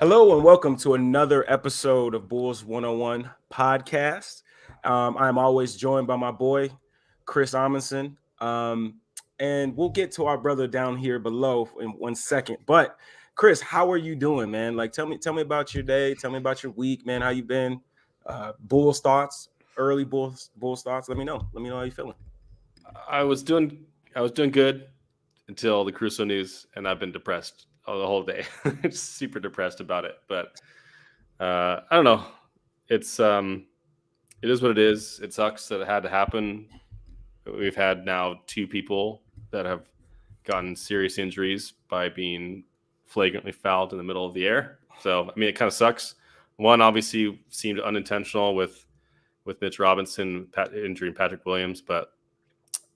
Hello and welcome to another episode of Bulls 101 podcast. I'm always joined by my boy, Chris Amundsen. And we'll get to our brother down here below in 1 second. But Chris, how are you doing, man? Like tell me about your day, tell me about your week, man. How you been? Bulls thoughts, early Bulls thoughts. Let me know. Let me know how you feeling. I was doing I was doing good until the Caruso news, and I've been depressed the whole day. Just super depressed about it. But I don't know. It's it is what it is. It sucks that it had to happen. We've had now two people that have gotten serious injuries by being flagrantly fouled in the middle of the air. So I mean, it kind of sucks. One obviously seemed unintentional with Mitch Robinson injuring Patrick Williams, but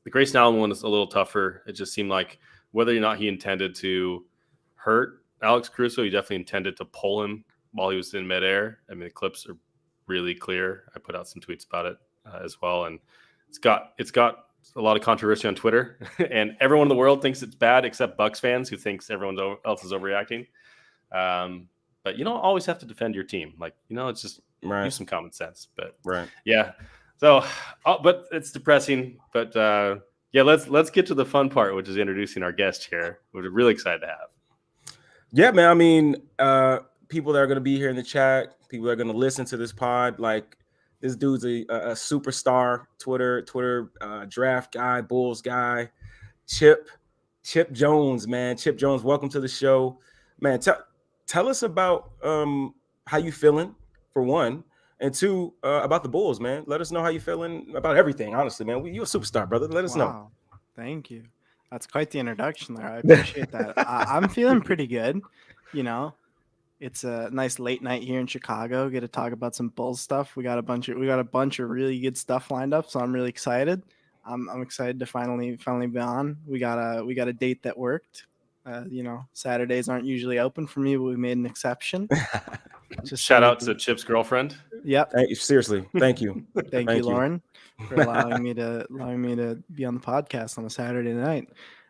the Grayson Allen one is a little tougher. It just seemed like whether or not he intended to hurt Alex Caruso, he definitely intended to pull him while he was in midair. I mean, the clips are really clear. I put out some tweets about it as well, and it's got a lot of controversy on Twitter, and everyone in the world thinks it's bad except Bucks fans who thinks everyone else is overreacting. But you don't always have to defend your team. Like, it's just use some common sense. But yeah. So, but it's depressing. But yeah, let's get to the fun part, which is introducing our guest here. We're really excited to have. Yeah, man. I mean, people that are going to be here in the chat, people that are going to listen to this pod, like this dude's a superstar, Twitter draft guy, Bulls guy, Chip Jones, man. Chip Jones, welcome to the show, man. Tell us about how you feeling, for one, and two, about the Bulls, man. Let us know how you feeling about everything. Honestly, man, you're a superstar, brother. Let us know. Thank you. That's quite the introduction there. I appreciate that. I'm feeling pretty good. It's a nice late night here in Chicago. Get to talk about some Bulls stuff. We got a bunch of really good stuff lined up, so I'm really excited. I'm excited to finally be on. We got a date that worked. Saturdays aren't usually open for me, but we made an exception. Just shout out to Chip's girlfriend. Yep. Seriously, thank you. Thank you, Lauren, for allowing me to be on the podcast on a Saturday night.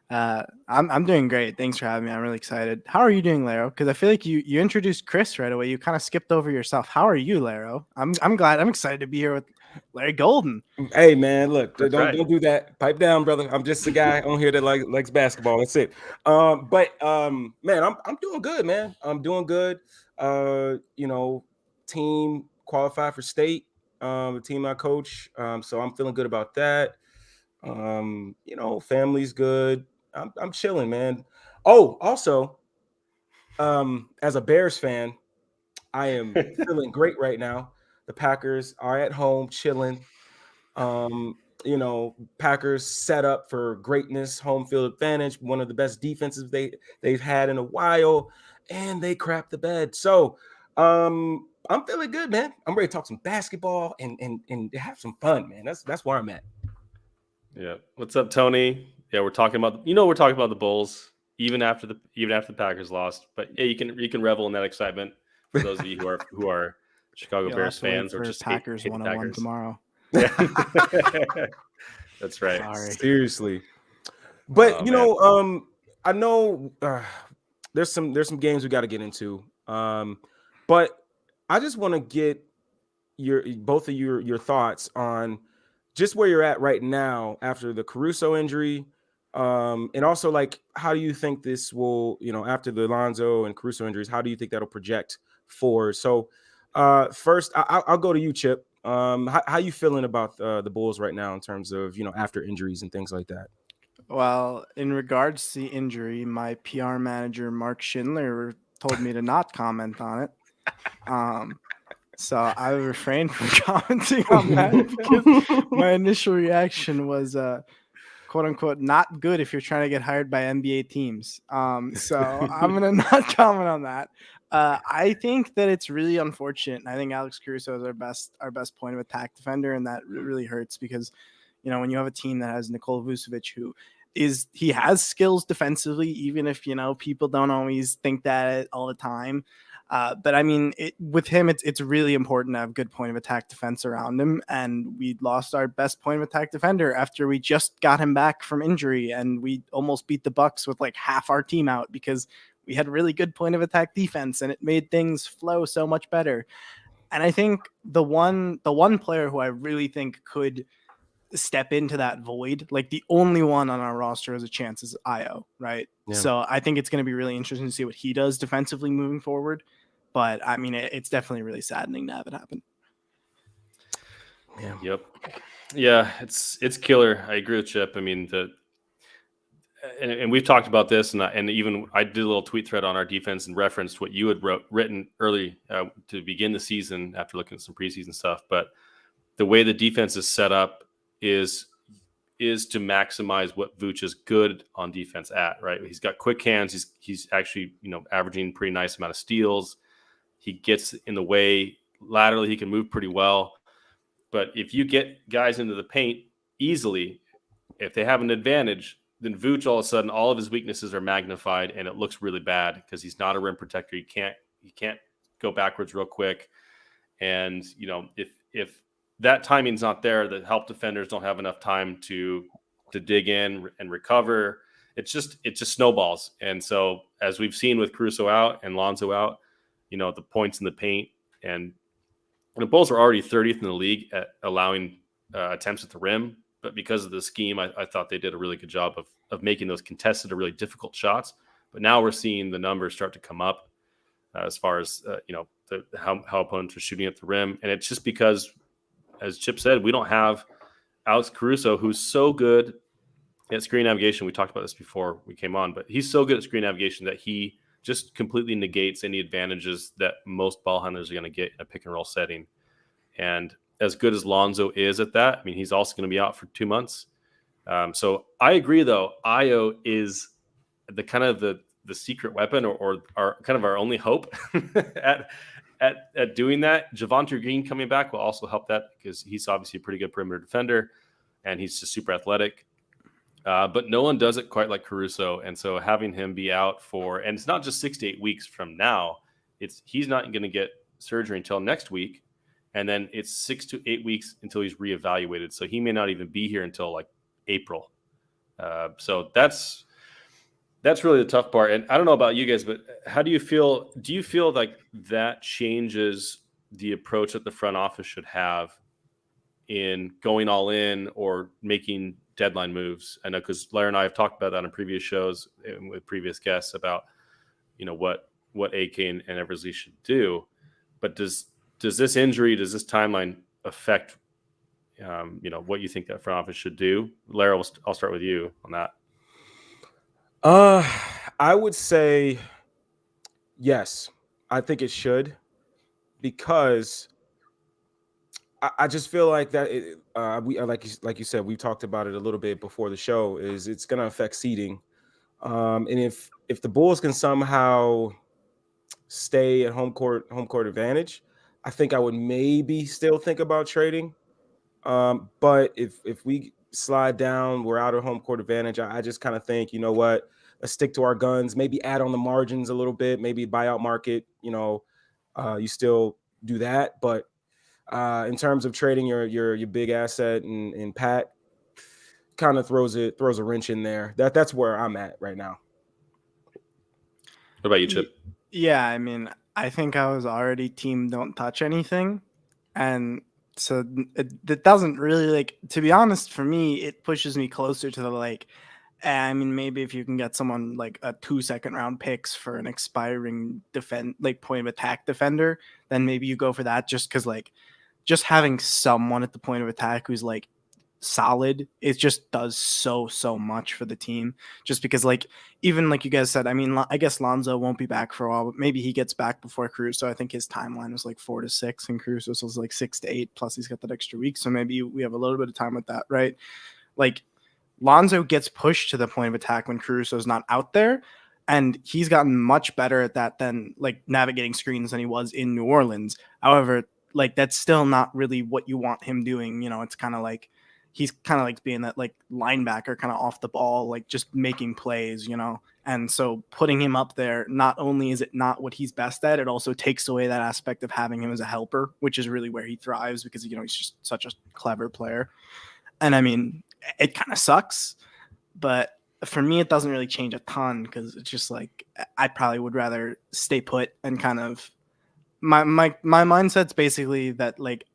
I'm doing great. Thanks for having me. I'm really excited. How are you doing, Larro? Because I feel like you introduced Chris right away. You kind of skipped over yourself. How are you, Larro? I'm glad. I'm excited to be here with Larry Golden. Hey, man, look, don't do that. Pipe down, brother. I'm just a guy on here that likes basketball. That's it. Man, I'm doing good, man. I'm doing good. Team qualified for state. The team I coach. So I'm feeling good about that. Family's good. I'm chilling, man. Oh, also, as a Bears fan, I am feeling great right now. The Packers are at home chilling. Packers set up for greatness, home field advantage, one of the best defenses they've had in a while, and they crap the bed. So I'm feeling good, man. I'm ready to talk some basketball and have some fun, man. That's where I'm at. Yeah. What's up, Tony? Yeah, we're talking about the Bulls even after the Packers lost. But yeah, you can revel in that excitement for those of you who are Chicago Bears fans or just Packers hate 101 tomorrow. Yeah. That's right. Sorry. Seriously. But I know there's some games we got to get into. But I just want to get both of your thoughts on just where you're at right now after the Caruso injury. And also, like, how do you think this will, after the Lonzo and Caruso injuries, how do you think that'll project forward? So first, I'll go to you, Chip. How you feeling about the Bulls right now in terms of, after injuries and things like that? Well, in regards to the injury, my PR manager, Mark Schindler, told me to not comment on it. So I refrained from commenting on that because my initial reaction was, quote unquote, not good if you're trying to get hired by NBA teams. So I'm going to not comment on that. I think that it's really unfortunate. I think Alex Caruso is our best point of attack defender, and that really hurts because, when you have a team that has Nikola Vucevic, he has skills defensively, even if, people don't always think that all the time. But I mean, with him, it's really important to have good point of attack defense around him. And we lost our best point of attack defender after we just got him back from injury, and we almost beat the Bucks with like half our team out because we had really good point of attack defense, and it made things flow so much better. And I think the one player who I really think could step into that void, like the only one on our roster has a chance, is Ayo, right? Yeah. So I think it's going to be really interesting to see what he does defensively moving forward. But I mean, it's definitely really saddening to have it happen. Yeah. Yep. Yeah, it's killer. I agree with Chip. I mean, and we've talked about this, and even I did a little tweet thread on our defense and referenced what you had written early to begin the season after looking at some preseason stuff. But the way the defense is set up is to maximize what Vooch is good on defense at, right? He's got quick hands. He's actually, averaging pretty nice amount of steals. He gets in the way laterally. He can move pretty well. But if you get guys into the paint easily, if they have an advantage, then Vooch, all of a sudden, all of his weaknesses are magnified, and it looks really bad because he's not a rim protector. He can't go backwards real quick. And, if that timing's not there, the help defenders don't have enough time to dig in and recover. It just snowballs. And so, as we've seen with Caruso out and Lonzo out, the points in the paint, and the Bulls are already 30th in the league at allowing attempts at the rim. But because of the scheme, I thought they did a really good job of making those contested or really difficult shots. But now we're seeing the numbers start to come up as far as, how opponents are shooting at the rim. And it's just because, as Chip said, we don't have Alex Caruso, who's so good at screen navigation. We talked about this before we came on, but he's so good at screen navigation that he just completely negates any advantages that most ball handlers are going to get in a pick and roll setting. And as good as Lonzo is at that, I mean, he's also going to be out for 2 months. So I agree, though. Ayo is the kind of the secret weapon, or our kind of our only hope at doing that. Javonte Green coming back will also help that, because he's obviously a pretty good perimeter defender, and he's just super athletic. But no one does it quite like Caruso, and so having him be out and it's not just 6 to 8 weeks from now. He's not going to get surgery until next week, and then it's 6 to 8 weeks until he's reevaluated. So he may not even be here until like April. So that's really the tough part. And I don't know about you guys, but how do you feel? Do you feel like that changes the approach that the front office should have in going all in or making deadline moves? I know, because Larry and I have talked about that on previous shows and with previous guests about, what AK and Eversley should do. But does this injury, does this timeline affect, what you think that front office should do? Larry, I'll start with you on that. I would say yes. I think it should, because I just feel like that we like you said, we talked about it a little bit before the show, is it's going to affect seeding. And if the Bulls can somehow stay at home court advantage, I think I would maybe still think about trading. But if we slide down, we're out of home court advantage, I just kind of think, you know what, let's stick to our guns, maybe add on the margins a little bit, maybe buyout market, you still do that. But in terms of trading your big asset in Pat, kind of throws a wrench in there. That's where I'm at right now. What about you, Chip? Yeah, I mean, I think I was already team don't touch anything. And so it doesn't really, to be honest, for me, it pushes me closer to the I mean, maybe if you can get someone like a 2 second-round picks for an expiring point of attack defender, then maybe you go for that, just because just having someone at the point of attack who's solid, it just does so much for the team. Just because even you guys said, I mean, I guess Lonzo won't be back for a while, but maybe he gets back before Caruso. I think his timeline was 4 to 6 and Caruso's was 6 to 8, plus he's got that extra week, so maybe we have a little bit of time with that, right? Lonzo gets pushed to the point of attack when Caruso's not out there, and he's gotten much better at that than navigating screens than he was in New Orleans. However, that's still not really what you want him doing. It's kind of he's kind of being that linebacker, kind of off the ball, just making plays, And so putting him up there, not only is it not what he's best at, it also takes away that aspect of having him as a helper, which is really where he thrives, because, he's just such a clever player. And I mean, it kind of sucks, but for me, it doesn't really change a ton because it's just like I probably would rather stay put and kind of my mindset's basically that like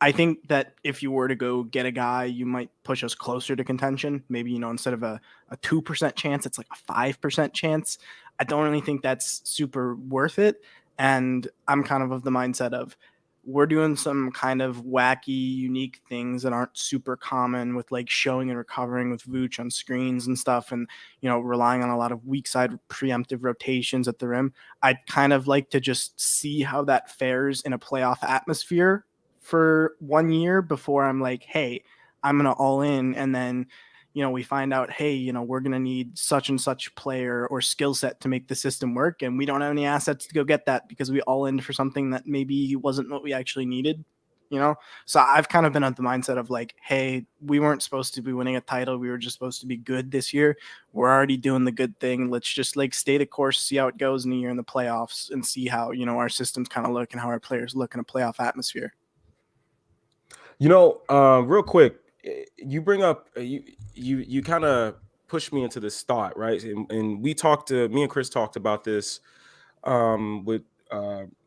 I think that if you were to go get a guy, you might push us closer to contention. Maybe, instead of a 2% chance, it's like a 5% chance. I don't really think that's super worth it. And I'm kind of the mindset of we're doing some kind of wacky, unique things that aren't super common with like showing and recovering with Vooch on screens and stuff. And, relying on a lot of weak side preemptive rotations at the rim. I'd kind of like to just see how that fares in a playoff atmosphere for 1 year before I'm like, hey, I'm going to all in. And then, we find out, hey, we're going to need such and such player or skill set to make the system work. And we don't have any assets to go get that because we all in for something that maybe wasn't what we actually needed, So I've kind of been at the mindset of like, hey, we weren't supposed to be winning a title. We were just supposed to be good this year. We're already doing the good thing. Let's just like stay the course, see how it goes in a year in the playoffs and see how, our systems kind of look and how our players look in a playoff atmosphere. Real quick, you bring up you kind of pushed me into this thought, right? And me and Kris talked about this with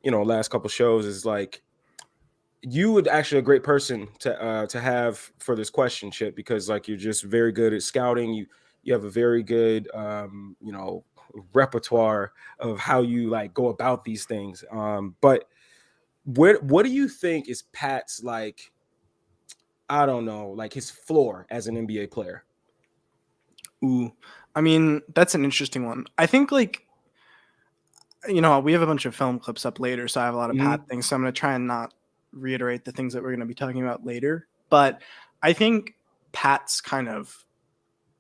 last couple shows. Is like you would actually a great person to have for this question, Chip, because like you're just very good at scouting. You have a very good repertoire of how you like go about these things. But what do you think is Pat's like? I don't know, like his floor as an NBA player? Ooh, I mean, that's an interesting one. I think like, we have a bunch of film clips up later, so I have a lot of Pat things. So I'm going to try and not reiterate the things that we're going to be talking about later. But I think Pat's kind of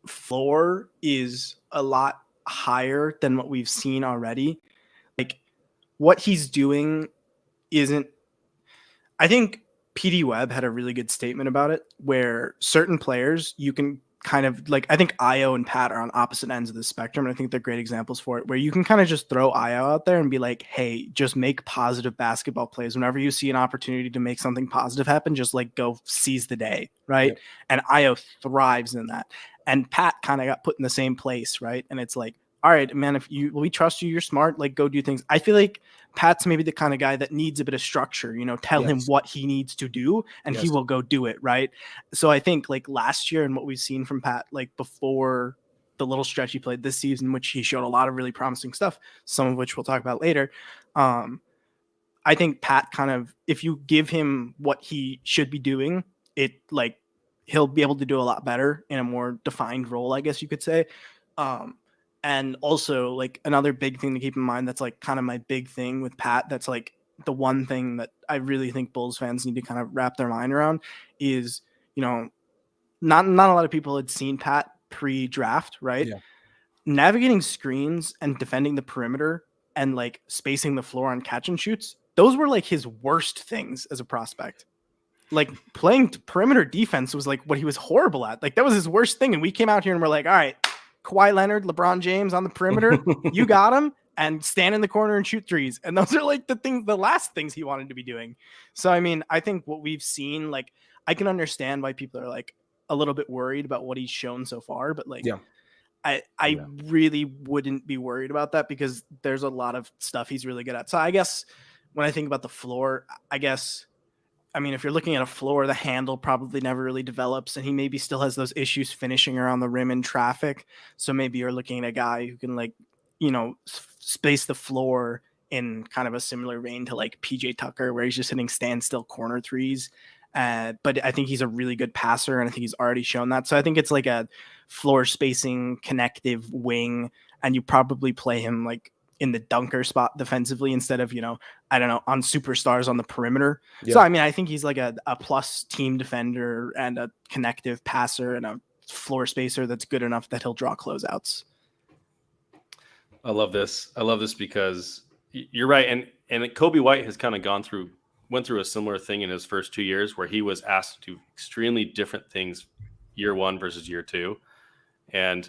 floor is a lot higher than what we've seen already. Like what he's doing isn't, I think PD Webb had a really good statement about it where certain players you can kind of like, I think Ayo and Pat are on opposite ends of the spectrum. And I think they're great examples for it, where you can kind of just throw Ayo out there and be like, hey, just make positive basketball plays. Whenever you see an opportunity to make something positive happen, just like go seize the day. Right. Yep. And Ayo thrives in that. And Pat kind of got put in the same place. Right. And it's like, all right, man, we trust you, you're smart, like go do things. I feel like Pat's maybe the kind of guy that needs a bit of structure, tell him what he needs to do and he will go do it. Right. So I think like last year and what we've seen from Pat, like before the little stretch he played this season, which he showed a lot of really promising stuff, some of which we'll talk about later. I think Pat kind of, if you give him what he should be doing, it like he'll be able to do a lot better in a more defined role, I guess you could say. And also like another big thing to keep in mind, that's like kind of my big thing with Pat. That's like the one thing that I really think Bulls fans need to kind of wrap their mind around is, not a lot of people had seen Pat pre-draft, right? Yeah. Navigating screens and defending the perimeter and like spacing the floor on catch and shoots. Those were like his worst things as a prospect. Like playing perimeter defense was like what he was horrible at. Like that was his worst thing. And we came out here and we're like, all right, Kawhi Leonard, LeBron James on the perimeter, you got him, and stand in the corner and shoot threes. And those are like the last things he wanted to be doing. So, I mean, I think what we've seen, like, I can understand why people are like a little bit worried about what he's shown so far, but like, I really wouldn't be worried about that because there's a lot of stuff he's really good at. So I guess when I think about the floor, I mean, if you're looking at a floor, the handle probably never really develops, and he maybe still has those issues finishing around the rim in traffic. So maybe you're looking at a guy who can like, space the floor in kind of a similar vein to like PJ Tucker, where he's just hitting standstill corner threes. But I think he's a really good passer, and I think he's already shown that. So I think it's like a floor spacing connective wing, and you probably play him like in the dunker spot defensively instead of, I don't know, on superstars on the perimeter. Yeah. So, I mean, I think he's like a plus team defender and a connective passer and a floor spacer that's good enough that he'll draw closeouts. I love this. I love this because you're right. And Coby White has kind of went through a similar thing in his first 2 years where he was asked to do extremely different things year one versus year two. And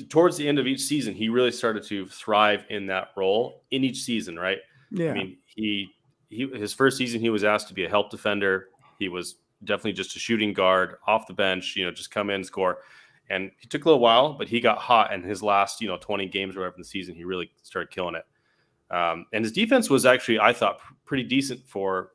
towards the end of each season, he really started to thrive in that role in each season, right? Yeah. I mean, his first season, he was asked to be a help defender. He was definitely just a shooting guard off the bench, just come in, score. And he took a little while, but he got hot in his last 20 games or whatever in the season. He really started killing it. And his defense was actually, I thought, pretty decent for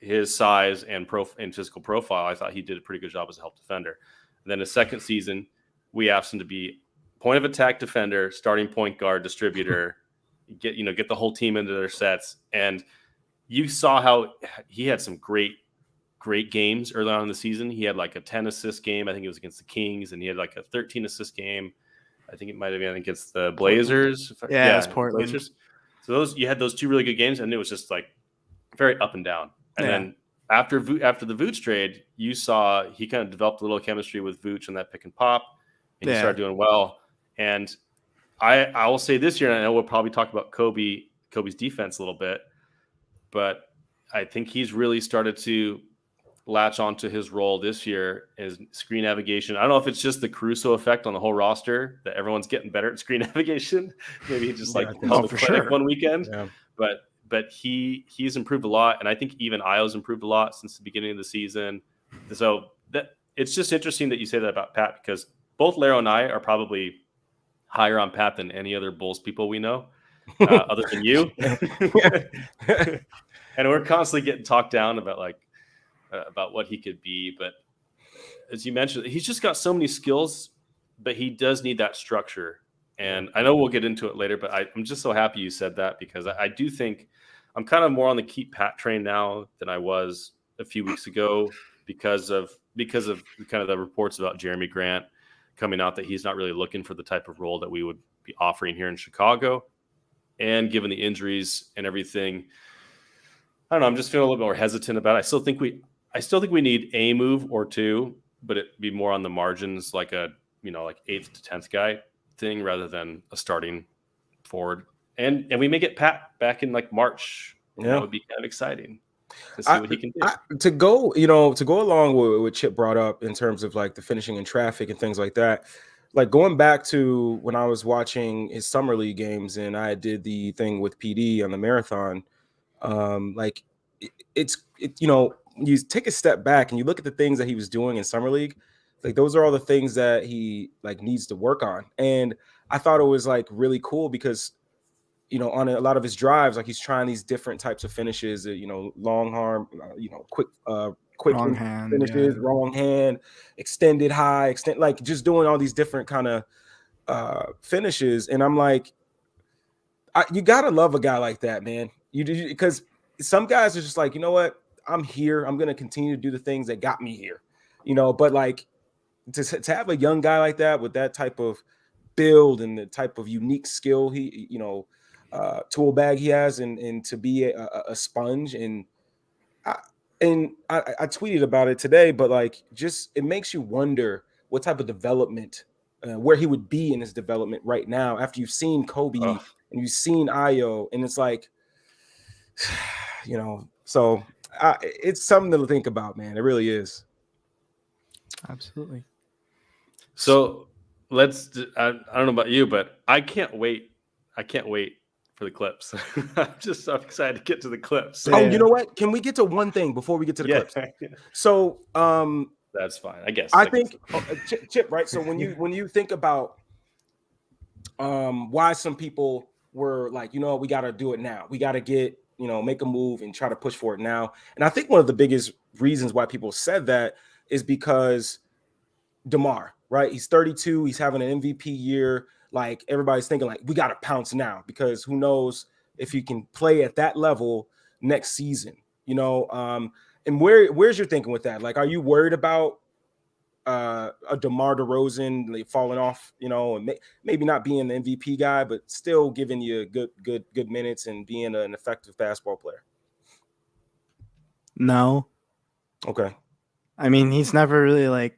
his size and physical profile. I thought he did a pretty good job as a help defender. And then his second season, we asked him to be point of attack defender, starting point guard, distributor, get the whole team into their sets. And you saw how he had some great games early on in the season. He had like a 10 assist game. I think it was against the Kings, and he had like a 13 assist game. I think it might have been against the Blazers. Yeah, it's Portland. Blazers. So you had those two really good games, and it was just like very up and down. And then after the Vooch trade, you saw he kind of developed a little chemistry with Vooch on that pick and pop, and he started doing well. And I will say this year, and I know we'll probably talk about Coby's defense a little bit, but I think he's really started to latch onto his role this year as screen navigation. I don't know if it's just the Caruso effect on the whole roster that everyone's getting better at screen navigation. Maybe he just held the clinic one weekend, but he's improved a lot, and I think even Ayo's improved a lot since the beginning of the season. So it's just interesting that you say that about Pat, because both Larro and I are probably higher on Pat than any other Bulls people we know, other than you. And we're constantly getting talked down about what he could be. But as you mentioned, he's just got so many skills, but he does need that structure. And I know we'll get into it later, but I'm just so happy you said that, because I do think I'm kind of more on the keep Pat train now than I was a few weeks ago, because of kind of the reports about Jeremy Grant coming out that he's not really looking for the type of role that we would be offering here in Chicago. And given the injuries and everything, I don't know, I'm just feeling a little bit more hesitant about it. I still think we need a move or two, but it'd be more on the margins, like a, like 8th to 10th guy thing, rather than a starting forward. And we may get Pat back in like March. Yeah. That would be kind of exciting to see what he can do. To go along with what Chip brought up in terms of like the finishing in traffic and things like that, like going back to when I was watching his summer league games and I did the thing with PD on the marathon, like you take a step back and you look at the things that he was doing in summer league, like those are all the things that he like needs to work on. And I thought it was like really cool because on a lot of his drives, like he's trying these different types of finishes, long arm, quick wrong hand finishes, wrong hand, extended high, like just doing all these different kind of finishes. And I'm like, you gotta love a guy like that, man. Because some guys are just like, you know what, I'm here, I'm gonna continue to do the things that got me here, but like to have a young guy like that with that type of build and the type of unique skill he tool bag he has, and to be a sponge, and I tweeted about it today, but like just it makes you wonder what type of development, where he would be in his development right now after you've seen Coby and you've seen Ayo, and it's like so it's something to think about, man. It really is. Absolutely. So I don't know about you, but I can't wait for the clips. I'm just so excited to get to the clips. Oh, you know what? Can we get to one thing before we get to the clips? So that's fine, I guess. I think Chip, right? So when you think about why some people were like, we got to do it now. We got to get, make a move and try to push for it now. And I think one of the biggest reasons why people said that is because DeMar, right? He's 32. He's having an MVP year. Like everybody's thinking like, we got to pounce now, because who knows if he can play at that level next season, and where's your thinking with that? Like, are you worried about a DeMar DeRozan like falling off, and maybe not being the MVP guy, but still giving you good minutes and being an effective basketball player? No. Okay. I mean, he's never really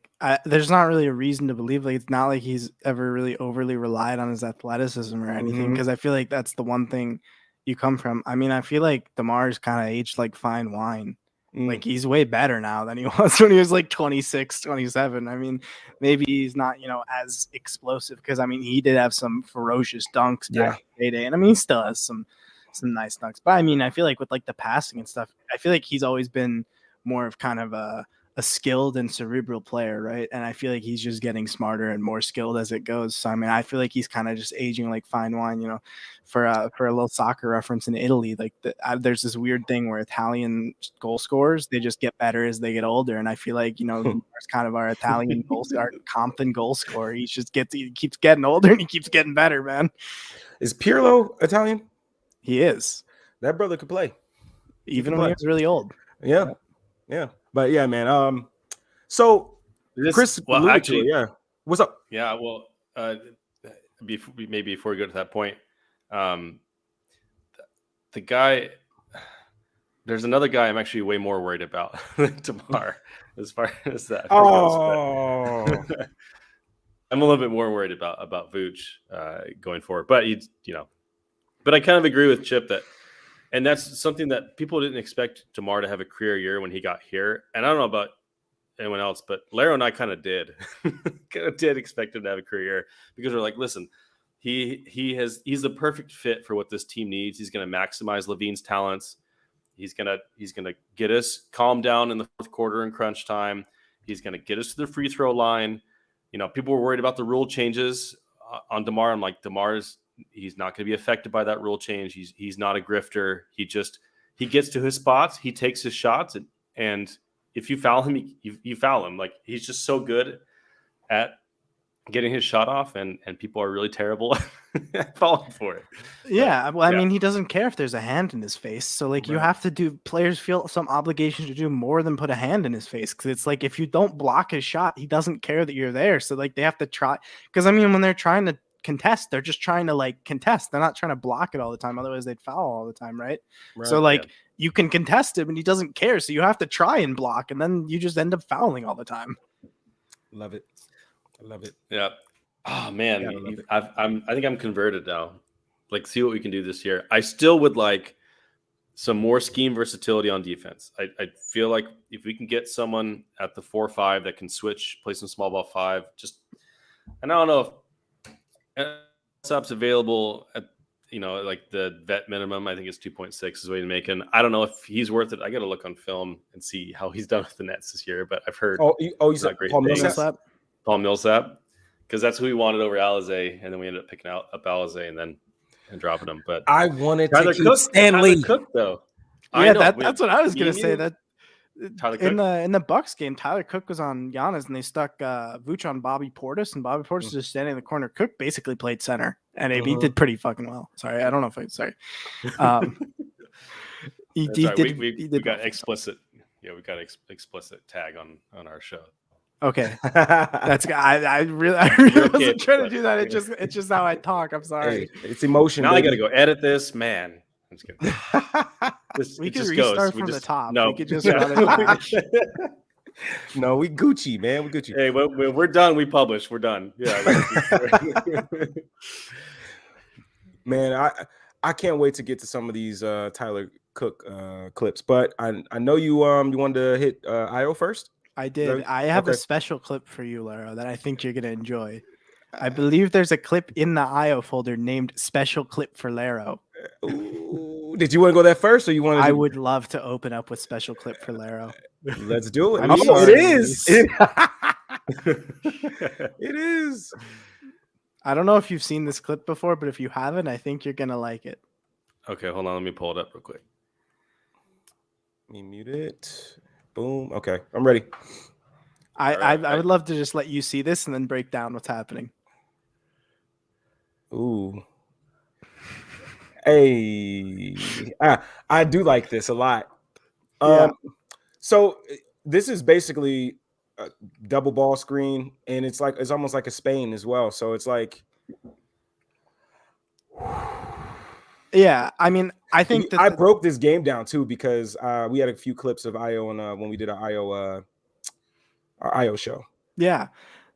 there's not really a reason to believe it's not like he's ever really overly relied on his athleticism or anything, because I feel like that's the one thing you come from. I mean, I feel like DeMar's kind of aged like fine wine. Like he's way better now than he was when he was like 26, 27. I mean, maybe he's not, as explosive, because I mean, he did have some ferocious dunks back in the day, and I mean, he still has some nice dunks. But I mean, I feel like with like the passing and stuff, I feel like he's always been more of kind of a a skilled and cerebral player, right? And I feel like he's just getting smarter and more skilled as it goes. So I mean, I feel like he's kind of just aging like fine wine, you know. For a little soccer reference in Italy, like there's this weird thing where Italian goal scorers, they just get better as they get older, and I feel like, you know, Nemar's kind of our Italian our Compton goal scorer. He keeps getting older and he keeps getting better, man. Is Pirlo Italian? He is. That brother could play, even when he was really old. Yeah. But yeah, man. So Kris, well, actually, yeah. What's up? Yeah, well, before we go to that point, the guy, there's another guy I'm actually way more worried about than DeMar as far as that goes. I'm a little bit more worried about Vooch going forward, but but I kind of agree with Chip and that's something that people didn't expect DeMar to have a career year when he got here. And I don't know about anyone else, but Larro and I kind of did expect him to have a career year, because we're like, listen, he's the perfect fit for what this team needs. He's going to maximize Levine's talents. He's gonna get us calmed down in the fourth quarter in crunch time. He's gonna get us to the free throw line. You know, people were worried about the rule changes on DeMar. I'm like, he's not going to be affected by that rule change. He's not a grifter. He gets to his spots. He takes his shots, and if you foul him, you foul him. Like, he's just so good at getting his shot off, and people are really terrible at falling for it. Yeah, well, I mean, he doesn't care if there's a hand in his face. So, like, you have to players feel some obligation to do more than put a hand in his face, because it's like, if you don't block his shot, he doesn't care that you're there. So, like, they have to try, because I mean, when they're trying to contest, they're just trying to like contest. They're not trying to block it all the time. Otherwise, they'd foul all the time, right? So, like, you can contest him, and he doesn't care. So you have to try and block, and then you just end up fouling all the time. Love it. I love it. Yeah. Oh man, I think I'm converted now. Like, see what we can do this year. I still would like some more scheme versatility on defense. I feel like if we can get someone at the 4-5 that can switch, play some small ball 5, and I don't know if Millsap's available at, like the vet minimum. I think it's 2.6 is what he's making. I don't know if he's worth it. I got to look on film and see how he's done with the Nets this year. But I've heard. He's not great. Paul Millsap, because that's who we wanted over Alizé, and then we ended up picking up Alizé and dropping him. But I wanted to keep Stanley Cook, though. Yeah, that's what I was gonna say. That Tyler Cook? in the Bucks game, Tyler Cook was on Giannis, and they stuck Vooch on Bobby Portis, and Bobby Portis was just standing in the corner. Cook basically played center, and he did pretty fucking well. Sorry, I don't know if he we got explicit. Yeah, we got explicit tag on our show. Okay, that's I really wasn't trying to do that. It's just how I talk. I'm sorry. Hey, it's emotion. Now I got to go edit this, man. I'm just kidding. We could restart from the top. No, we could just run it back. No, we Gucci, man. We Gucci. Hey, we're done. We publish. We're done. Yeah. Man, I can't wait to get to some of these Tyler Cook clips. But I know you wanted to hit Ayo first. I did. I have a special clip for you, Larro, that I think you're gonna enjoy. I believe there's a clip in the Ayo folder named "Special Clip for Larro." Ooh, did you want to go there first, or you want? I would love to open up with "Special Clip for Larro." Let's do it. It is. It is. I don't know if you've seen this clip before, but if you haven't, I think you're gonna like it. Okay, hold on. Let me pull it up real quick. Let me mute it. Boom. Okay, I'm ready. I would love to just let you see this and then break down what's happening. Ooh. Hey. I do like this a lot. So this is basically a double ball screen, and it's almost like a Spain as well. So it's like, yeah, I mean, I think that I broke this game down too, because we had a few clips of Ayo when we did our Ayo show. Yeah,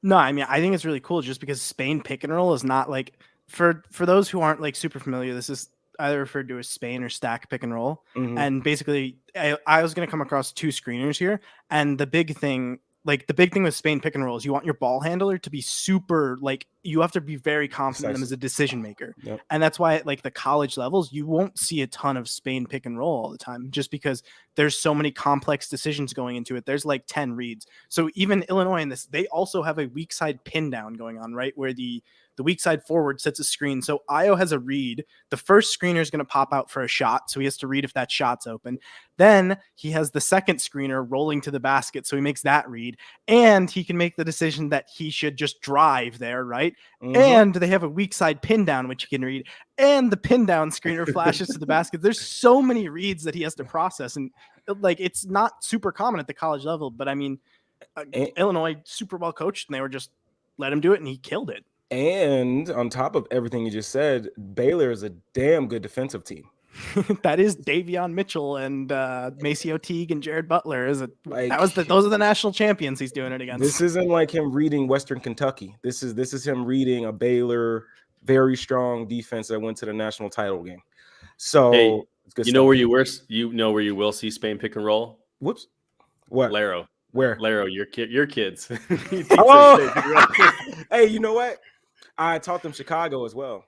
no, I mean, I think it's really cool just because Spain pick and roll is not like, for those who aren't like super familiar, this is either referred to as Spain or stack pick and roll. And basically I was going to come across two screeners here, and the big thing like the big thing with Spain pick and roll is you want your ball handler to be super, like you have to be very confident in them as a decision maker. Yep. And that's why at like the college levels, you won't see a ton of Spain pick and roll all the time, just because there's so many complex decisions going into it. There's like 10 reads. So even Illinois in this, they also have a weak side pin down going on, right? Where the weak side forward sets a screen. So Ayo has a read. The first screener is going to pop out for a shot. So he has to read if that shot's open. Then he has the second screener rolling to the basket. So he makes that read. And he can make the decision that he should just drive there, right? Mm-hmm. And they have a weak side pin down, which he can read. And the pin down screener flashes to the basket. There's so many reads that he has to process. And like, it's not super common at the college level. But I mean, Illinois, super well coached, and they were just let him do it, and he killed it. And on top of everything you just said, Baylor is a damn good defensive team. That is Davion Mitchell and Maceo Teague and Jared Butler. Those are the national champions he's doing it against. This isn't like him reading Western Kentucky. This is him reading a Baylor very strong defense that went to the national title game. So hey, you know where you will see Spain pick and roll? Whoops. What? Larro. Where? Larro, your kids. Hey, you know what? I taught them Chicago as well.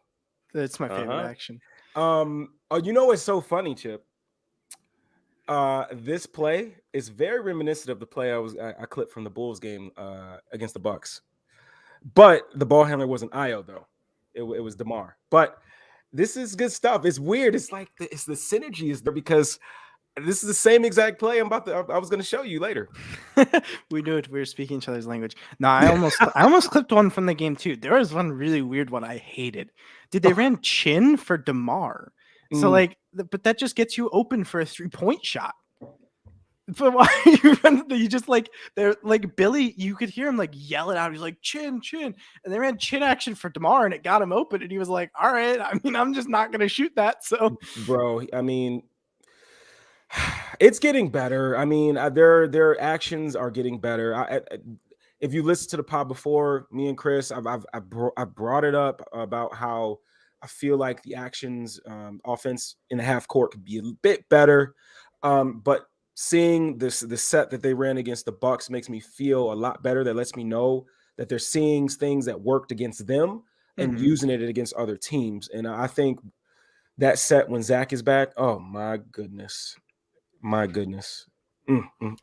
That's my favorite action. You know what's so funny, Chip? This play is very reminiscent of the play I clipped from the Bulls game against the Bucks. But the ball handler wasn't Ayo though. It was DeMar. But this is good stuff. It's weird. It's like the synergy is there because this is the same exact play I was going to show you later. We knew it. We were speaking each other's language. No, I almost clipped one from the game too. There was one really weird one I hated. They ran chin for DeMar. So but that just gets you open for a 3-point shot. But why you just like they're like Billy? You could hear him like yell it out. He's like chin, and they ran chin action for DeMar, and it got him open. And he was like, "All right, I mean, I'm just not gonna shoot that." So, bro, I mean, it's getting better. I mean, their actions are getting better. If you listen to the pod before, me and Chris, I brought it up about how I feel like the actions, offense in the half court could be a bit better. But seeing the set that they ran against the Bucks makes me feel a lot better. That lets me know that they're seeing things that worked against them and using it against other teams. And I think that set when Zach is back, oh my goodness.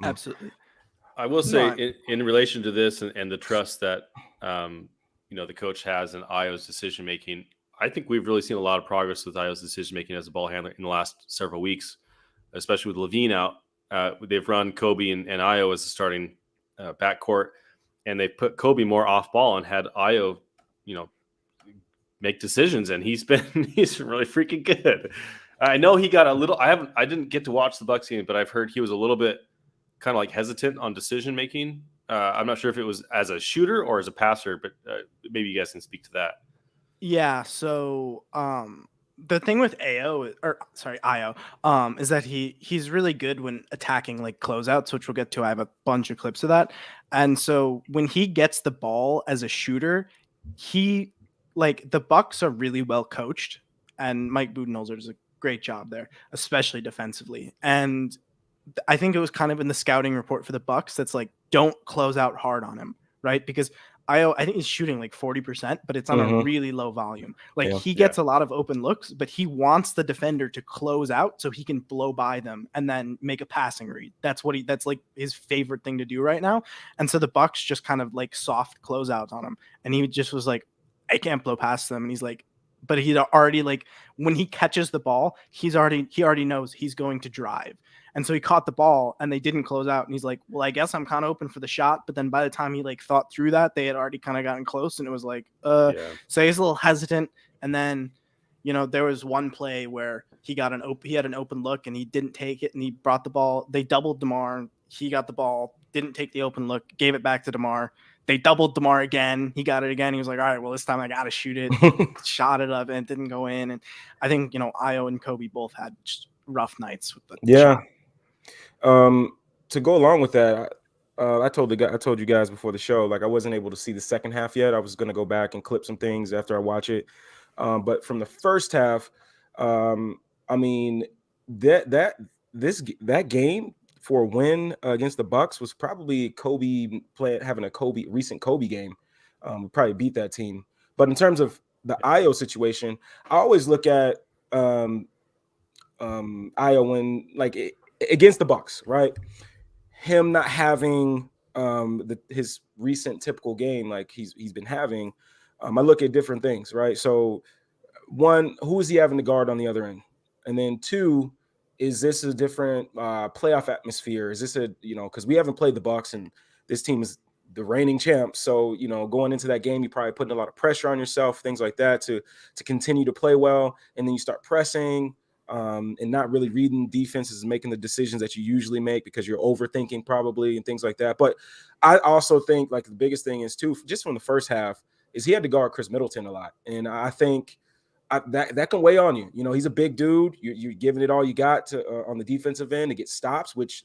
Absolutely. I will say in relation to this and the trust that the coach has in Ayo's decision making, I think we've really seen a lot of progress with Ayo's decision making as a ball handler in the last several weeks, especially with Levine out. They've run Coby and Ayo as the starting backcourt, and they put Coby more off ball and had Ayo, make decisions, and he's been really freaking good. I know he got a little. I didn't get to watch the Bucks game, but I've heard he was a little bit kind of like hesitant on decision making. I'm not sure if it was as a shooter or as a passer, but maybe you guys can speak to that. Yeah. So the thing with Ayo, is that he's really good when attacking like closeouts, which we'll get to. I have a bunch of clips of that. And so when he gets the ball as a shooter, the Bucks are really well coached, and Mike Budenholzer does a great job there, especially defensively. And I think it was kind of in the scouting report for the Bucks that's like, don't close out hard on him, right? Because I think he's shooting like 40%, but it's on a really low volume. Like he gets a lot of open looks, but he wants the defender to close out so he can blow by them and then make a passing read. That's like his favorite thing to do right now. And so the Bucks just kind of like soft closeouts on him. And he just was like, I can't blow past them. And he's like, but he'd already like when he catches the ball, he already knows he's going to drive. And so he caught the ball and they didn't close out. And he's like, well, I guess I'm kind of open for the shot. But then by the time he like thought through that, they had already kind of gotten close. And it was like, So he's a little hesitant. And then, there was one play where he had an open look and he didn't take it. And he brought the ball. They doubled DeMar. He got the ball, didn't take the open look, gave it back to DeMar. They doubled DeMar again. He got it again. He was like, all right, well, this time I got to shoot it. Shot it up and it didn't go in. And I think, Ayo and Coby both had just rough nights with the shot. To go along with that, I told you guys before the show, like I wasn't able to see the second half yet. I was going to go back and clip some things after I watch it. But from the first half, I mean, that game for a win against the Bucks was probably Coby having a recent Coby game. We probably beat that team. But in terms of the Ayo situation, I always look at Ayo when against the Bucks, right? Him not having his recent typical game like he's been having. I look at different things, right? So one, who is he having to guard on the other end? And then two, is this a different playoff atmosphere? Is this because we haven't played the Bucks and this team is the reigning champs. So, going into that game, you're probably putting a lot of pressure on yourself, things like that to continue to play well. And then you start pressing and not really reading defenses and making the decisions that you usually make because you're overthinking probably and things like that. But I also think the biggest thing is too, just from the first half, is he had to guard Chris Middleton a lot. And I think that can weigh on you. He's a big dude. You're giving it all you got to on the defensive end to get stops, which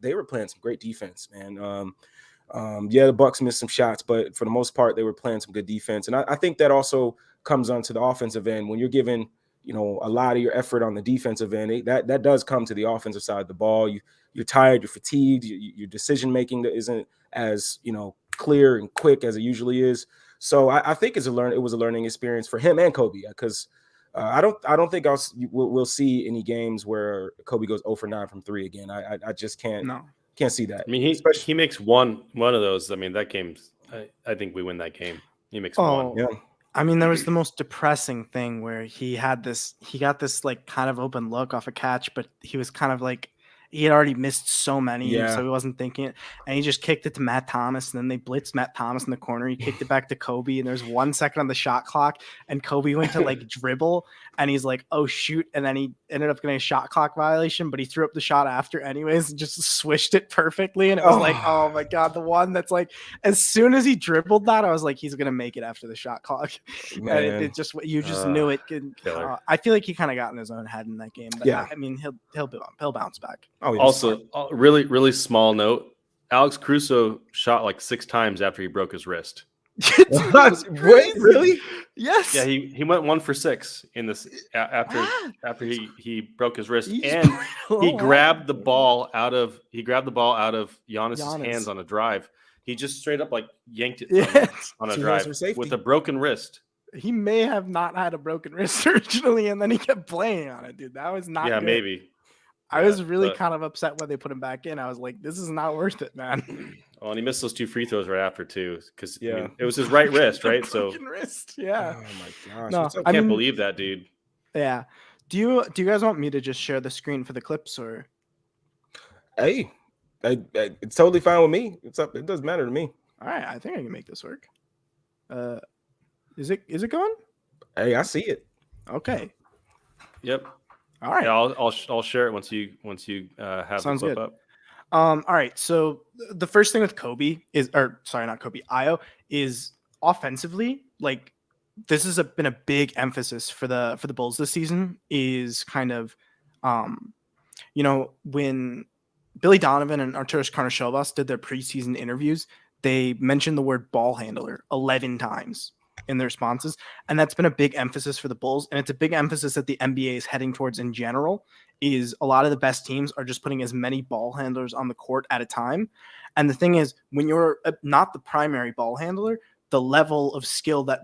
they were playing some great defense, man. The Bucks missed some shots, but for the most part, they were playing some good defense. And I think that also comes onto the offensive end when you're giving, a lot of your effort on the defensive end. That does come to the offensive side of the ball. You're tired, you're fatigued, your decision making isn't as clear and quick as it usually is. So I think it was a learning experience for him and Coby because I don't think we'll see any games where Coby goes 0 for 9 from 3 again. I just can't see that. I mean, he makes one of those. I mean, that game's. I think we win that game. He makes one. Yeah. I mean, there was the most depressing thing where he got this kind of open look off a catch, but he was kind of he had already missed so many, so he wasn't thinking it. And he just kicked it to Matt Thomas, and then they blitzed Matt Thomas in the corner. He kicked it back to Coby, and there's 1 second on the shot clock, and Coby went to dribble, and he's like, oh, shoot. And then he ended up getting a shot clock violation, but he threw up the shot after anyways and just swished it perfectly. And it was oh my God, the one that's as soon as he dribbled that, I was like, he's going to make it after the shot clock. Man. And it just, you just knew it. I feel like he kind of got in his own head in that game. But I mean, he'll bounce back. Oh, also, really, really small note. Alex Caruso shot 6 times after he broke his wrist. Wait, really? Yes. Yeah, he went 1 for 6 in this after he broke his wrist, and he grabbed the ball out of Giannis's hands on a drive. He just straight up yanked it on a drive with a broken wrist. He may have not had a broken wrist originally, and then he kept playing on it, dude. That was not good. Maybe. I was really kind of upset when they put him back in. I was like, this is not worth it, man. Oh, and he missed those 2 free throws right after too, because it was his right wrist, right? So wrist, yeah. Oh my gosh! No, I can't believe that, dude. Yeah. Do you guys want me to just share the screen for the clips, or? Hey, it's totally fine with me. It doesn't matter to me. All right, I think I can make this work. Is it going? Hey, I see it. Okay. Yep. All right. Yeah, I'll share it once you have Sounds the clip good. up. All right. So the first thing with Ayo is offensively, this has been a big emphasis for the Bulls this season. Is kind of, when Billy Donovan and Arturas Karnisovas did their preseason interviews, they mentioned the word ball handler 11 times in their responses, and that's been a big emphasis for the Bulls, and it's a big emphasis that the NBA is heading towards in general. Is a lot of the best teams are just putting as many ball handlers on the court at a time. And the thing is, when you're not the primary ball handler, the level of skill that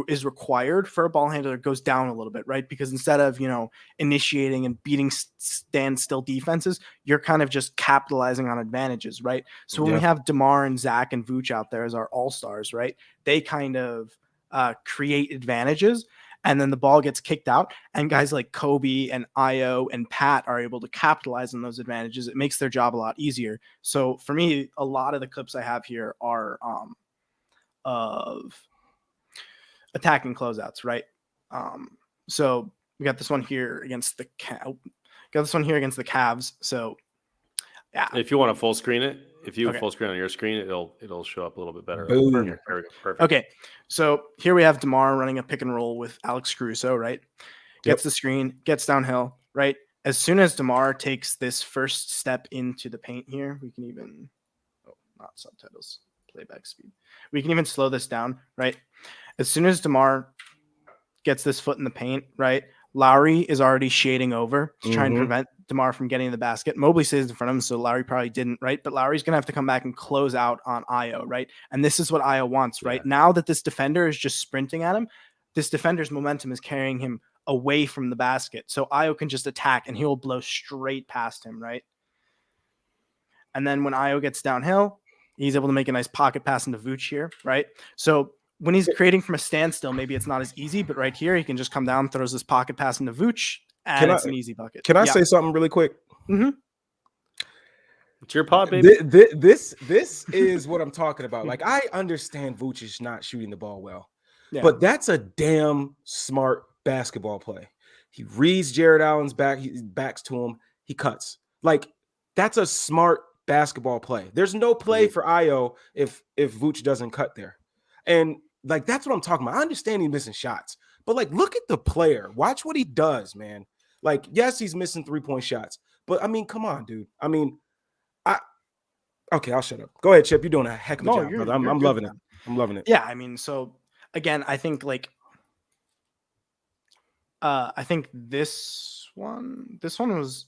is required for a ball handler goes down a little bit, right? Because instead of initiating and beating standstill defenses, you're kind of just capitalizing on advantages, right? So when we have DeMar and Zach and Vooch out there as our all-stars, right, they kind of create advantages, and then the ball gets kicked out, and guys like Coby and Ayo and Pat are able to capitalize on those advantages. It makes their job a lot easier. So for me, a lot of the clips I have here are of attacking closeouts, right? So we got this one here against the Cavs. So yeah, if you want to full screen it, full screen on your screen, it'll show up a little bit better. Boom. Perfect. Okay, so here we have DeMar running a pick and roll with Alex Caruso, right? Gets the screen, gets downhill, right? As soon as DeMar takes this first step into the paint here, we can even not subtitles, playback speed. We can even slow this down, right? As soon as DeMar gets this foot in the paint, right, Lowry is already shading over to try and DeMar from getting to the basket. Mobley stays in front of him, so Lowry probably didn't, right? But Lowry's going to have to come back and close out on Ayo, right? And this is what Ayo wants, right? Yeah. Now that this defender is just sprinting at him, this defender's momentum is carrying him away from the basket. So Ayo can just attack and he'll blow straight past him, right? And then when Ayo gets downhill, he's able to make a nice pocket pass into Vooch here, right? So when he's creating from a standstill, maybe it's not as easy, but right here, he can just come down, throws this pocket pass into Vooch, and it's an easy bucket. Can I say something really quick? Mm-hmm. It's your pod, baby. This is what I'm talking about. Like, I understand Vooch is not shooting the ball well, but that's a damn smart basketball play. He reads Jared Allen's back, he backs to him, he cuts. Like, that's a smart basketball play. There's no play for Ayo if Vooch doesn't cut there. And like, that's what I'm talking about. I understand he's missing shots, but like, look at the player. Watch what he does, man. Like, yes, he's missing 3-point shots, but I mean, come on, dude. I mean, okay, I'll shut up. Go ahead, Chip. You're doing a heck of a job, brother. I'm loving it. I'm loving it. Yeah, I mean, so again, I think like I think this one was,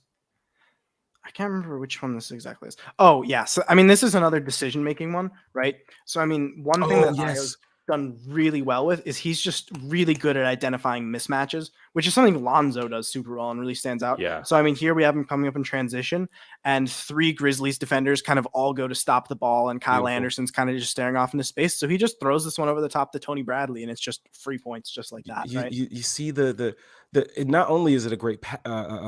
I can't remember which one this exactly is. Oh, yeah. So, I mean, this is another decision-making one, right? So, I mean, one thing that Ayo's done really well with is he's just really good at identifying mismatches, which is something Lonzo does super well and really stands out. Yeah. So, I mean, here we have him coming up in transition, and 3 Grizzlies defenders kind of all go to stop the ball, and Kyle Anderson's kind of just staring off into space. So he just throws this one over the top to Tony Bradley, and it's just free points just like that, right? You see it, not only is it a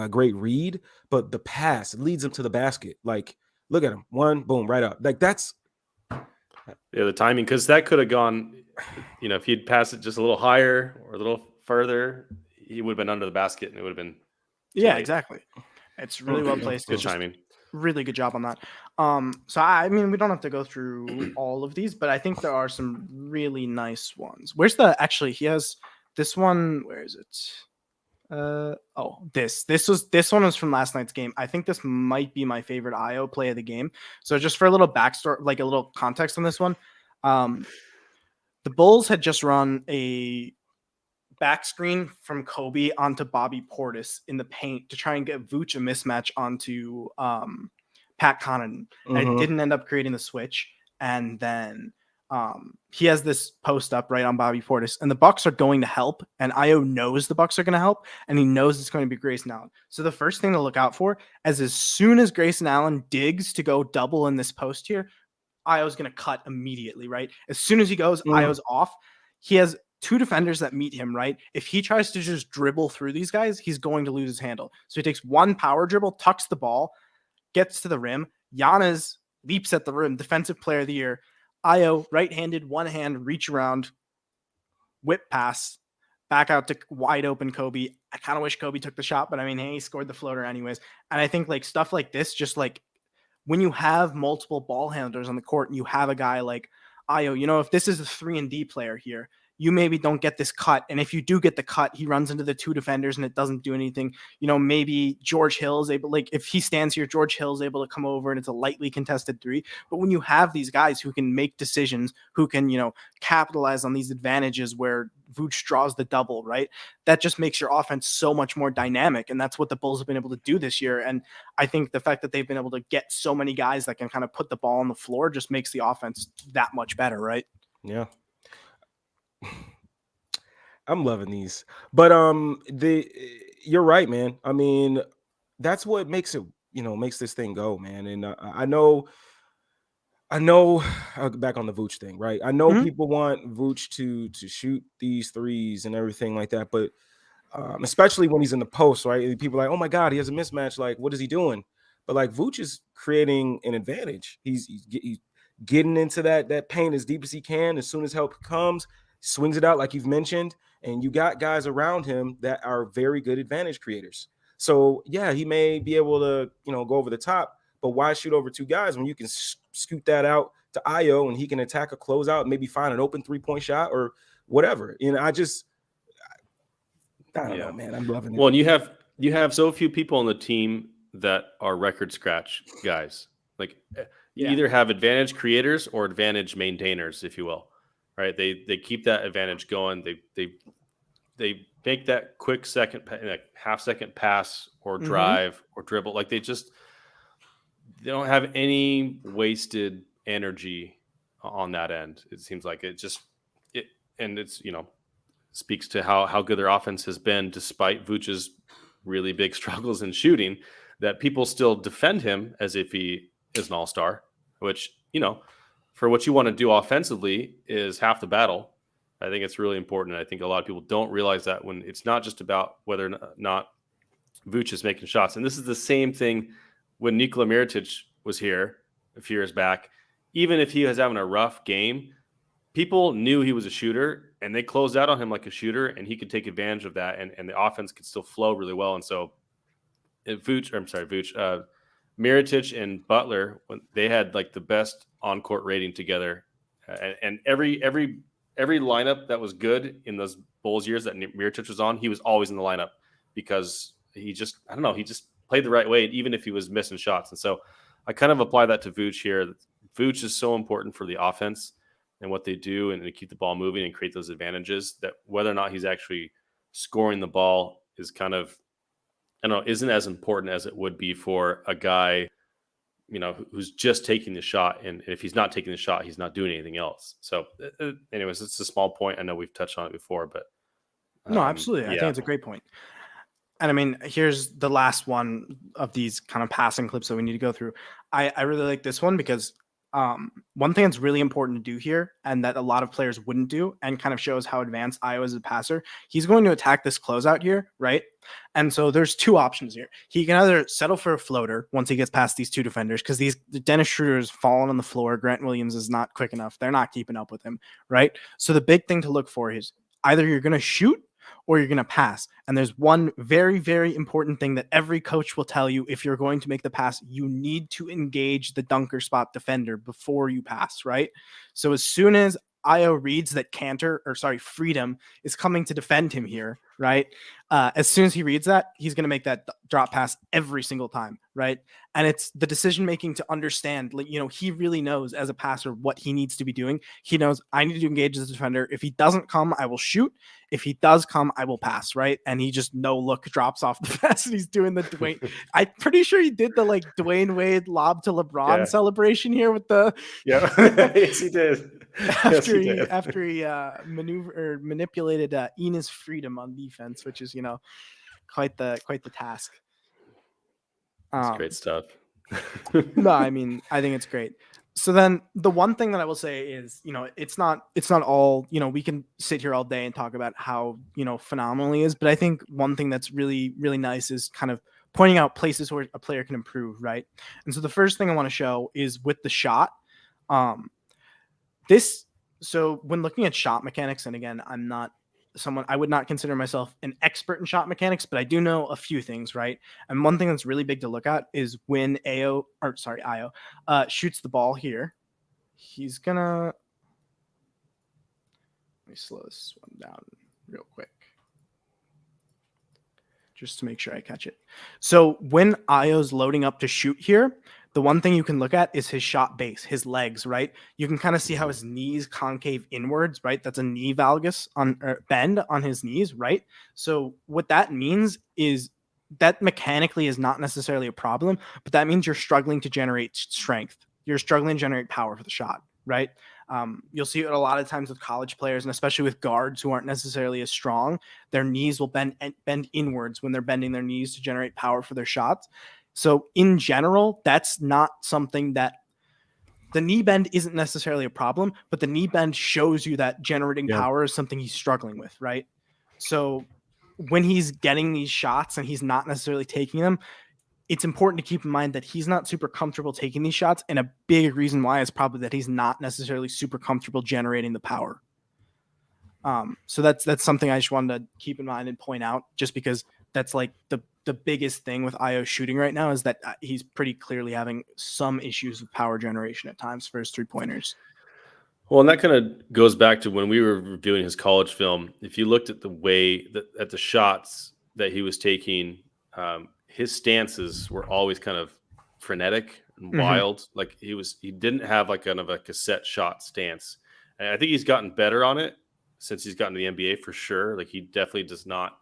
great read, but the pass, it leads him to the basket. Like, look at him. One, boom, right up. Like, that's the timing, because that could have gone, if he'd passed it just a little higher or a little further, he would have been under the basket and it would have been late. Exactly. It's really well placed. Good timing. Really good job on that. So I mean, we don't have to go through all of these, but I think there are some really nice ones. He has this one. Where is it? This one was from last night's game. I think this might be my favorite Ayo play of the game. So just for a little backstory, like a little context on this one, the Bulls had just run a back screen from Coby onto Bobby Portis in the paint to try and get Vooch a mismatch onto Pat Connaughton. And it didn't end up creating the switch. And then he has this post up right on Bobby Portis, and the Bucks are going to help, and Ayo knows the Bucks are going to help, and he knows it's going to be Grayson Allen. So the first thing to look out for is as soon as Grayson Allen digs to go double in this post here, Ayo's going to cut immediately, right? As soon as he goes, Ayo's off. He has 2 defenders that meet him, right? If he tries to just dribble through these guys, he's going to lose his handle. So he takes 1 power dribble, tucks the ball, gets to the rim. Giannis leaps at the rim, defensive player of the year. Ayo, right-handed, one hand, reach around, whip pass, back out to wide open Coby. I kind of wish Coby took the shot, but I mean, hey, he scored the floater anyways. And I think like stuff like this, just like when you have multiple ball handlers on the court and you have a guy like Ayo, if this is a 3-and-D player here, you maybe don't get this cut. And if you do get the cut, he runs into the 2 defenders and it doesn't do anything. Maybe George Hill is able, like if he stands here, George Hill is able to come over and it's a lightly contested 3. But when you have these guys who can make decisions, who can, capitalize on these advantages where Vooch draws the double, right? That just makes your offense so much more dynamic. And that's what the Bulls have been able to do this year. And I think the fact that they've been able to get so many guys that can kind of put the ball on the floor just makes the offense that much better, right? Yeah. I'm loving these, but you're right, man. I mean, that's what makes it, makes this thing go, man. And I know I'll get back on the Vooch thing, right? I know people want Vooch to shoot these threes and everything like that, but especially when he's in the post, right? People are like, oh my God, he has a mismatch. Like, what is he doing? But like, Vooch is creating an advantage. He's getting into that paint as deep as he can. As soon as help comes, swings it out like you've mentioned, and you got guys around him that are very good advantage creators. So yeah, he may be able to go over the top, but why shoot over 2 guys when you can scoot that out to Ayo and he can attack a closeout, maybe find an open 3-point shot or whatever. I don't know, man. I'm loving it. Well, and you have so few people on the team that are record scratch guys. Like you either have advantage creators or advantage maintainers, if you will. Right, they keep that advantage going. They make that quick like half-second pass or drive or dribble. Like they don't have any wasted energy on that end. It seems like and it's speaks to how good their offense has been despite Vooch's really big struggles in shooting. That people still defend him as if he is an all-star, which for what you want to do offensively is half the battle. I think it's really important. I think a lot of people don't realize that when it's not just about whether or not Vooch is making shots. And this is the same thing when Nikola Mirotic was here a few years back. Even if he was having a rough game, people knew he was a shooter and they closed out on him like a shooter, and he could take advantage of that, and the offense could still flow really well. And so Mirotic and Butler, when they had like the best on-court rating together, and every lineup that was good in those Bulls years that Mirotic was on, he was always in the lineup because he just played the right way, even if he was missing shots. And so I kind of apply that to Vooch here. Vooch is so important for the offense and what they do and to keep the ball moving and create those advantages, that whether or not he's actually scoring the ball is kind of, isn't as important as it would be for a guy, who's just taking the shot. And if he's not taking the shot, he's not doing anything else. So anyways, it's a small point. I know we've touched on it before, but no, absolutely. I think it's a great point. And I mean, here's the last one of these kind of passing clips that we need to go through. I really like this one because one thing that's really important to do here, and that a lot of players wouldn't do, and kind of shows how advanced Ayo is as a passer, he's going to attack this closeout here, right? And so there's two options here. He can either settle for a floater once he gets past these two defenders, because Dennis Schroeder is falling on the floor. Grant Williams is not quick enough. They're not keeping up with him, right? So the big thing to look for is either you're going to shoot or you're going to pass. And there's one very, very important thing that every coach will tell you. If you're going to make the pass, you need to engage the dunker spot defender before you pass, right? So as soon as Ayo reads that Freedom is coming to defend him here, right? As soon as he reads that, he's going to make that drop pass every single time, right? And it's the decision-making to understand, he really knows as a passer what he needs to be doing. He knows, I need to engage the defender. If he doesn't come, I will shoot. If he does come, I will pass, right? And he just drops off the pass, and he's doing the Dwayne. I'm pretty sure he did the Dwayne Wade lob to LeBron celebration here with the. Yeah, yes, he did. After he manipulated Enes Freedom on defense, which is quite the task. That's great stuff. No, I mean, I think it's great. So then the one thing that I will say is, it's not all, we can sit here all day and talk about how, phenomenal he is. But I think one thing that's really, really nice is kind of pointing out places where a player can improve, right? And so the first thing I want to show is with the shot. So when looking at shot mechanics, and again, I would not consider myself an expert in shot mechanics, but I do know a few things, right? And one thing that's really big to look at is when Ayo shoots the ball here, he's gonna, let me slow this one down real quick, just to make sure I catch it. So when Ayo's loading up to shoot here, the one thing you can look at is his shot base, his legs, right? You can kind of see how his knees concave inwards, right? That's a knee valgus bend on his knees, right? So what that means is that mechanically is not necessarily a problem, but that means you're struggling to generate strength. You're struggling to generate power for the shot, right? You'll see it a lot of times with college players, and especially with guards who aren't necessarily as strong. Their knees will bend inwards when they're bending their knees to generate power for their shots. So in general, that's not something that the knee bend isn't necessarily a problem, but the knee bend shows you that generating power is something he's struggling with, right? So when he's getting these shots and he's not necessarily taking them, it's important to keep in mind that he's not super comfortable taking these shots. And a big reason why is probably that he's not necessarily super comfortable generating the power. So that's something I just wanted to keep in mind and point out, just because that's like the biggest thing with Ayo shooting right now is that he's pretty clearly having some issues with power generation at times for his 3-pointers. Well, and that kind of goes back to when we were reviewing his college film. If you looked at the way at the shots that he was taking, his stances were always kind of frenetic and wild. Like he didn't have like kind of a cassette shot stance. And I think he's gotten better on it. since he's gotten to the NBA for sure. Like he definitely does not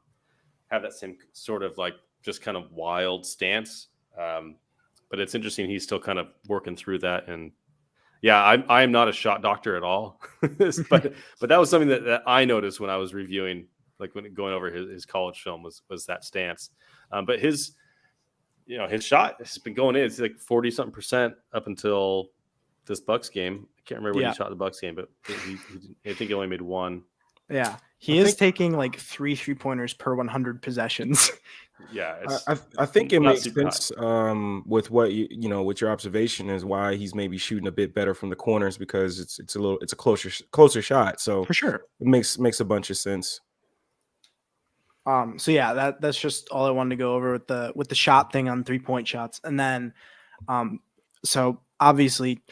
have that same sort of like just kind of wild stance. But it's interesting. He's still kind of working through that. And yeah, I am not a shot doctor at all, but that was something that I noticed when I was reviewing, like when going over his college film was that stance. But his shot has been going in. It's like 40-something% up until this Bucks game. I can't remember when he shot the Bucks game, but I think he only made one. Yeah, he is taking like 3 3-pointers per 100 possessions. Yeah, I think it makes sense with what with your observation is why he's maybe shooting a bit better from the corners, because it's a closer shot. So for sure, it makes a bunch of sense. So yeah, that's just all I wanted to go over with the shot thing on 3-point shots. And then so obviously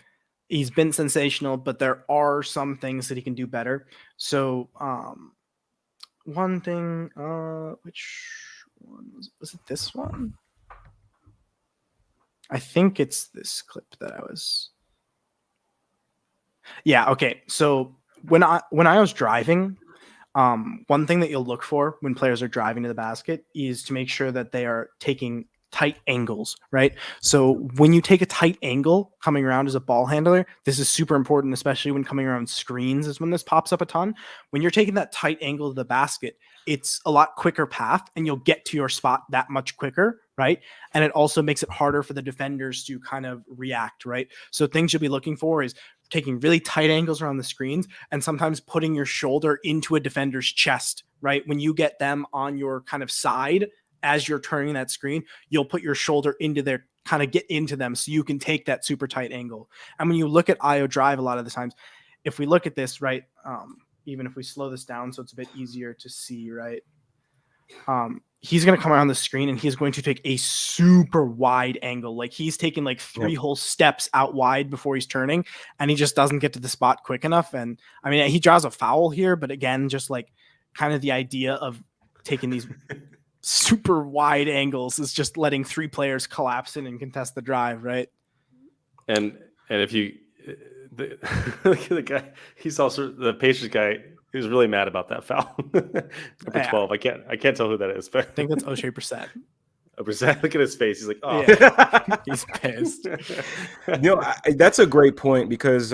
he's been sensational, but there are some things that he can do better. So one thing, which one was it? This one? I think it's this clip that I was. Yeah. Okay. So when I was driving, one thing that you'll look for when players are driving to the basket is to make sure that they are taking tight angles, right? So when you take a tight angle coming around as a ball handler, this is super important, especially when coming around screens is when this pops up a ton. When you're taking that tight angle to the basket, it's a lot quicker path and you'll get to your spot that much quicker, right? And it also makes it harder for the defenders to kind of react, right? So things you'll be looking for is taking really tight angles around the screens and sometimes putting your shoulder into a defender's chest, right? When you get them on your kind of side as you're turning that screen, you'll put your shoulder into their kind of get into them so you can take that super tight angle. And when you look at Ayo drive, a lot of the times, if we look at this, right, even if we slow this down so it's a bit easier to see, right, he's going to come around the screen and he's going to take a super wide angle. Like he's taking like 3 whole steps out wide before he's turning, and he just doesn't get to the spot quick enough. And I mean, he draws a foul here, but again, just like kind of the idea of taking these super wide angles is just letting 3 players collapse in and contest the drive, right? And if you the guy, he's also the Pacers guy. He was really mad about that foul. Number 12. I can't tell who that is, but I think that's O'Shea Brissett. Brissett, look at his face. He's like, oh, yeah. He's pissed. That's a great point, because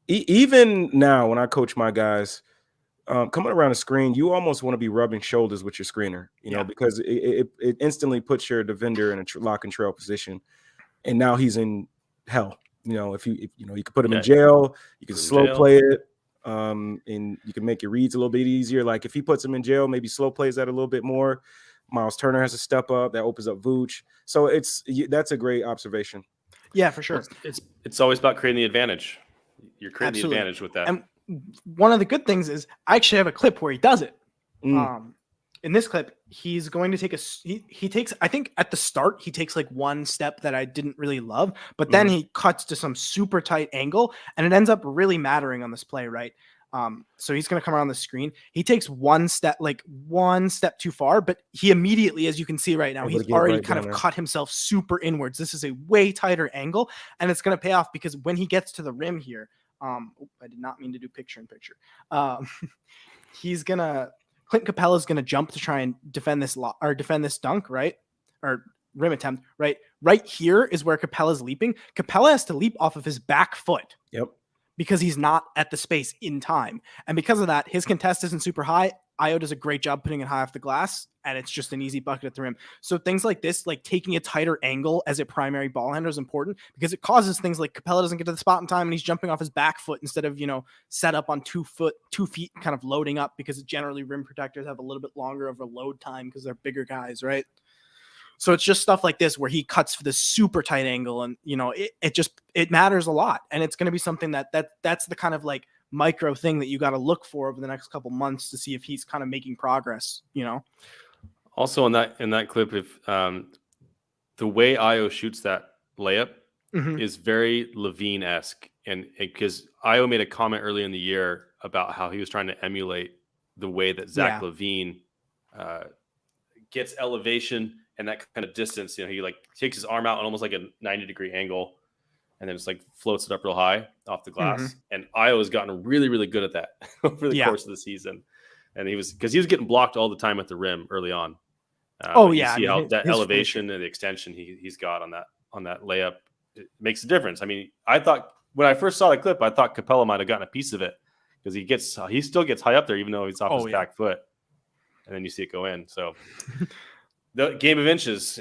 even now when I coach my guys, coming around the screen, you almost want to be rubbing shoulders with your screener, you know, because it instantly puts your defender in a lock and trail position, and now he's in hell. You know, if you could put him in jail, you can slow play it, and you can make your reads a little bit easier. Like if he puts him in jail, maybe slow plays that a little bit more. Miles Turner has to step up. That opens up Vooch. So that's a great observation. Yeah, for sure. It's always about creating the advantage. You're creating the advantage with that. And one of the good things is I actually have a clip where he does it. In this clip, he's going to take he takes, I think at the start, he takes like one step that I didn't really love, but then he cuts to some super tight angle and it ends up really mattering on this play, right? So he's going to come around the screen. He takes one step too far, but he immediately, as you can see right now, he's already kind of cut himself super inwards. This is a way tighter angle, and it's going to pay off because when he gets to the rim here, I did not mean to do picture in picture. Clint Capella's going to jump to try and defend this dunk, right? Or rim attempt, right? Right here is where Capella's leaping. Capella has to leap off of his back foot. Yep. Because he's not at the space in time. And because of that, his contest isn't super high. Ayo does a great job putting it high off the glass, and it's just an easy bucket at the rim. So things like this, like taking a tighter angle as a primary ball handler, is important because it causes things like Capella doesn't get to the spot in time and he's jumping off his back foot instead of, set up on 2 feet, kind of loading up, because generally rim protectors have a little bit longer of a load time because they're bigger guys, right? So it's just stuff like this where he cuts for this super tight angle, and it matters a lot, and it's going to be something that's the kind of like micro thing that you got to look for over the next couple months to see if he's kind of making progress. Also in that clip, if the way Ayo shoots that layup is very Levine-esque, and because Ayo made a comment early in the year about how he was trying to emulate the way that Zach LaVine gets elevation and that kind of distance. He like takes his arm out on almost like a 90-degree angle and then just like floats it up real high off the glass. And Ayo has gotten really, really good at that over the course of the season. And he was getting blocked all the time at the rim early on. You see how that elevation and the extension he's got on that layup, it makes a difference. I mean, I thought when I first saw the clip, I thought Capella might have gotten a piece of it because he still gets high up there even though he's off his back foot, and then you see it go in. So the game of inches.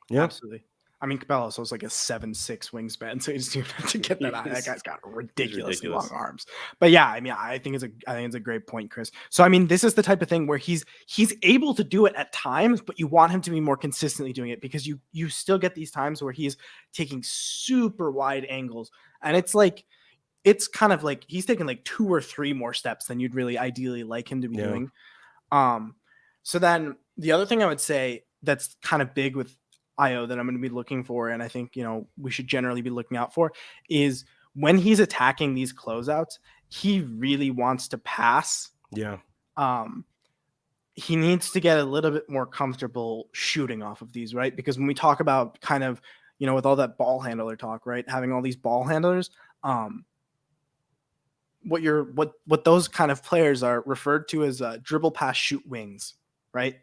Yeah, absolutely. I mean, Capella was like a 7'6" wingspan, so you just have to get that eye. That guy's got ridiculously long arms. But yeah, I mean, I think it's a great point, Chris. So I mean, this is the type of thing where he's able to do it at times, but you want him to be more consistently doing it because you still get these times where he's taking super wide angles, and it's kind of like he's taking like 2 or 3 more steps than you'd really ideally like him to be doing. So then the other thing I would say that's kind of big with Ayo that I'm going to be looking for, and I think we should generally be looking out for, is when he's attacking these closeouts, he really wants to pass. Yeah. He needs to get a little bit more comfortable shooting off of these, right? Because when we talk about kind of with all that ball handler talk, right, having all these ball handlers, what those kind of players are referred to as dribble, pass, shoot wings, right?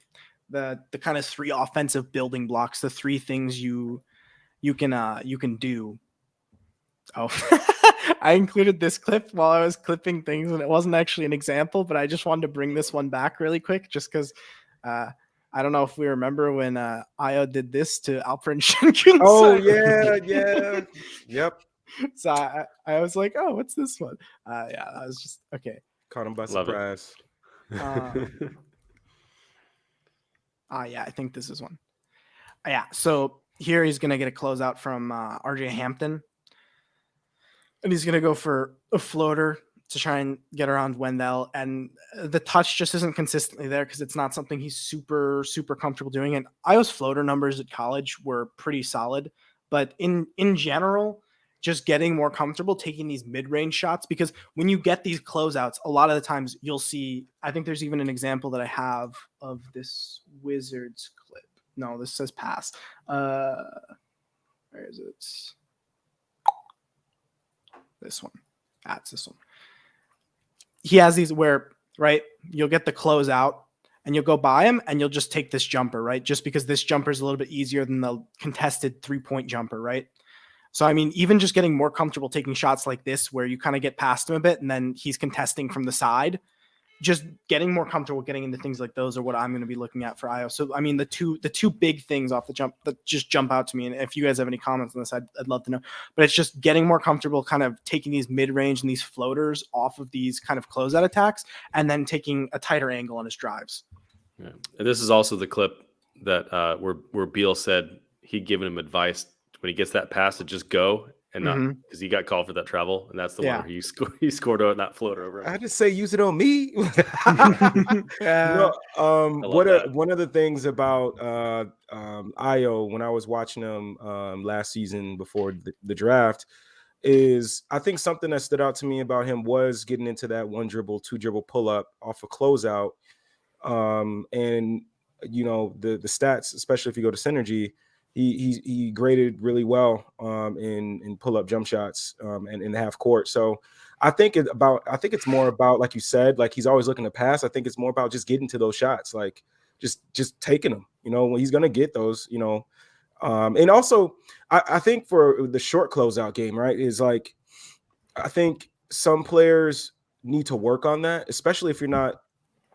The kind of 3 offensive building blocks, the 3 things you can do. Oh, I included this clip while I was clipping things, and it wasn't actually an example, but I just wanted to bring this one back really quick, just because I don't know if we remember when Ayo did this to Alperen Şengün. Oh yeah, yep. So I was like, oh, what's this one? Yeah, I was just okay. Caught him by surprise. Yeah, I think this is one. Yeah, so here he's going to get a closeout from RJ Hampton. And he's going to go for a floater to try and get around Wendell. And the touch just isn't consistently there because it's not something he's super, super comfortable doing. And Ayo's floater numbers at college were pretty solid. But in general, just getting more comfortable taking these mid-range shots, because when you get these closeouts, a lot of the times you'll see, I think there's even an example that I have of this Wizards clip. No, this says pass. Where is it? This one. That's this one. He has these where, right, you'll get the closeout and you'll go by him and you'll just take this jumper, right? Just because this jumper is a little bit easier than the contested 3-point jumper, right? So, I mean, even just getting more comfortable taking shots like this where you kind of get past him a bit and then he's contesting from the side, just getting more comfortable getting into things like those are what I'm going to be looking at for Ayo. So, I mean, the two big things off the jump that just jump out to me, and if you guys have any comments on this, I'd love to know. But it's just getting more comfortable kind of taking these mid-range and these floaters off of these kind of closeout attacks and then taking a tighter angle on his drives. Yeah. And this is also the clip that where Beal said he'd given him advice when he gets that pass to just go and not because he got called for that travel, and that's the one where he scored on that floater over him. I just say use it on me. One of the things about Ayo when I was watching him last season before the draft is I think something that stood out to me about him was getting into that 1 dribble, 2 dribble pull up off a closeout, and the stats, especially if you go to Synergy. He graded really well in pull up jump shots and in the half court. So I think it's more about, like you said, like he's always looking to pass. I think it's more about just getting to those shots, like just taking them. When he's gonna get those. And also I think for the short closeout game, right, is like I think some players need to work on that, especially if you're not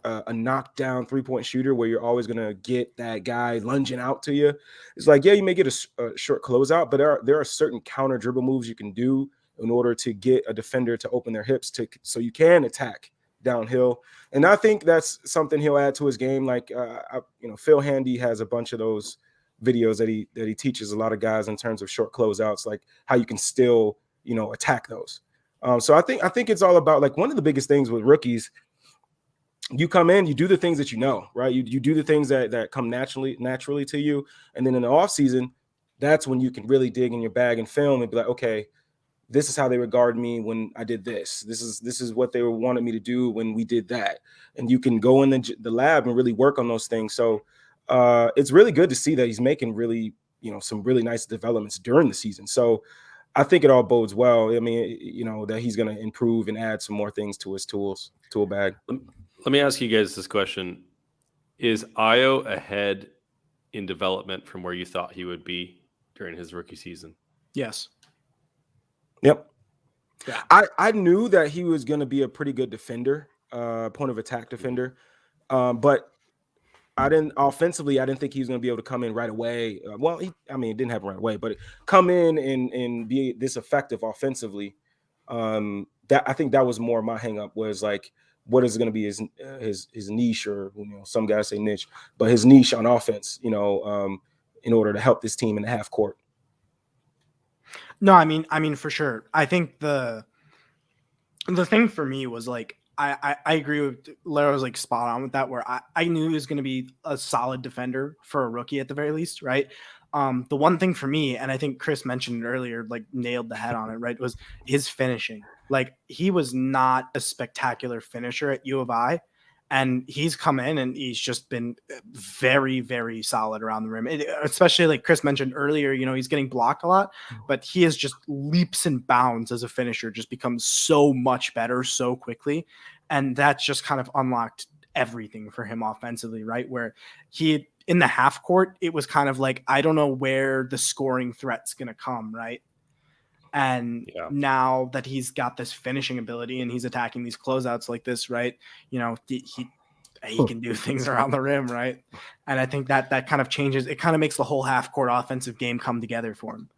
a knockdown 3-point shooter where you're always going to get that guy lunging out to you. It's like, yeah, you may get a short closeout, but there are certain counter dribble moves you can do in order to get a defender to open their hips so you can attack downhill. And I think that's something he'll add to his game. Like, Phil Handy has a bunch of those videos that he teaches a lot of guys in terms of short closeouts, like how you can still, attack those. So I think it's all about, like, one of the biggest things with rookies, you come in, you do the things that right? You do the things that come naturally to you. And then in the off season, that's when you can really dig in your bag and film and be like, okay, this is how they regard me when I did this. This is what they wanted me to do when we did that. And you can go in the lab and really work on those things. So it's really good to see that he's making really, some really nice developments during the season. So I think it all bodes well. I mean, that he's going to improve and add some more things to his tool bag. Let me ask you guys this question. Is Ayo ahead in development from where you thought he would be during his rookie season? Yes. Yep. Yeah. I knew that he was going to be a pretty good defender, point of attack defender. But I didn't think he was going to be able to come in right away. It didn't happen right away, but come in and be this effective offensively. That I think that was more my hang up, was like, what is going to be his niche, or some guys say niche, but his niche on offense, in order to help this team in the half court. No, I mean for sure. I think the thing for me was like, I agree with Larro's like spot on with that, where I knew he was going to be a solid defender for a rookie at the very least, right? The one thing for me, and I think Kris mentioned it earlier, like nailed the head on it, right, was his finishing. Like, he was not a spectacular finisher at U of I, and he's come in and he's just been very, very solid around the rim. Especially like Kris mentioned earlier, he's getting blocked a lot, but he is just leaps and bounds as a finisher, just becomes so much better so quickly. And that's just kind of unlocked everything for him offensively, right? Where he, in the half court, it was kind of like, I don't know where the scoring threat's going to come, right? And now that he's got this finishing ability and he's attacking these closeouts like this, right? He can do things around the rim, right? And I think that kind of changes. It kind of makes the whole half court offensive game come together for him.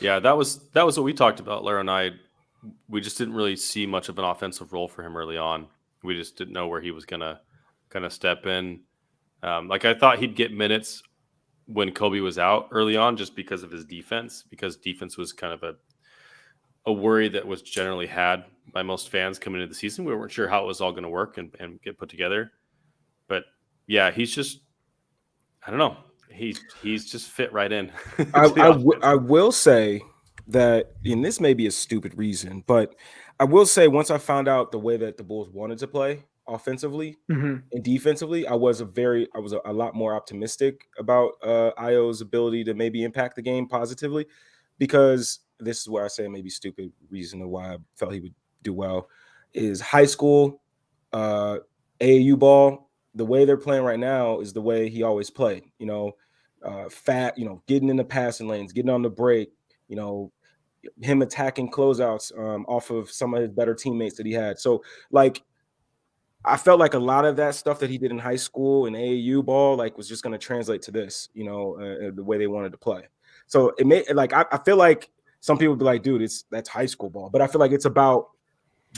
Yeah, that was what we talked about, Larro and I. We just didn't really see much of an offensive role for him early on. We just didn't know where he was gonna step in. Like, I thought he'd get minutes when Coby was out early on, just because of his defense, because defense was kind of a worry that was generally had by most fans coming into the season. We weren't sure how it was all going to work and get put together. But yeah, he's just, I don't know. He's just fit right in. I will say that, and this may be a stupid reason, but I will say, once I found out the way that the Bulls wanted to play offensively and defensively, I was a lot more optimistic about Ayo's ability to maybe impact the game positively, because this is where I say maybe stupid reason of why I felt he would do well is high school AAU ball. The way they're playing right now is the way he always played, fat, getting in the passing lanes, getting on the break, him attacking closeouts off of some of his better teammates that he had. So, like, I felt like a lot of that stuff that he did in high school and AAU ball, like, was just going to translate to this, the way they wanted to play. So it made, like, I feel like some people would be like, dude, that's high school ball, but I feel like it's about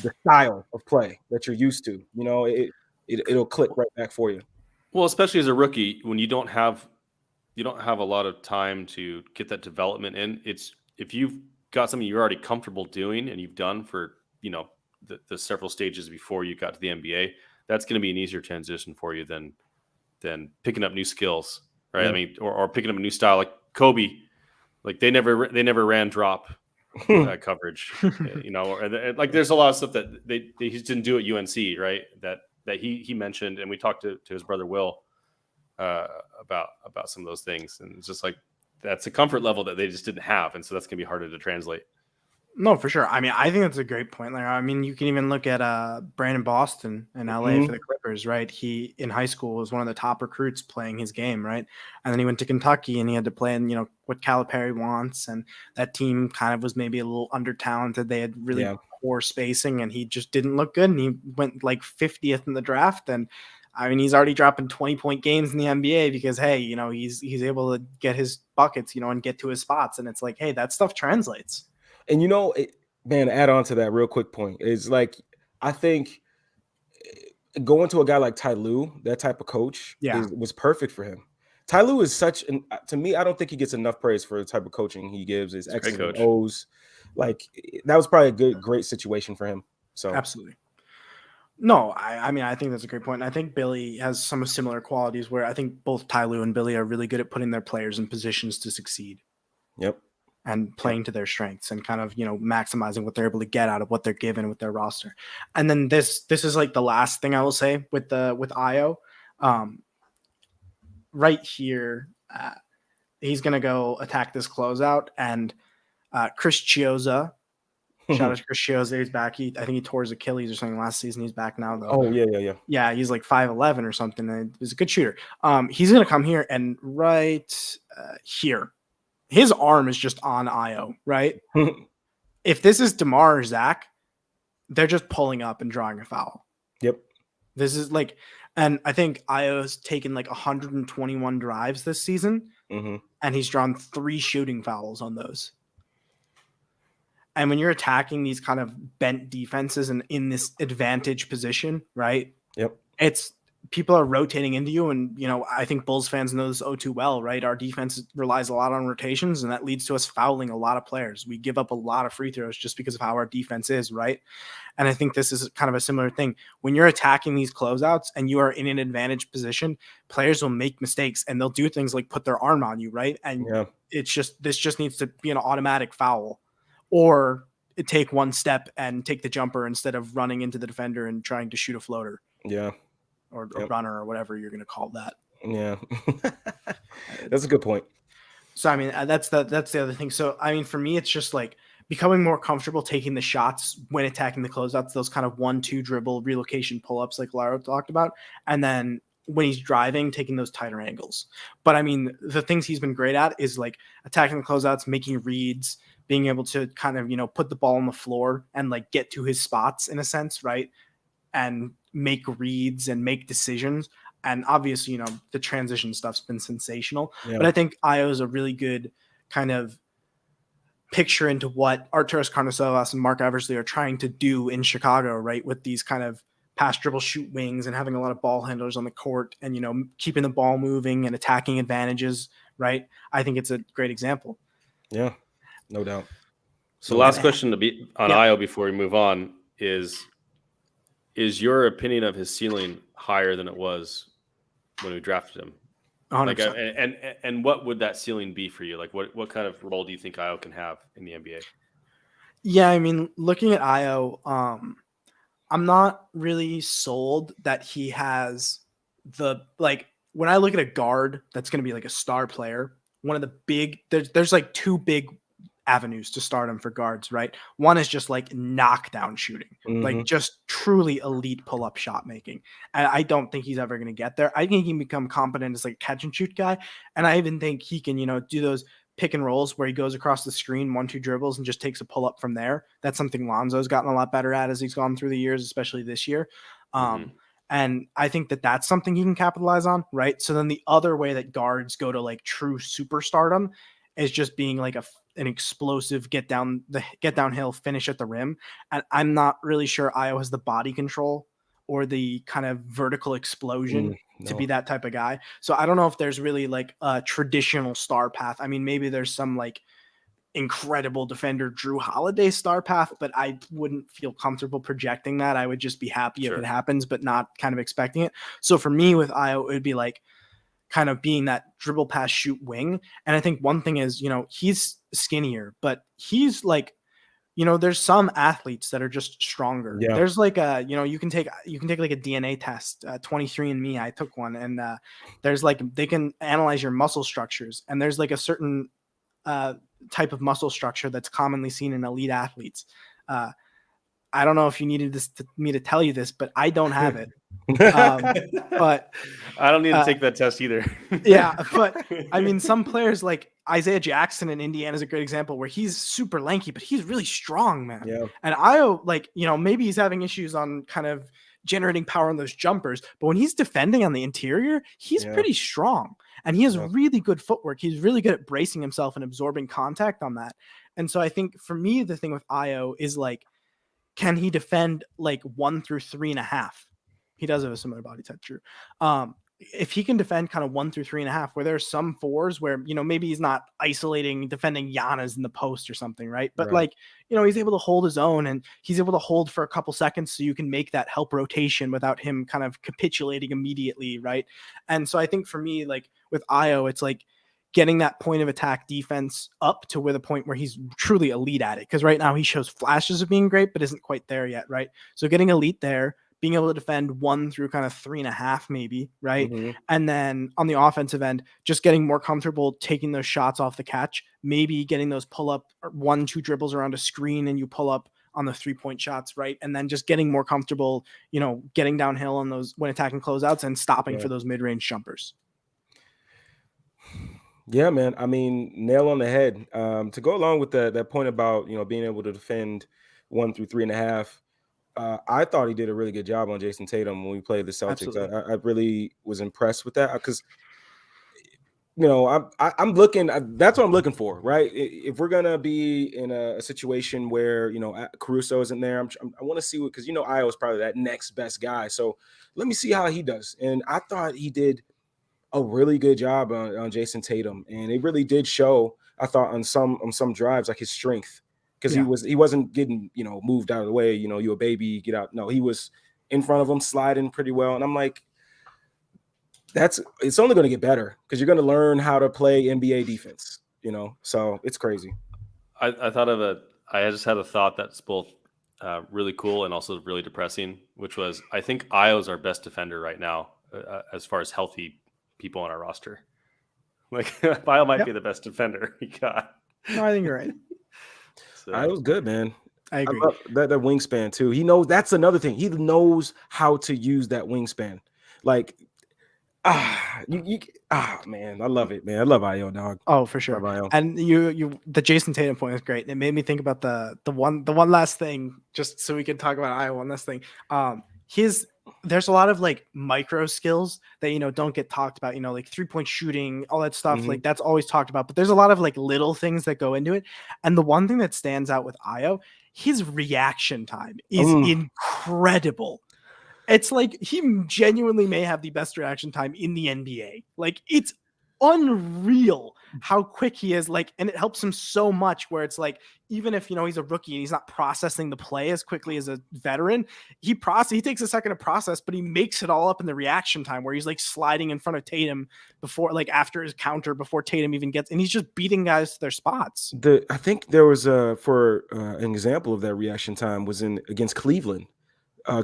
the style of play that you're used to. It'll click right back for you. Well, especially as a rookie, when you don't have a lot of time to get that development in. It's, if you've got something you're already comfortable doing and you've done for the several stages before you got to the NBA, that's going to be an easier transition for you than picking up new skills, right? Yeah. I mean, or picking up a new style, like Coby. Like, they never ran drop coverage, like, there's a lot of stuff that they just didn't do at UNC, right? That he mentioned, and we talked to his brother Will about some of those things, and it's just like, that's a comfort level that they just didn't have, and so that's gonna be harder to translate. No, for sure. I mean, I think that's a great point. Like, I mean, you can even look at Brandon Boston in LA for the Clippers, right? He, in high school, was one of the top recruits playing his game, right? And then he went to Kentucky and he had to play in, what Calipari wants. And that team kind of was maybe a little under-talented. They had really poor spacing, and he just didn't look good. And he went like 50th in the draft. And I mean, he's already dropping 20-point games in the NBA because, hey, he's able to get his buckets, and get to his spots. And it's like, hey, that stuff translates. And, man, add on to that real quick point is, like, I think going to a guy like Ty Lue, that type of coach, was perfect for him. Ty Lue is to me, I don't think he gets enough praise for the type of coaching he gives. His X's and O's. Like, that was probably a great situation for him. So absolutely. No, I mean, I think that's a great point. I think Billy has some similar qualities where I think both Ty Lue and Billy are really good at putting their players in positions to succeed. Yep. And playing to their strengths and kind of, maximizing what they're able to get out of what they're given with their roster. And then this is like the last thing I will say with Ayo. Right here, he's going to go attack this closeout. And Chris Chiozza. Shout out to Chris Chiozza. He's back. I think he tore his Achilles or something last season. He's back now, though. Oh, yeah. Yeah, he's like 5'11" or something. And he's a good shooter. He's going to come here and right here. His arm is just on Ayo, right? If this is DeMar or Zach, they're just pulling up and drawing a foul. Yep. This is like, and I think Ayo's taken like 121 drives this season, and he's drawn 3 shooting fouls on those. And when you're attacking these kind of bent defenses and in this advantage position, right? Yep. It's people are rotating into you. And, I think Bulls fans know this too well, right? Our defense relies a lot on rotations, and that leads to us fouling a lot of players. We give up a lot of free throws just because of how our defense is, right? And I think this is kind of a similar thing. When you're attacking these closeouts and you are in an advantage position, players will make mistakes and they'll do things like put their arm on you, right? And this just needs to be an automatic foul. Or take one step and take the jumper instead of running into the defender and trying to shoot a floater. Yeah. Or a runner or whatever you're going to call that. Yeah. That's a good point. So, I mean, that's the other thing. So, I mean, for me, it's just like becoming more comfortable taking the shots when attacking the closeouts, those kind of 1-2 dribble relocation pull-ups like Larro talked about. And then when he's driving, taking those tighter angles. But, I mean, the things he's been great at is like attacking the closeouts, making reads, being able to kind of, put the ball on the floor and like get to his spots in a sense, right? And make reads and make decisions. And obviously, the transition stuff's been sensational. Yeah. But I think Ayo is a really good kind of picture into what Arturas Karnisovas and Mark Eversley are trying to do in Chicago, right? With these kind of pass, dribble, shoot wings and having a lot of ball handlers on the court and, keeping the ball moving and attacking advantages, right? I think it's a great example. Yeah. No doubt. So last question to be on Ayo before we move on is your opinion of his ceiling higher than it was when we drafted him? 100%. Like, and what would that ceiling be for you? Like what kind of role do you think Ayo can have in the NBA? Yeah, I mean, looking at Ayo, I'm not really sold that he has when I look at a guard that's going to be like a star player, one of the big there's like 2 big avenues to start him for guards, right? One is just like knockdown shooting, like just truly elite pull-up shot making. And I don't think he's ever going to get there. I think he can become competent as like a catch and shoot guy. And I even think he can, do those pick and rolls where he goes across the screen, 1-2 dribbles and just takes a pull-up from there. That's something Lonzo's gotten a lot better at as he's gone through the years, especially this year. And I think that that's something he can capitalize on, right? So then the other way that guards go to like true superstardom is just being like an explosive get downhill finish at the rim. And I'm not really sure Ayo has the body control or the kind of vertical explosion to be that type of guy. So I don't know if there's really like a traditional star path. I mean, maybe there's some like incredible defender Drew Holiday star path, but I wouldn't feel comfortable projecting that. I would just be happy if it happens, but not kind of expecting it. So for me with Ayo, it would be like kind of being that dribble pass shoot wing. And I think one thing is, he's skinnier, but he's like, there's some athletes that are just stronger. Yeah. There's like you can take like a DNA test, 23andMe. I took one, and there's like, they can analyze your muscle structures, and there's like a certain type of muscle structure that's commonly seen in elite athletes. I don't know if you needed me to tell you this, but I don't have it. But I don't need to take that test either. Yeah, but I mean, some players like Isaiah Jackson in Indiana is a great example where he's super lanky, but he's really strong, man. Yeah. And Ayo, like, maybe he's having issues on kind of generating power on those jumpers, but when he's defending on the interior, he's pretty strong, and he has really good footwork. He's really good at bracing himself and absorbing contact on that. And so I think for me, the thing with Ayo is like, can he defend like 1 through 3.5? He does have a similar body type, true. If he can defend kind of 1 through 3.5, where there's some 4s where, maybe he's not defending Giannis in the post or something, right? But like, he's able to hold his own, and he's able to hold for a couple seconds so you can make that help rotation without him kind of capitulating immediately, right? And so I think for me, like with Ayo, it's like getting that point of attack defense up to where the point where he's truly elite at it. Because right now he shows flashes of being great, but isn't quite there yet, right? So getting elite there, being able to defend 1 through kind of 3.5, maybe, right? Mm-hmm. And then on the offensive end, just getting more comfortable taking those shots off the catch, maybe getting those pull up 1-2 dribbles around a screen and you pull up on the 3-point shots, right? And then just getting more comfortable, getting downhill on those when attacking closeouts and stopping for those mid-range jumpers. Yeah, man. I mean, nail on the head. To go along with that point about being able to defend 1 through 3.5. I thought he did a really good job on Jason Tatum when we played the Celtics. I really was impressed with that because I'm looking. That's what I'm looking for, right? If we're gonna be in a situation where Caruso isn't there, I want to see what, because Ayo is probably that next best guy. So let me see how he does. And I thought he did a really good job on Jason Tatum, and it really did show. I thought on some drives, like his strength, because he wasn't getting moved out of the way. You a baby, get out. No, he was in front of him, sliding pretty well, and I'm like, it's only going to get better because you're going to learn how to play NBA defense. So it's crazy. I just had a thought that's both really cool and also really depressing, which was I think Ayo's our best defender right now as far as healthy people on our roster. Like Ayo might be the best defender he got. No, I think you're right. So, it was good, man. I agree. I love that wingspan too. He knows, that's another thing. He knows how to use that wingspan. Like, man, I love it, man. I love Ayo, dog. Oh, for sure. And the Jason Tatum point is great. It made me think about the one last thing, just so we can talk about Ayo. One last thing. There's a lot of like micro skills that don't get talked about, like 3-point shooting, all that stuff. Like that's always talked about, but there's a lot of like little things that go into it. And the one thing that stands out with Ayo, his reaction time is incredible. It's like he genuinely may have the best reaction time in the NBA. Like it's unreal how quick he is. Like, and it helps him so much where it's like, even if, he's a rookie and he's not processing the play as quickly as a veteran, he takes a second to process, but he makes it all up in the reaction time where he's like sliding in front of Tatum before, like after his counter, before Tatum even gets, and he's just beating guys to their spots. I think there was an example of that reaction time was against Cleveland.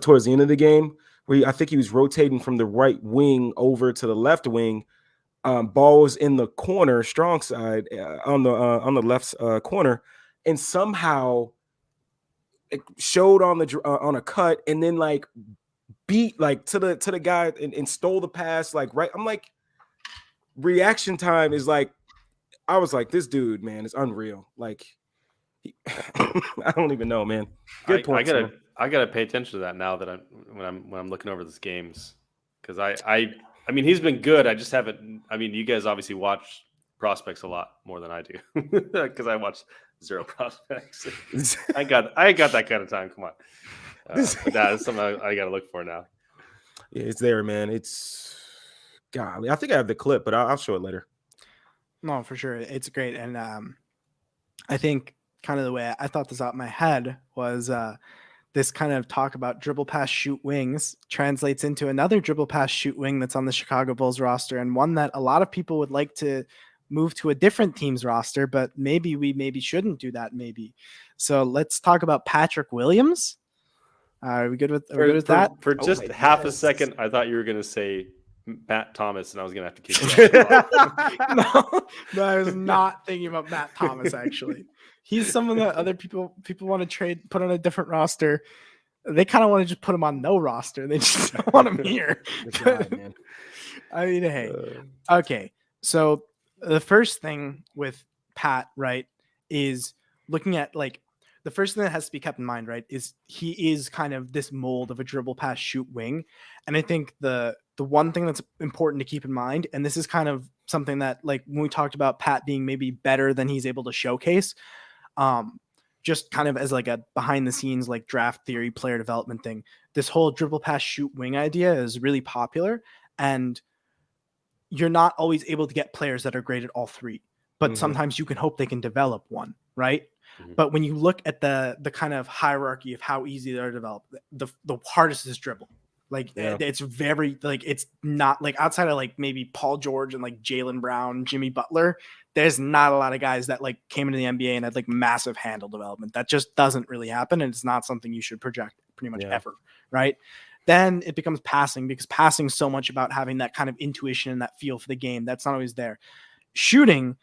Towards the end of the game, where I think he was rotating from the right wing over to the left wing. Ball was in the corner, strong side, on the left corner, and somehow it showed on a cut, and then like beat like to the guy and stole the pass like right. I'm like, reaction time is like, I was like, this dude, man, is unreal. Like, I don't even know, man. Good point. I gotta pay attention to that now that when I'm looking over these games, because I mean, he's been good. I just haven't. I mean, you guys obviously watch prospects a lot more than I do, because I watch zero prospects. I got that kind of time. Come on, but that is something I got to look for now. Yeah, it's there, man. It's golly. I think I have the clip, but I'll show it later. No, for sure, it's great, and I think kind of the way I thought this out in my head was. This kind of talk about dribble pass shoot wings translates into another dribble pass shoot wing that's on the Chicago Bulls roster, and one that a lot of people would like to move to a different team's roster, but maybe we shouldn't do that. Maybe. So let's talk about Patrick Williams. Are we good with that? For just half a second, I thought you were going to say Matt Thomas, and I was going to have to keep it. No, I was not thinking about Matt Thomas, actually. He's someone that other people want to trade, put on a different roster. They kind of want to just put him on no roster. They just don't want him here. God, man. I mean, hey. Okay. So the first thing with Pat, right, is looking at like the first thing that has to be kept in mind, right, is he is kind of this mold of a dribble pass shoot wing. And I think the one thing that's important to keep in mind, and this is kind of something that like when we talked about Pat being maybe better than he's able to showcase, just kind of as like a behind the scenes, like draft theory, player development thing, this whole dribble pass shoot wing idea is really popular, and you're not always able to get players that are great at all three, but sometimes you can hope they can develop one, right? But when you look at the kind of hierarchy of how easy they're developed, the hardest is dribble. Like it's very like, it's not like outside of like maybe Paul George and like Jaylen Brown, Jimmy Butler, there's not a lot of guys that like came into the NBA and had like massive handle development. That just doesn't really happen. And it's not something you should project pretty much ever. Right. Then it becomes passing, because passing is so much about having that kind of intuition and that feel for the game. That's not always there. Shooting,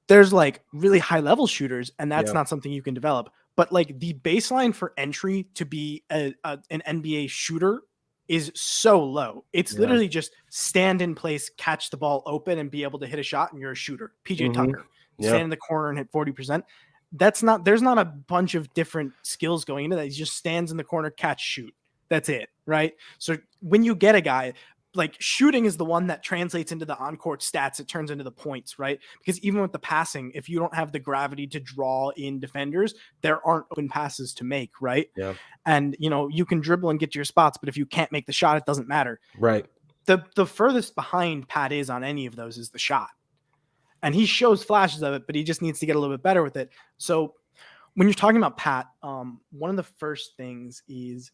there's like really high level shooters, and that's not something you can develop. But like the baseline for entry to be an NBA shooter is so low. It's literally just stand in place, catch the ball open, and be able to hit a shot, and you're a shooter. PJ Tucker, stand in the corner and hit 40%. There's not a bunch of different skills going into that. He just stands in the corner, catch, shoot. That's it, right? So when you get a guy, like shooting is the one that translates into the on-court stats. It turns into the points, right? Because even with the passing, if you don't have the gravity to draw in defenders, there aren't open passes to make, right? Yeah. And, you can dribble and get to your spots, but if you can't make the shot, it doesn't matter. Right. The furthest behind Pat is on any of those is the shot. And he shows flashes of it, but he just needs to get a little bit better with it. So when you're talking about Pat, one of the first things is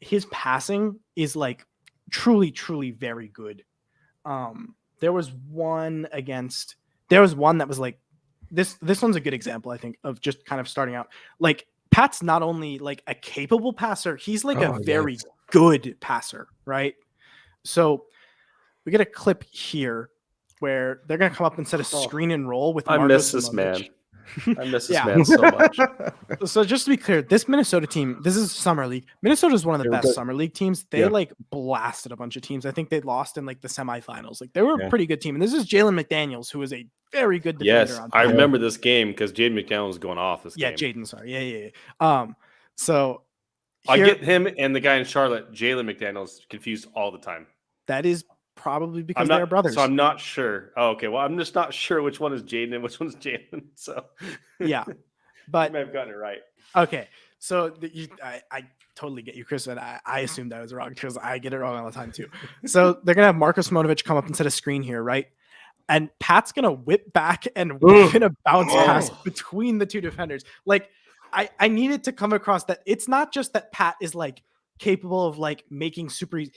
his passing is like truly, truly very good. There was one that was like this one's a good example, I think, of just kind of starting out. Like Pat's not only like a capable passer, he's like a very good passer, right? So we get a clip here where they're going to come up and set a screen and roll with I miss this man. I miss this man so much. So just to be clear, this Minnesota team, this is Summer League. Minnesota is one of the best Summer League teams. They like blasted a bunch of teams. I think they lost in like the semifinals. Like they were a pretty good team. And this is Jalen McDaniels, who is a very good defender. Yes, I remember this game because Jaden McDaniels was going off this game. Yeah, Jaden, sorry. Yeah. So I get him and the guy in Charlotte, Jalen McDaniels, confused all the time. That is probably because they're brothers. So I'm not sure. Oh, okay. Well, I'm just not sure which one is Jaden and which one's Jalen. So yeah, but you may have gotten it right. Okay, so I totally get you, Chris, and I assumed I was wrong because I get it wrong all the time too. So they're gonna have Marcus Simonovic come up and set a screen here, right? And Pat's gonna whip back and whip in a bounce pass between the two defenders. Like I needed to come across that it's not just that Pat is like capable of like making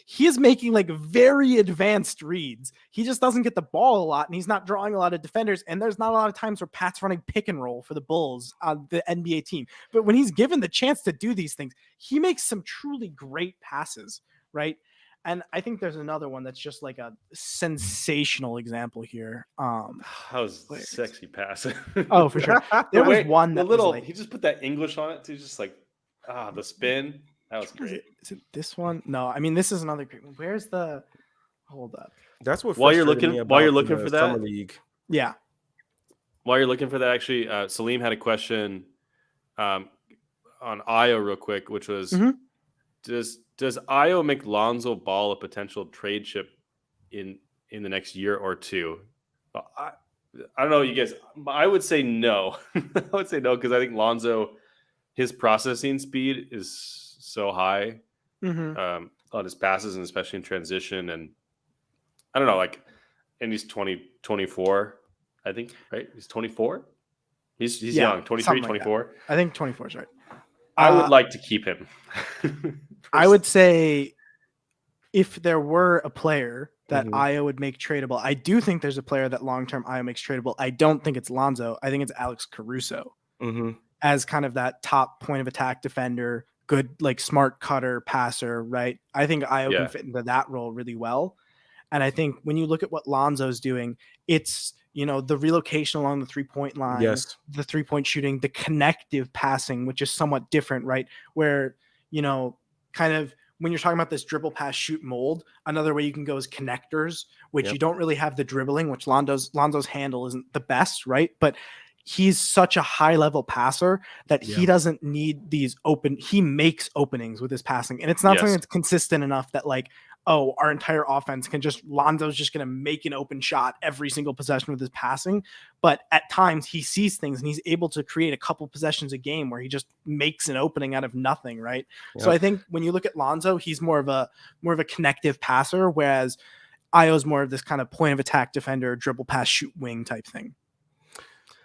he is making like very advanced reads. He just doesn't get the ball a lot, and he's not drawing a lot of defenders, and there's not a lot of times where Pat's running pick and roll for the Bulls on the NBA team. But when he's given the chance to do these things, he makes some truly great passes, right? And I think there's another one that's just like a sensational example here. That was a sexy pass. Oh, for sure. There was one that he just put that English on it too, just like the spin. That was great. Is it this one? No, I mean, this is another great one. Where's the? Hold up. That's what. While you're looking for that Summer League. Yeah. While you're looking for that, actually, Salim had a question on Ayo real quick, which was, does Ayo make Lonzo Ball a potential trade chip in the next year or two? I don't know, you guys. I would say no. I would say no because I think Lonzo, his processing speed is so high on his passes, and especially in transition. And I don't know, like, and he's 24, I think, right? He's 24. He's young, 23, 24. Like I think 24 is right. I would like to keep him. I would say if there were a player that Ayo would make tradable, I do think there's a player that long-term Ayo makes tradable. I don't think it's Lonzo. I think it's Alex Caruso as kind of that top point of attack defender, good, like smart cutter passer, right? I think Ayo can fit into that role really well. And I think when you look at what Lonzo's doing, it's, the relocation along the 3-point line, the 3-point shooting, the connective passing, which is somewhat different, right? Where, kind of when you're talking about this dribble pass shoot mold, another way you can go is connectors, which you don't really have the dribbling, which Lonzo's handle isn't the best, right? But he's such a high level passer that he doesn't need these he makes openings with his passing. And it's not something that's consistent enough that like, oh, our entire offense Lonzo's just going to make an open shot every single possession with his passing. But at times he sees things and he's able to create a couple possessions a game where he just makes an opening out of nothing. Right. Yep. So I think when you look at Lonzo, he's more of a connective passer, whereas Ayo's more of this kind of point of attack defender, dribble pass, shoot wing type thing.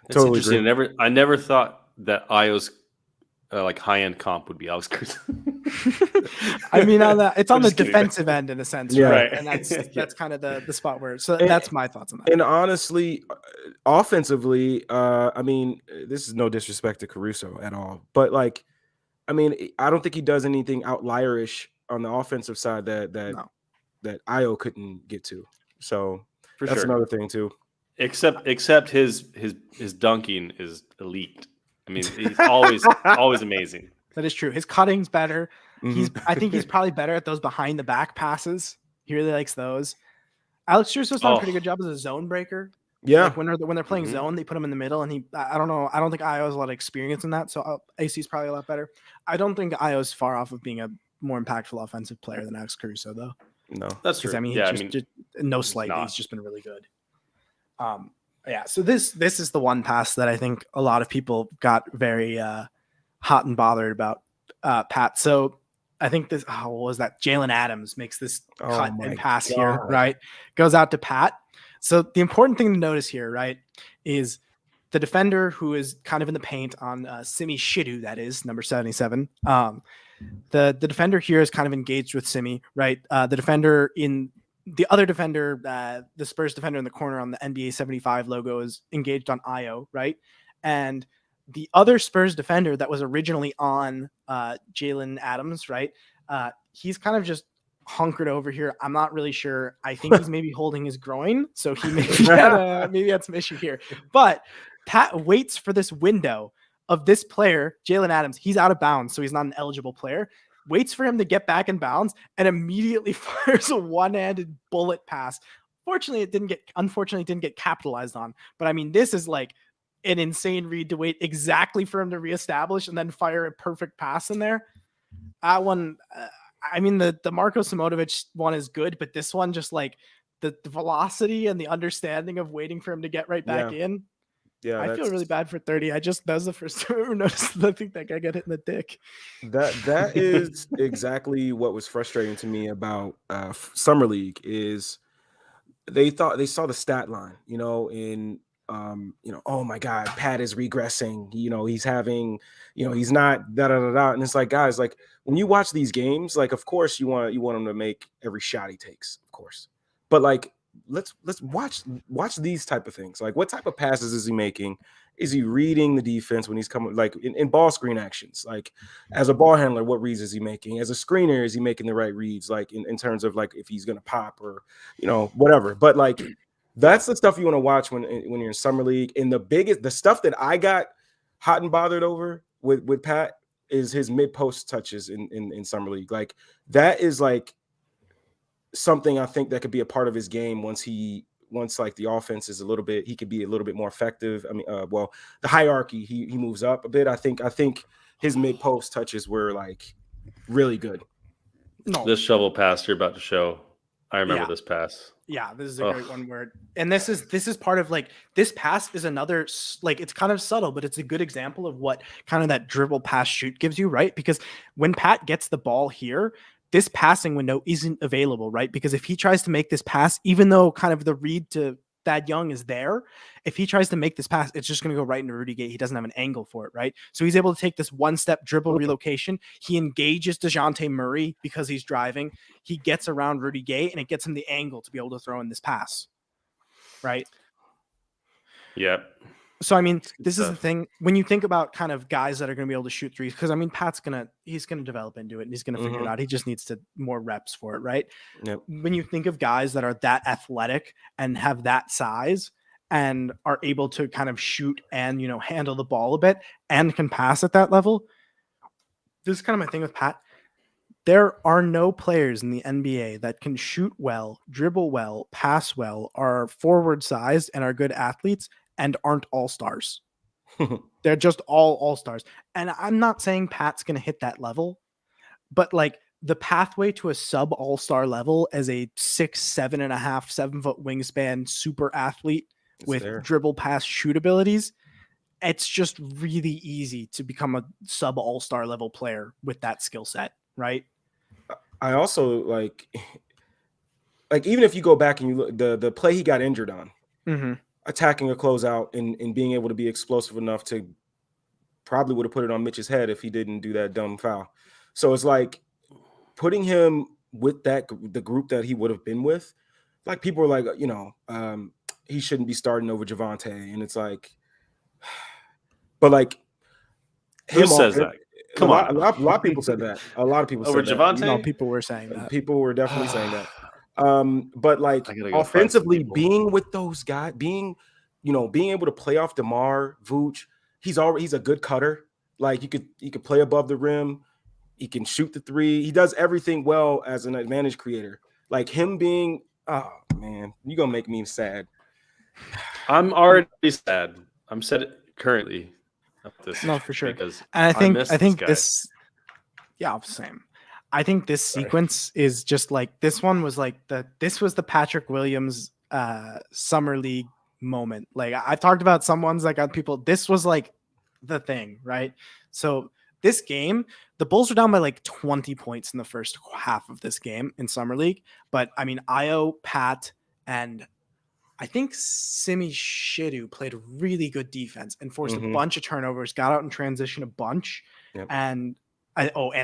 That's totally interesting. I never thought that Ayo's like high-end comp would be Alex Caruso. I mean, it's on the defensive end in a sense, right? And that's kind of the spot where. So that's my thoughts on that. And honestly, offensively, I mean, this is no disrespect to Caruso at all, but like, I mean, I don't think he does anything outlierish on the offensive side that No. that Ayo couldn't get to. So For that's sure. another thing too. Except his dunking is elite. I mean, he's always amazing. That is true. His cutting's better. Mhm. I think he's probably better at those behind the back passes. He really likes those. Alex Caruso's done a pretty good job as a zone breaker. Yeah. Like when they're playing zone, they put him in the middle, and I don't know. I don't think Ayo has a lot of experience in that, so AC's probably a lot better. I don't think Ayo's far off of being a more impactful offensive player than Alex Caruso, though. No, that's true. I mean, just no slight. He's just been really good. Yeah. So this is the one pass that I think a lot of people got very hot and bothered about, Pat. So I think this. What was that? Jalen Adams makes this cut and pass here, right? Goes out to Pat. So the important thing to notice here, right, is the defender who is kind of in the paint on Simi Shidu, that is number 77. The defender here is kind of engaged with Simi, right? The other defender, the Spurs defender in the corner on the NBA 75 logo is engaged on Ayo, right? And the other Spurs defender that was originally on Jalen Adams, right? He's kind of just hunkered over here. I'm not really sure. I think he's maybe holding his groin, so he maybe had some issue here. But Pat waits for this window of this player, Jalen Adams. He's out of bounds, so he's not an eligible player. Waits for him to get back in bounds and immediately fires a one-handed bullet pass. Unfortunately, it didn't get capitalized on. But I mean, this is like an insane read to wait exactly for him to reestablish and then fire a perfect pass in there. That one, I mean, the Marko Simonovic one is good, but this one, just like the velocity and the understanding of waiting for him to get right back in. Yeah, I feel really bad for 30. That was the first time I ever noticed. I think that guy got hit in the dick. That is exactly what was frustrating to me about Summer League is they saw the stat line, oh my God, Pat is regressing. He's having, he's not da da da da. And it's like, guys, like when you watch these games, like of course you want him to make every shot he takes, of course, but like let's watch these type of things. Like what type of passes is he making? Is he reading the defense when he's coming, like in ball screen actions? Like as a ball handler, what reads is he making? As a screener, is he making the right reads? Like in terms of like if he's gonna pop or whatever. But like that's the stuff you want to watch when you're in Summer League. And the stuff that I got hot and bothered over with Pat is his mid post touches in Summer League. Like that is like something I think that could be a part of his game once like the offense is he could be a little bit more effective. I mean, the hierarchy, he moves up a bit. I think his mid post touches were like really good. No, this shovel pass you're about to show, I remember this pass. Yeah, this is a great one word. And this is part of like this pass is another, like it's kind of subtle, but it's a good example of what kind of that dribble pass shoot gives you, right? Because when Pat gets the ball here, this passing window isn't available, right? Because if he tries to make this pass, even though kind of the read to Thad Young is there, if he tries to make this pass, it's just going to go right into Rudy Gay. He doesn't have an angle for it, right? So he's able to take this one-step dribble relocation. He engages DeJounte Murray because he's driving. He gets around Rudy Gay, and it gets him the angle to be able to throw in this pass, right? Yep. So, I mean, this is the thing. When you think about kind of guys that are going to be able to shoot threes, because, I mean, Pat's he's going to develop into it, and he's going to figure it out. He just needs to more reps for it, right? Yep. When you think of guys that are that athletic and have that size and are able to kind of shoot and, handle the ball a bit and can pass at that level, this is kind of my thing with Pat. There are no players in the NBA that can shoot well, dribble well, pass well, are forward sized and are good athletes and aren't all-stars. They're just all all-stars. And I'm not saying Pat's going to hit that level, but like the pathway to a sub all-star level as a 6'7.5", 7 foot wingspan super athlete with dribble pass shoot abilities, it's just really easy to become a sub all-star level player with that skill set, right? I also like even if you go back and you look the play he got injured on, attacking a closeout and being able to be explosive enough to probably would have put it on Mitch's head if he didn't do that dumb foul. So it's like putting him with the group that he would have been with, like people were like, he shouldn't be starting over Javonte. And it's like, but like who says that? Come on. A lot of people said that. A lot of people Over said Javante? that. No, people were saying that. People were definitely saying that. But like I gotta go find some offensively, people. being with those guys, being able to play off DeMar, Vooch, he's a good cutter. Like you could play above the rim, he can shoot the three. He does everything well as an advantage creator. Like him being, oh man, you're gonna make me sad. I'm already sad. I'm sad currently. This No, for sure. because And I think guy. this, yeah, same. I think this sequence is just like this one was like this was the Patrick Williams summer league moment. Like I've talked about some ones that got people. This was like the thing, right? So this game, the Bulls were down by like 20 points in the first half of this game in summer league. But I mean, Ayo, Pat, and I think Simi Shidu played really good defense and forced a bunch of turnovers, got out in transition a bunch, and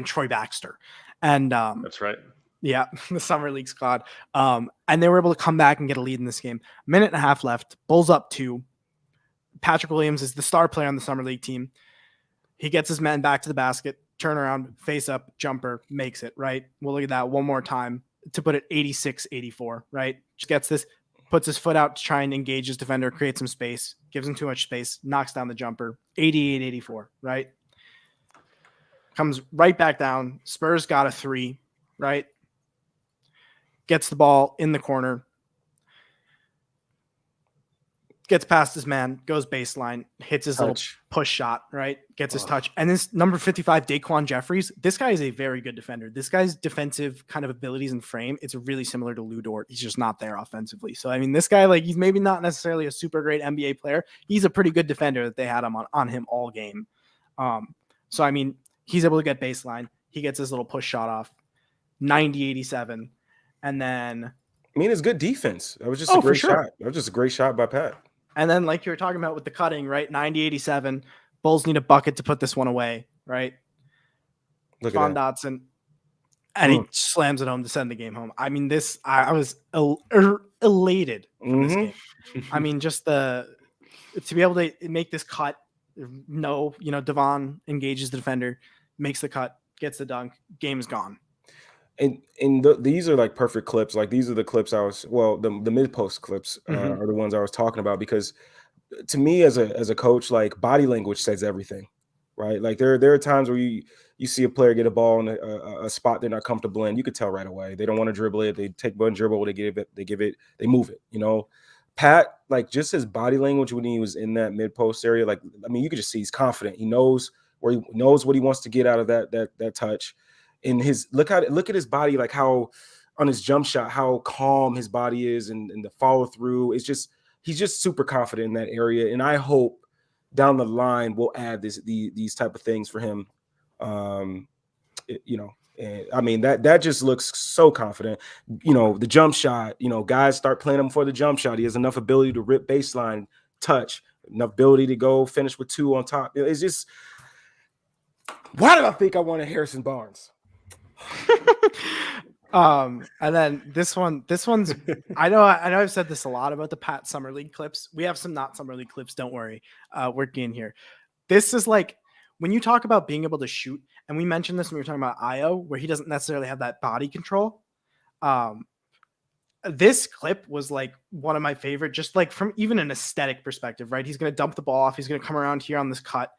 Troy Baxter. And that's right. Yeah, the summer league squad. And they were able to come back and get a lead in this game. Minute and a half left. Bulls up 2. Patrick Williams is the star player on the summer league team. He gets his man back to the basket, turn around, face up, jumper, makes it, right? We'll look at that one more time to put it 86-84, right? Just gets this, puts his foot out to try and engage his defender, create some space, gives him too much space, knocks down the jumper, 88-84, right? Comes right back down. Spurs got a 3, right? Gets the ball in the corner. Gets past his man, goes baseline, hits his little push shot, right? Gets his touch. And this number 55, Daquan Jeffries, this guy is a very good defender. This guy's defensive kind of abilities and frame, it's really similar to Lou Dort. He's just not there offensively. So, I mean, this guy, like, he's maybe not necessarily a super great NBA player. He's a pretty good defender that they had him on him all game. So, I mean, he's able to get baseline. He gets his little push shot off, 90-87. And then... I mean, it's good defense. That was just a great shot. That was just a great shot by Pat. And then, like you were talking about with the cutting, right? 90-87. Bulls need a bucket to put this one away, right? Look Von at that. Dotson. And he slams it home to send the game home. I mean, I was elated from this game. I mean, just to be able to make this cut. Devon engages the defender, makes the cut, gets the dunk, game is gone. And these are like perfect clips. Like these are the clips the mid post clips are the ones I was talking about, because to me as a coach, like body language says everything, right? Like there are times where you see a player get a ball in a spot they're not comfortable in. You could tell right away they don't want to dribble it. They take one dribble, they move it. Pat, like just his body language when he was in that mid post area, like I mean you could just see he's confident. He knows what he wants to get out of that touch. In his look at his body, like how on his jump shot, how calm his body is, and the follow through. It's just he's just super confident in that area, and I hope down the line we'll add these type of things for him. And I mean that just looks so confident. The jump shot. Guys start playing him for the jump shot. He has enough ability to rip baseline, touch, enough ability to go finish with 2 on top. It's just why did I think I wanted Harrison Barnes? And then this one's I know I've said this a lot about the Pat Summer League clips. We have some not Summer League clips, don't worry. We're getting here. This is like when you talk about being able to shoot, and we mentioned this when we were talking about Ayo, where he doesn't necessarily have that body control. This clip was like one of my favorite, just like from even an aesthetic perspective, right? He's going to dump the ball off. He's going to come around here on this cut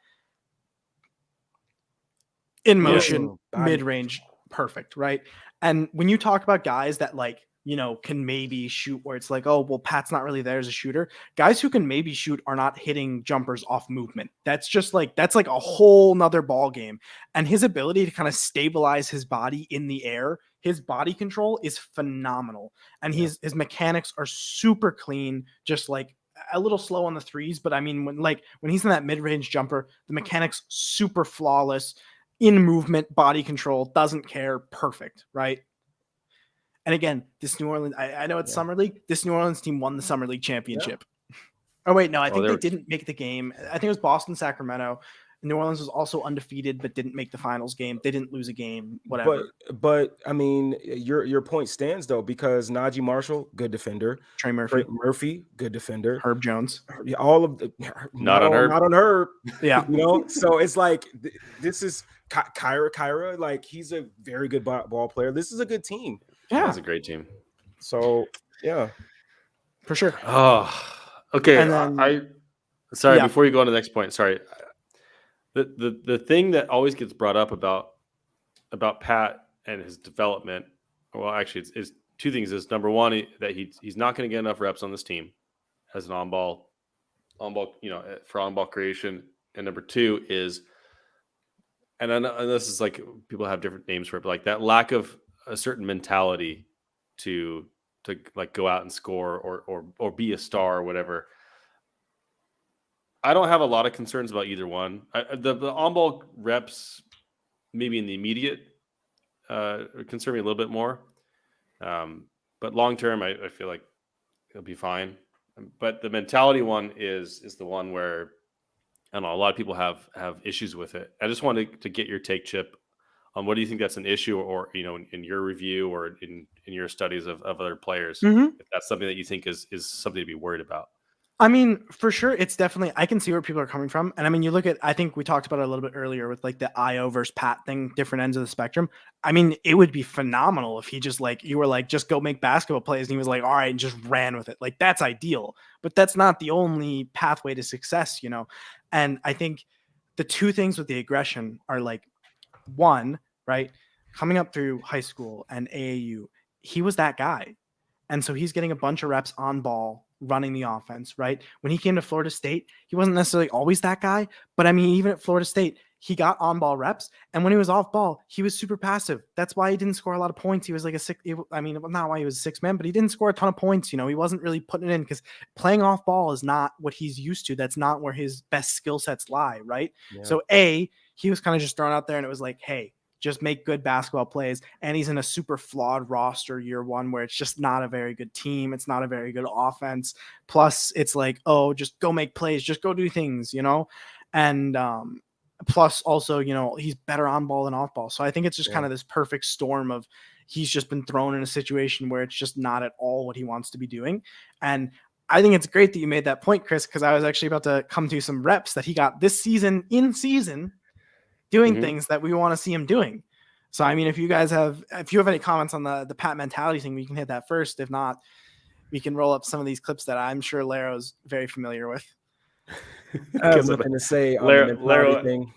in motion, mid-range. Perfect, right? And when you talk about guys that can maybe shoot where it's like, oh, well, Pat's not really there as a shooter. Guys who can maybe shoot are not hitting jumpers off movement. That's like a whole nother ball game. And his ability to kind of stabilize his body in the air, his body control is phenomenal. And his mechanics are super clean, just like a little slow on the threes. But I mean, when he's in that mid-range jumper, the mechanics super flawless. In movement, body control, doesn't care, perfect, right? And again, this New Orleans, I know it's Summer League. This New Orleans team won the Summer League championship. Oh, wait, no, I think they didn't make the game. I think it was Boston, Sacramento. New Orleans was also undefeated, but didn't make the finals game. They didn't lose a game, whatever. But I mean, your point stands though, because Najee Marshall, good defender. Trey Murphy, good defender. Herb Jones, all of the not on Herb. Yeah, So it's like this is Kyra. Like, he's a very good ball player. This is a good team. Yeah, it's a great team. So yeah, for sure. Oh, okay. And then, sorry. Before you go on to the next point, sorry. The thing that always gets brought up about Pat and his development, well, actually, it's two things. Is number one, that he's not going to get enough reps on this team as an on ball, for on ball creation, and number two is, and this is like people have different names for it, but like that lack of a certain mentality to like go out and score or be a star or whatever. I don't have a lot of concerns about either one. The on-ball reps, maybe in the immediate, concern me a little bit more. But long-term, I feel like it'll be fine. But the mentality one is the one where, I don't know, a lot of people have issues with it. I just wanted to get your take, Chip, on what do you think that's an issue, or in your review or in your studies of other players, if that's something that you think is something to be worried about. I mean, for sure, it's definitely, I can see where people are coming from. And I mean, you look at, I think we talked about it a little bit earlier with like the Ayo versus Pat thing, different ends of the spectrum. I mean, it would be phenomenal if he just you were like, just go make basketball plays. And he was like, all right, and just ran with it. Like, that's ideal, but that's not the only pathway to success, And I think the two things with the aggression are like, one, right, coming up through high school and AAU, he was that guy. And so he's getting a bunch of reps on ball, running the offense, right? When he came to Florida State, he wasn't necessarily always that guy, but I mean, even at Florida State, he got on ball reps. And when he was off ball, he was super passive. That's why he didn't score a lot of points. He was like not why he was a 6 man, but he didn't score a ton of points. He wasn't really putting it in because playing off ball is not what he's used to. That's not where his best skill sets lie, right? Yeah. So he was kind of just thrown out there and it was like, hey, just make good basketball plays. And he's in a super flawed roster year one where it's just not a very good team. It's not a very good offense. Plus it's like, oh, just go make plays, just go do things, and plus also, he's better on ball than off ball. So I think it's just kind of this perfect storm of he's just been thrown in a situation where it's just not at all what he wants to be doing. And I think it's great that you made that point, Chris, because I was actually about to come to some reps that he got this season in season doing things that we want to see him doing. So, I mean, if you have any comments on the Pat mentality thing, we can hit that first. If not, we can roll up some of these clips that I'm sure Larro's very familiar with. I was going to say on the mentality thing.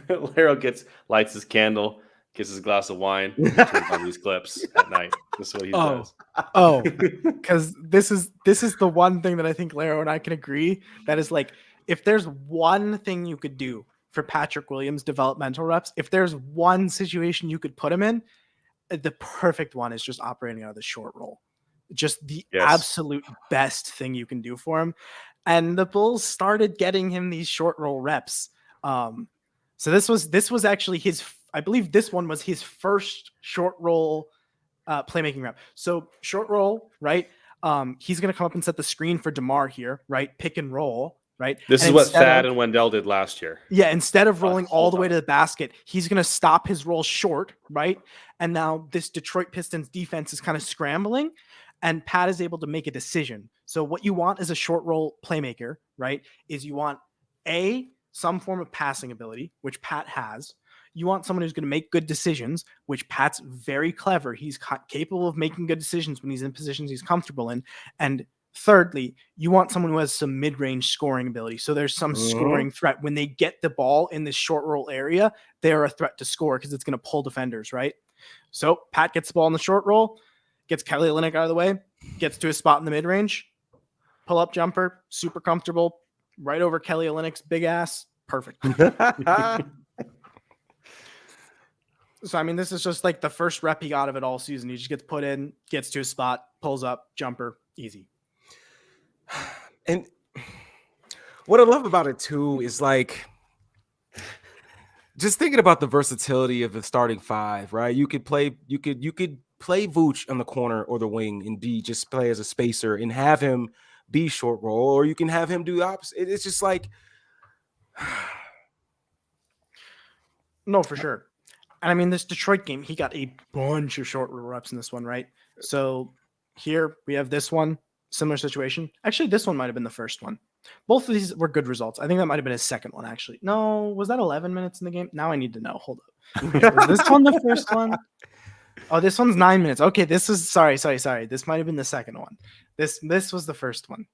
Larro lights his candle, gets his glass of wine, turns on these clips at night. This is what he does. Oh, because this is the one thing that I think Larro and I can agree that is like, if there's one thing you could do for Patrick Williams' developmental reps, if there's one situation you could put him in, the perfect one is just operating out of the short roll. Just the absolute best thing you can do for him. And the Bulls started getting him these short roll reps. So this was actually I believe this one was his first short roll playmaking rep. So short roll, right? He's going to come up and set the screen for DeMar here, right? Pick and roll. Right. This is what Thad and Wendell did last year. Yeah. Instead of rolling all the way to the basket, he's going to stop his roll short. Right. And now this Detroit Pistons defense is kind of scrambling and Pat is able to make a decision. So what you want as a short roll playmaker, right, is you want some form of passing ability, which Pat has. You want someone who's going to make good decisions, which Pat's very clever. He's capable of making good decisions when he's in positions he's comfortable in. And thirdly, you want someone who has some mid-range scoring ability. So there's some scoring threat. When they get the ball in this short roll area, they're a threat to score because it's going to pull defenders, right? So Pat gets the ball in the short roll, gets Kelly Olynyk out of the way, gets to his spot in the mid-range, pull-up jumper, super comfortable, right over Kelly Olynyk's big ass. Perfect. So, I mean, this is just like the first rep he got of it all season. He just gets put in, gets to his spot, pulls up, jumper, easy. And what I love about it too is like just thinking about the versatility of the starting five, right? You could play Vooch on the corner or the wing and just play as a spacer and have him be short roll, or you can have him do the opposite. It's just like No, for sure. And I mean, this Detroit game, he got a bunch of short roll reps in this one, right? So here we have this one, similar situation. Actually, this one might have been the first one. Both of these were good results. I think that might have been his second one, actually. No, was that 11 minutes in the game? Now I need to know. Hold up. Was this one the first one? Oh, this one's 9 minutes. Okay, this is sorry. This might have been the second one. This was the first one.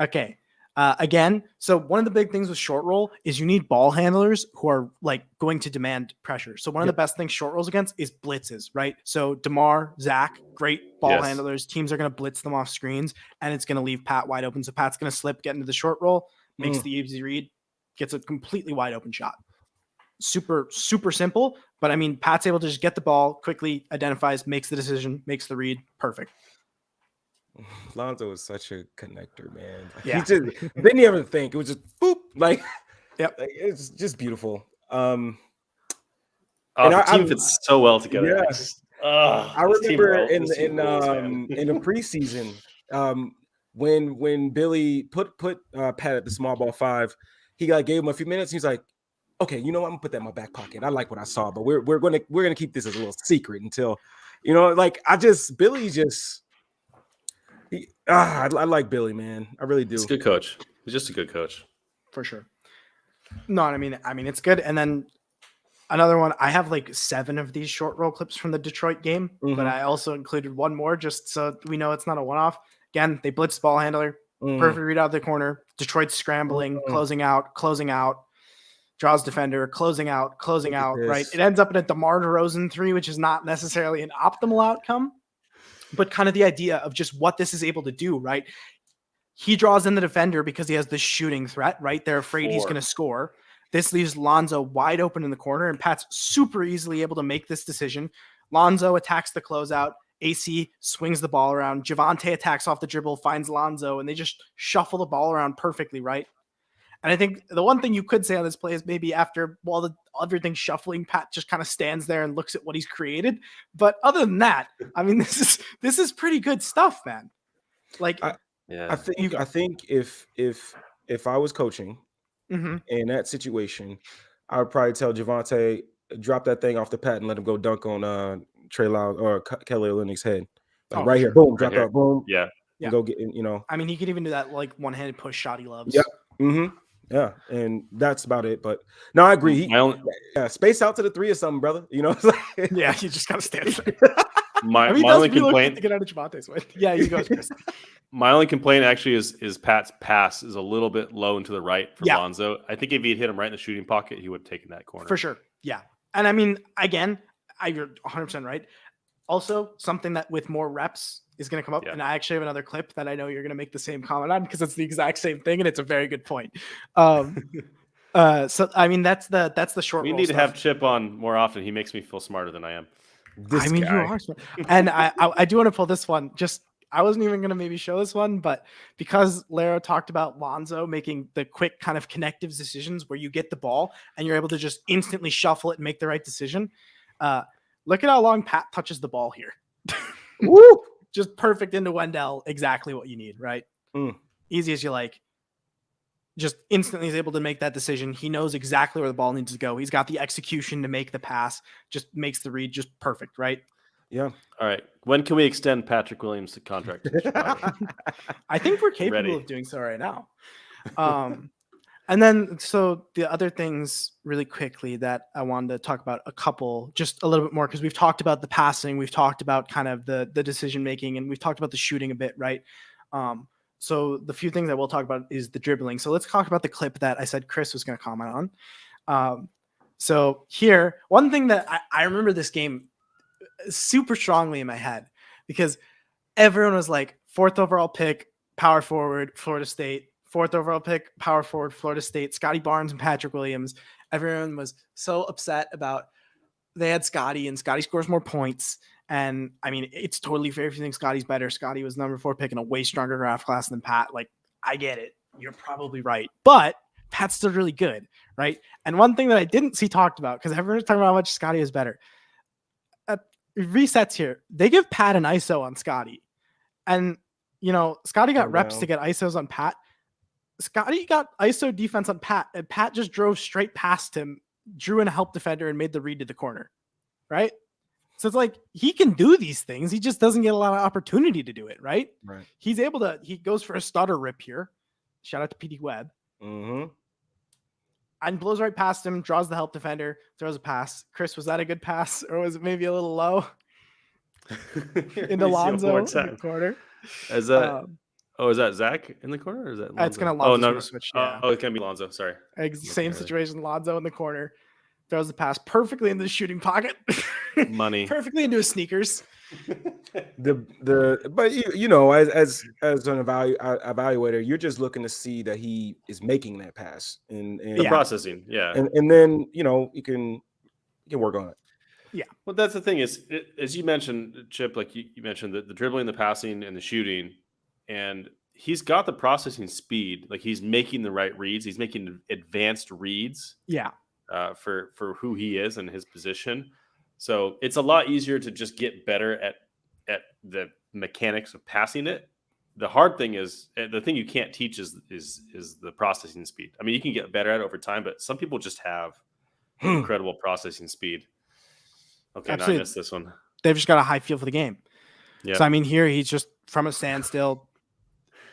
Okay. Again, so one of the big things with short roll is you need ball handlers who are like going to demand pressure. So one of the best things short rolls against is blitzes, right? So DeMar, Zach, great ball handlers. Teams are going to blitz them off screens, and it's going to leave Pat wide open. So Pat's going to slip, get into the short roll, makes the easy read, gets a completely wide open shot. Super, super simple. But I mean, Pat's able to just get the ball quickly, identifies, makes the decision, makes the read. Perfect. Lonzo is such a connector, man. Like, Yeah. he just didn't even think. It was just boop. Like, Yep. like, it's just beautiful. The team fits so well together. Yeah. I remember in the preseason, when Billy put Pat at the small ball 5, he gave him a few minutes. He's like, okay, you know what? I'm gonna put that in my back pocket. I like what I saw, but we're gonna keep this as a little secret until, Billy just. I like Billy, man. I really do. He's a good coach. He's just a good coach. For sure. No, I mean, it's good. And then another one, I have like 7 of these short roll clips from the Detroit game, but I also included one more just so we know it's not a one-off. Again, they blitz ball handler, perfect read out of the corner. Detroit's scrambling, closing out, draws defender, closing out, right? It ends up in a DeMar DeRozan 3, which is not necessarily an optimal outcome, but kind of the idea of just what this is able to do, right? He draws in the defender because he has this shooting threat, right? They're afraid he's going to score. This leaves Lonzo wide open in the corner, and Pat's super easily able to make this decision. Lonzo attacks the closeout. AC swings the ball around. Javonte attacks off the dribble, finds Lonzo, and they just shuffle the ball around perfectly, right? And I think the one thing you could say on this play is maybe after everything's shuffling, Pat just kind of stands there and looks at what he's created. But other than that, I mean, this is pretty good stuff, man. Like, I think if I was coaching in that situation, I would probably tell Javonte, drop that thing off the Pat and let him go dunk on Trey Lyles or Kelly Olynyk's head. Like right here, boom, drop that, boom. Yeah. Go get, I mean, he could even do that like one-handed push shot he loves. Yeah. Mm-hmm. Yeah, and that's about it. But no, I agree. Space out to the 3 or something, brother. It's like, yeah, you just gotta stand there. My only complaint to get out of Javonte's way. Yeah, you go, Chris. My only complaint actually is Pat's pass is a little bit low and to the right for Lonzo. I think if he'd hit him right in the shooting pocket, he would have taken that corner. For sure. Yeah. And I mean, again, you're 100% right. Also, something that with more reps is going to come up. Yeah. And I actually have another clip that I know you're going to make the same comment on because it's the exact same thing. And it's a very good point. So, I mean, that's the short. We need to have Chip on more often. He makes me feel smarter than I am. You are smart. And I do want to pull this one. I wasn't even going to maybe show this one, but because Larro talked about Lonzo making the quick kind of connective decisions where you get the ball and you're able to just instantly shuffle it and make the right decision. Look at how long Pat touches the ball here. Woo! Just perfect into Wendell. Exactly what you need, right? Easy as you like. Just instantly is able to make that decision. He knows exactly where the ball needs to go. He's got the execution to make the pass. Just makes the read just perfect, right? Yeah. All right. When can we extend Patrick Williams' contract? I think we're capable of doing so right now. And then, so the other things really quickly that I wanted to talk about a couple, just a little bit more, because we've talked about the passing, we've talked about kind of the decision-making, and we've talked about the shooting a bit, right? So the few things that we'll talk about is the dribbling. So let's talk about the clip that I said Chris was going to comment on. So here, one thing that I remember this game super strongly in my head, because everyone was like, 4th overall pick, power forward, Florida State. 4th overall pick, power forward, Florida State, Scotty Barnes and Patrick Williams. Everyone was so upset about they had Scotty and Scotty scores more points. And I mean, it's totally fair if you think Scotty's better. Scotty was number 4 pick in a way stronger draft class than Pat. Like, I get it. You're probably right. But Pat's still really good, right? And one thing that I didn't see talked about, because everyone's talking about how much Scotty is better. Resets here. They give Pat an ISO on Scotty. And, Scotty got reps to get ISOs on Pat. Scotty got ISO defense on Pat, and Pat just drove straight past him drew in a help defender and made the read to the corner, right? So it's like he can do these things. He just doesn't get a lot of opportunity to do it, right? Right. He goes for a stutter rip here. Shout out to PD Webb. Mm-hmm. And blows right past him, draws the help defender, throws a pass. Kris, was that a good pass or was it maybe a little low? Into Lonzo in the corner. Is that is that Zach in the corner or is that Lonzo? It's gonna Lonzo switch. Yeah. It can be Lonzo. Sorry. Same situation. Lonzo in the corner. Throws the pass perfectly into the shooting pocket. Money. Perfectly into his sneakers. But you know, as an evaluator, you're just looking to see that he is making that pass and the processing, yeah. And then you know you can work on it. Yeah. Well, that's the thing is, as you mentioned, Chip, like you mentioned the dribbling, the passing, and the shooting, and he's got the processing speed. Like he's making the right reads. He's making advanced reads. Yeah. For who he is and his position. So it's a lot easier to just get better at the mechanics of passing it. The hard thing is the thing you can't teach is the processing speed. I mean, you can get better at it over time, but some people just have incredible processing speed. Okay, Absolutely. now I missed this one. They've just got a high feel for the game. Yeah. So I mean, here he's just from a standstill,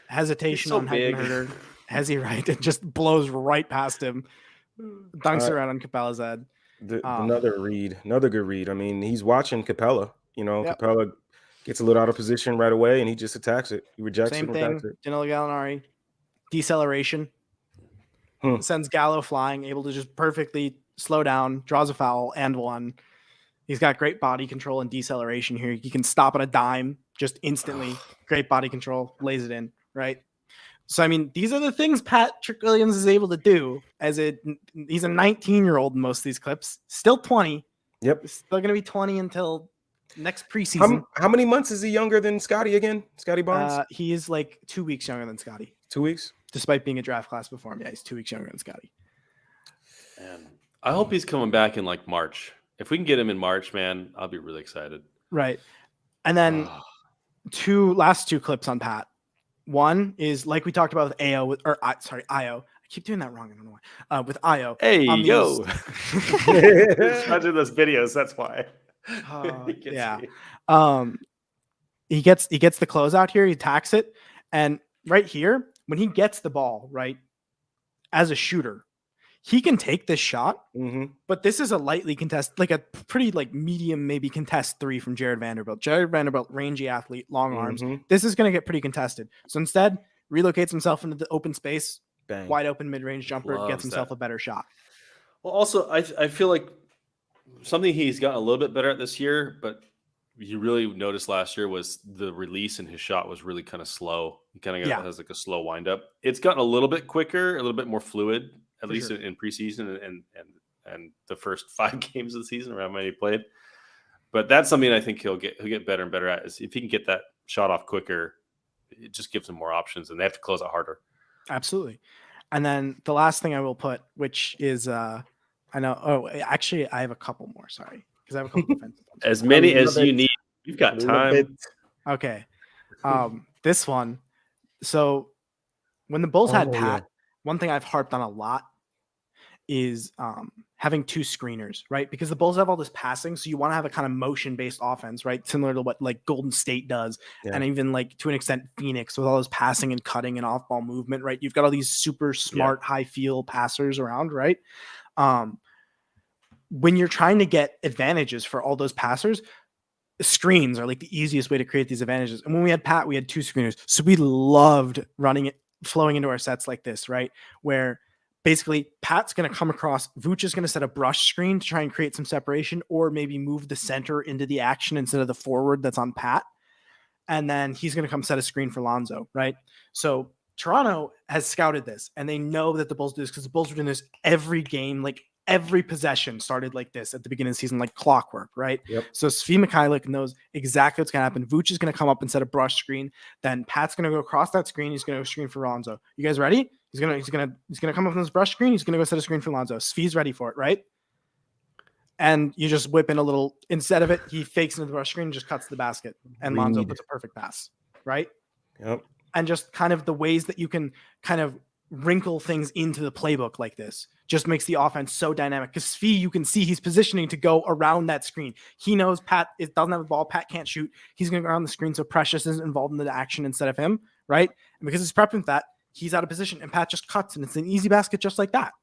hesitation so on Heckenherder, Hezzy right, it just blows right past him, dunks around on Capella's head. Another good read. I mean, he's watching Capella. You know, yep. Capella gets a little out of position right away, and he just attacks it. He rejects Same it. Same thing. Danilo Gallinari, deceleration, sends Gallo flying, able to just perfectly slow down, draws a foul and one. He's got great body control and deceleration here. He can stop on a dime just instantly. Great body control, lays it in, right? So, I mean, these are the things Patrick Williams is able to do he's a 19-year-old in most of these clips, still 20. Yep. Still going to be 20 until next preseason. How many months is he younger than Scotty again? Scotty Barnes? He is like 2 weeks younger than Scotty. 2 weeks? Despite being a draft class before him. Yeah, he's 2 weeks younger than Scotty. And I hope he's coming back in like March. If we can get him in March, man, I'll be really excited. Right. And then last two clips on Pat. One is like we talked about with Ayo. I keep doing that wrong. I don't know why. With Ayo. Hey, yo. Watching those videos, that's why. Yeah. He gets the closeout here. He attacks it. And right here, when he gets the ball, right, as a shooter, he can take this shot, but this is a lightly contested, like a pretty like medium, maybe contest three from Jared Vanderbilt. Jared Vanderbilt, rangy athlete, long arms. This is going to get pretty contested. So instead, relocates himself into the open space, Bang. Wide open mid-range jumper, gets himself a better shot. Well, also, I feel like something he's gotten a little bit better at this year, but you really noticed last year was the release in his shot was really kind of slow. He kind of has like a slow windup. It's gotten a little bit quicker, a little bit more fluid. At least in preseason and the first 5 games of the season, around when he played. But that's something I think he'll get better and better at. Is if he can get that shot off quicker, it just gives him more options, and they have to close it harder. Absolutely. And then the last thing I will put, which is I know. Oh, actually, I have a couple more. Sorry, because I have a couple defensive ones. As many as you need. You've got time. Okay. This one. So when the Bulls had Pat. One thing I've harped on a lot is having 2 screeners, right? Because the Bulls have all this passing, so you want to have a kind of motion-based offense, right? Similar to what like Golden State does, and even like to an extent Phoenix with all those passing and cutting and off-ball movement, right? You've got all these super smart, high-feel passers around, right? When you're trying to get advantages for all those passers, screens are like the easiest way to create these advantages. And when we had Pat, we had 2 screeners, so we loved running it. Flowing into our sets like this, right? Where basically Pat's going to come across, Vooch is going to set a brush screen to try and create some separation or maybe move the center into the action instead of the forward that's on Pat. And then he's going to come set a screen for Lonzo, right? So Toronto has scouted this and they know that the Bulls do this because the Bulls are doing this every game, like every possession started like this at the beginning of the season, like clockwork, right? Yep. So Svi Mikhailiuk knows exactly what's going to happen. Vooch is going to come up and set a brush screen. Then Pat's going to go across that screen. He's going to go screen for Lonzo. You guys ready? He's going to come up with this brush screen. He's going to go set a screen for Lonzo. Svi's ready for it, right? And you just whip in a little, instead of it, he fakes into the brush screen and just cuts the basket. And Lonzo puts a perfect pass, right? Yep. And just kind of the ways that you can kind of wrinkle things into the playbook like this just makes the offense so dynamic. Because Svi, you can see he's positioning to go around that screen. He knows Pat doesn't have the ball. Pat can't shoot. He's going to go around the screen so Precious isn't involved in the action instead of him, right? And because he's prepping for that, he's out of position, and Pat just cuts, and it's an easy basket just like that.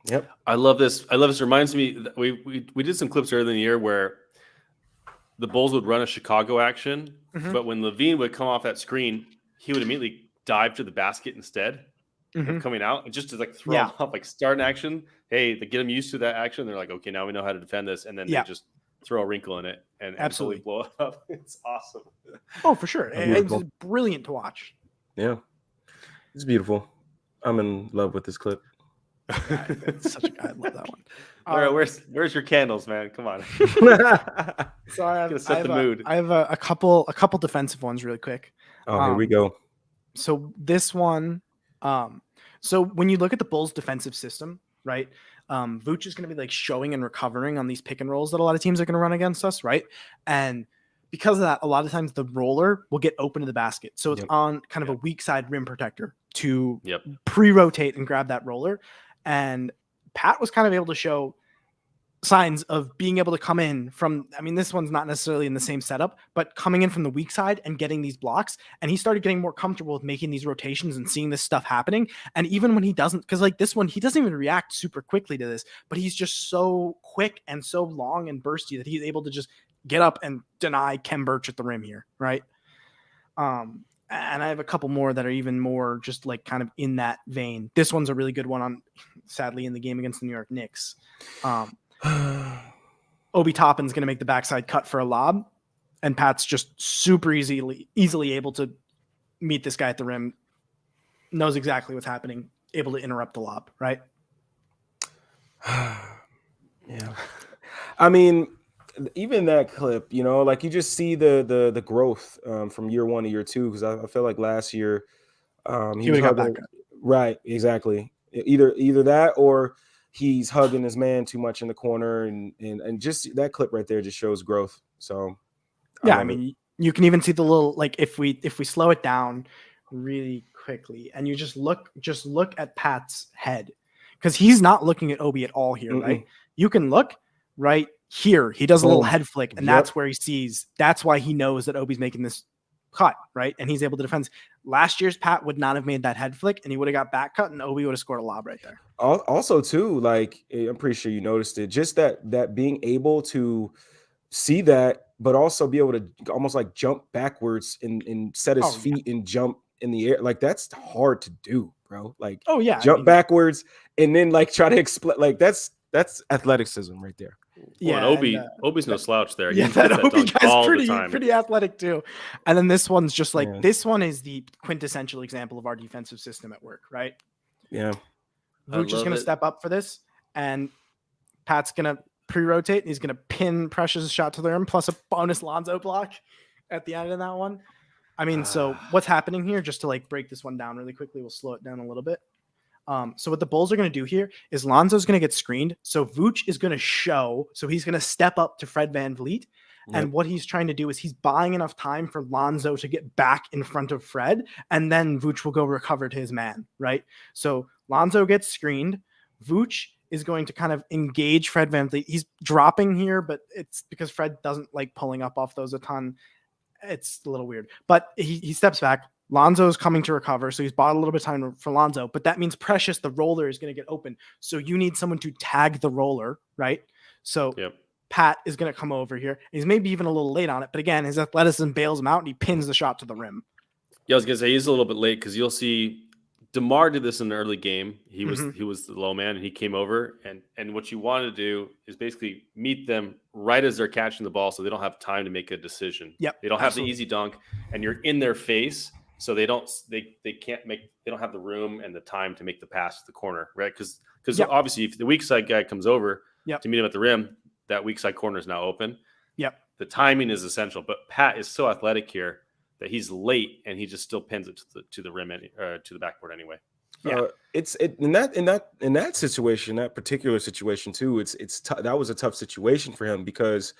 Yep. I love this. It reminds me, we did some clips earlier in the year where the Bulls would run a Chicago action, but when Levine would come off that screen, he would immediately dive to the basket instead of coming out, and just to like throw him off, like start an action. Hey, they get them used to that action. They're like, okay, now we know how to defend this, and then they just throw a wrinkle in it and absolutely blow it up. It's awesome. Oh, for sure. It was brilliant to watch. Yeah, it's beautiful. I'm in love with this clip. It's such a guy. I love that one. All right, where's your candles, man? Come on. So I have, set the mood. I have a couple defensive ones really quick. Oh, here we go. So this one, so when you look at the Bulls' defensive system, right? Vooch is going to be like showing and recovering on these pick and rolls that a lot of teams are going to run against us, right? And because of that, a lot of times the roller will get open to the basket. So it's on kind of a weak side rim protector to pre-rotate and grab that roller. And Pat was kind of able to show signs of being able to come in from, I mean, this one's not necessarily in the same setup, but coming in from the weak side and getting these blocks. And he started getting more comfortable with making these rotations and seeing this stuff happening. And even when he doesn't, because like this one, he doesn't even react super quickly to this, but he's just so quick and so long and bursty that he's able to just get up and deny Kem Birch at the rim here, right? And I have a couple more that are even more just like kind of in that vein. This one's a really good one on, sadly, in the game against the New York Knicks. Obi Toppin's going to make the backside cut for a lob, and Pat's just super easily able to meet this guy at the rim, knows exactly what's happening, able to interrupt the lob, right? Yeah. I mean, even that clip, you know, like you just see the growth from year one to year two, because I feel like last year he would have got back up. Right, exactly. Either that or he's hugging his man too much in the corner, and just that clip right there just shows growth. So yeah, I mean, you can even see the little, like if we slow it down really quickly and you just look at Pat's head, because he's not looking at Obi at all here, right? You can look right here. He does a little head flick, and that's where he sees. That's why he knows that Obi's making this cut, right? And he's able to defend. Last year's Pat would not have made that head flick, and he would have got back cut, and Obi would have scored a lob right there. Also, too, like I'm pretty sure you noticed it, just that being able to see that, but also be able to almost like jump backwards and set his feet and jump in the air. Like that's hard to do, bro. Like jump backwards and then like try to explain. Like that's athleticism right there. Yeah, and Obi's no slouch there. Yeah, that Obi guy's pretty athletic too. And then this one's just like this one is the quintessential example of our defensive system at work, right? Yeah. Vooch is going to step up for this, and Pat's going to pre-rotate, and he's going to pin Precious' shot to the rim, plus a bonus Lonzo block at the end of that one. I mean, so what's happening here, just to like break this one down really quickly, we'll slow it down a little bit. So what the Bulls are going to do here is Lonzo's going to get screened. So Vooch is going to show. So he's going to step up to Fred VanVleet. Yep. And what he's trying to do is he's buying enough time for Lonzo to get back in front of Fred. And then Vooch will go recover to his man, right? So Lonzo gets screened. Vooch is going to kind of engage Fred VanVleet. He's dropping here, but it's because Fred doesn't like pulling up off those a ton. It's a little weird. But he steps back. Lonzo's coming to recover, so he's bought a little bit of time for Lonzo, but that means Precious, the roller, is going to get open. So you need someone to tag the roller, right? So Pat is going to come over here. He's maybe even a little late on it, but again, his athleticism bails him out, and he pins the shot to the rim. Yeah, I was going to say he's a little bit late because you'll see DeMar did this in the early game. He was the low man, and he came over, and what you want to do is basically meet them right as they're catching the ball, so they don't have time to make a decision. Yep, they don't have the easy dunk, and you're in their face. So they don't have the room and the time to make the pass to the corner, right? Because obviously if the weak side guy comes over to meet him at the rim, that weak side corner is now open. Yep. The timing is essential, but Pat is so athletic here that he's late and he just still pins it to the rim to the backboard anyway. Yeah, in that situation, that particular situation too. That was a tough situation for him because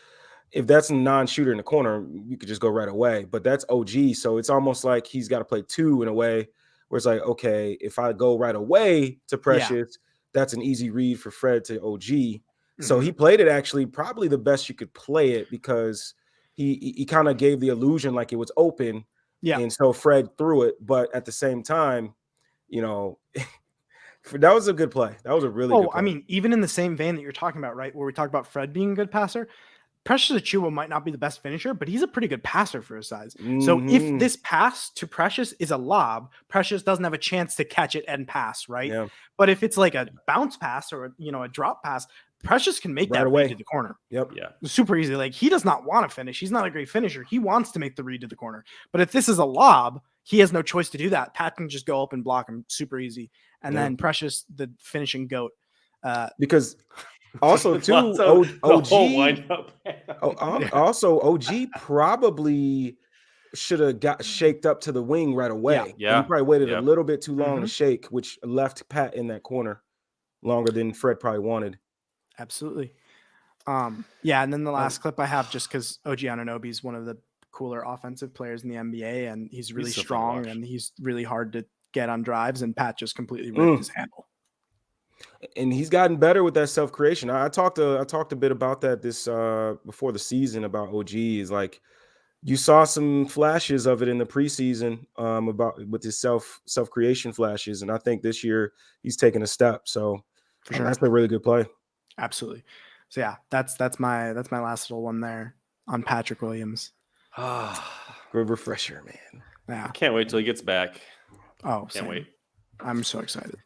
if that's a non-shooter in the corner, you could just go right away. But that's OG, so it's almost like he's got to play two in a way where it's like, okay, if I go right away to Precious, that's an easy read for Fred to OG. So he played it actually probably the best you could play it, because he kind of gave the illusion like it was open. Yeah. And so Fred threw it. But at the same time, that was a good play. That was a really good play. I mean, even in the same vein that you're talking about, right, where we talk about Fred being a good passer, Precious Achiuwa might not be the best finisher, but he's a pretty good passer for his size. So if this pass to Precious is a lob, Precious doesn't have a chance to catch it and pass, right? Yeah. But if it's like a bounce pass or a drop pass, Precious can make that read to the corner. Yep. Yeah. Super easy. Like, he does not want to finish. He's not a great finisher. He wants to make the read to the corner. But if this is a lob, he has no choice to do that. Pat can just go up and block him super easy. And then Precious, the finishing goat. Because also too, OG also OG probably should have got shaked up to the wing right away. Yeah. He probably waited a little bit too long to shake, which left Pat in that corner longer than Fred probably wanted. Absolutely. And then the last clip I have, just because OG Anunoby is one of the cooler offensive players in the NBA, and he's really strong and he's really hard to get on drives, and Pat just completely ripped his handle. And he's gotten better with that self-creation. I talked a bit about that this before the season about OG. Is like, you saw some flashes of it in the preseason about with his self-creation flashes, and I think this year he's taken a step. So for sure, that's a really good play. Absolutely. So yeah, that's my last little one there on Patrick Williams. Good refresher, man. Yeah, I can't wait till he gets back. Oh, can't wait. I'm so excited.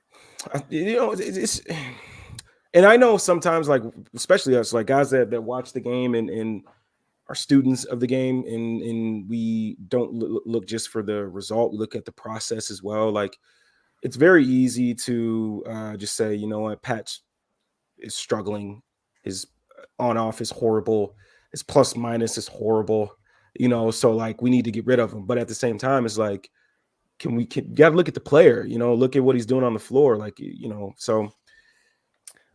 It's and I know sometimes, like, especially us, like guys that watch the game and are students of the game, and we don't look just for the result. We look at the process as well. Like, it's very easy to just say, you know what, Pat is struggling. His on-off is horrible. His plus minus is horrible. So like, we need to get rid of him. But at the same time, it's like, you got to look at the player, look at what he's doing on the floor. Like, so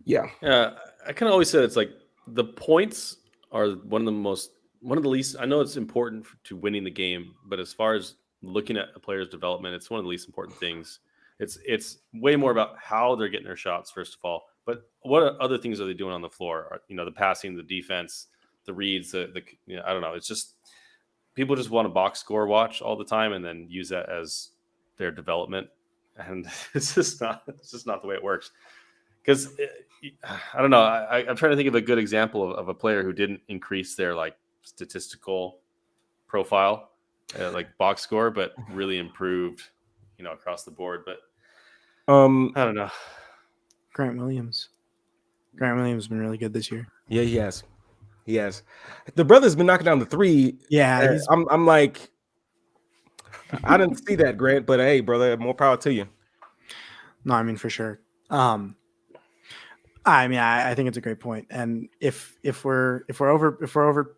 yeah. Yeah. I kind of always said it's like the points are one of the least, I know it's important to winning the game, but as far as looking at a player's development, it's one of the least important things. It's way more about how they're getting their shots, first of all, but what other things are they doing on the floor? The passing, the defense, the reads, I don't know. It's just, people just want to box score watch all the time and then use that as their development. And it's just not the way it works. Because I don't know. I'm trying to think of a good example of a player who didn't increase their like statistical profile, like box score, but really improved, across the board. But I don't know. Grant Williams has been really good this year. Yeah, he has. The brother's been knocking down the three. Yeah, I'm like, I didn't see that, Grant, but hey, brother, more power to you. No, I mean, for sure. I think it's a great point. And if we're over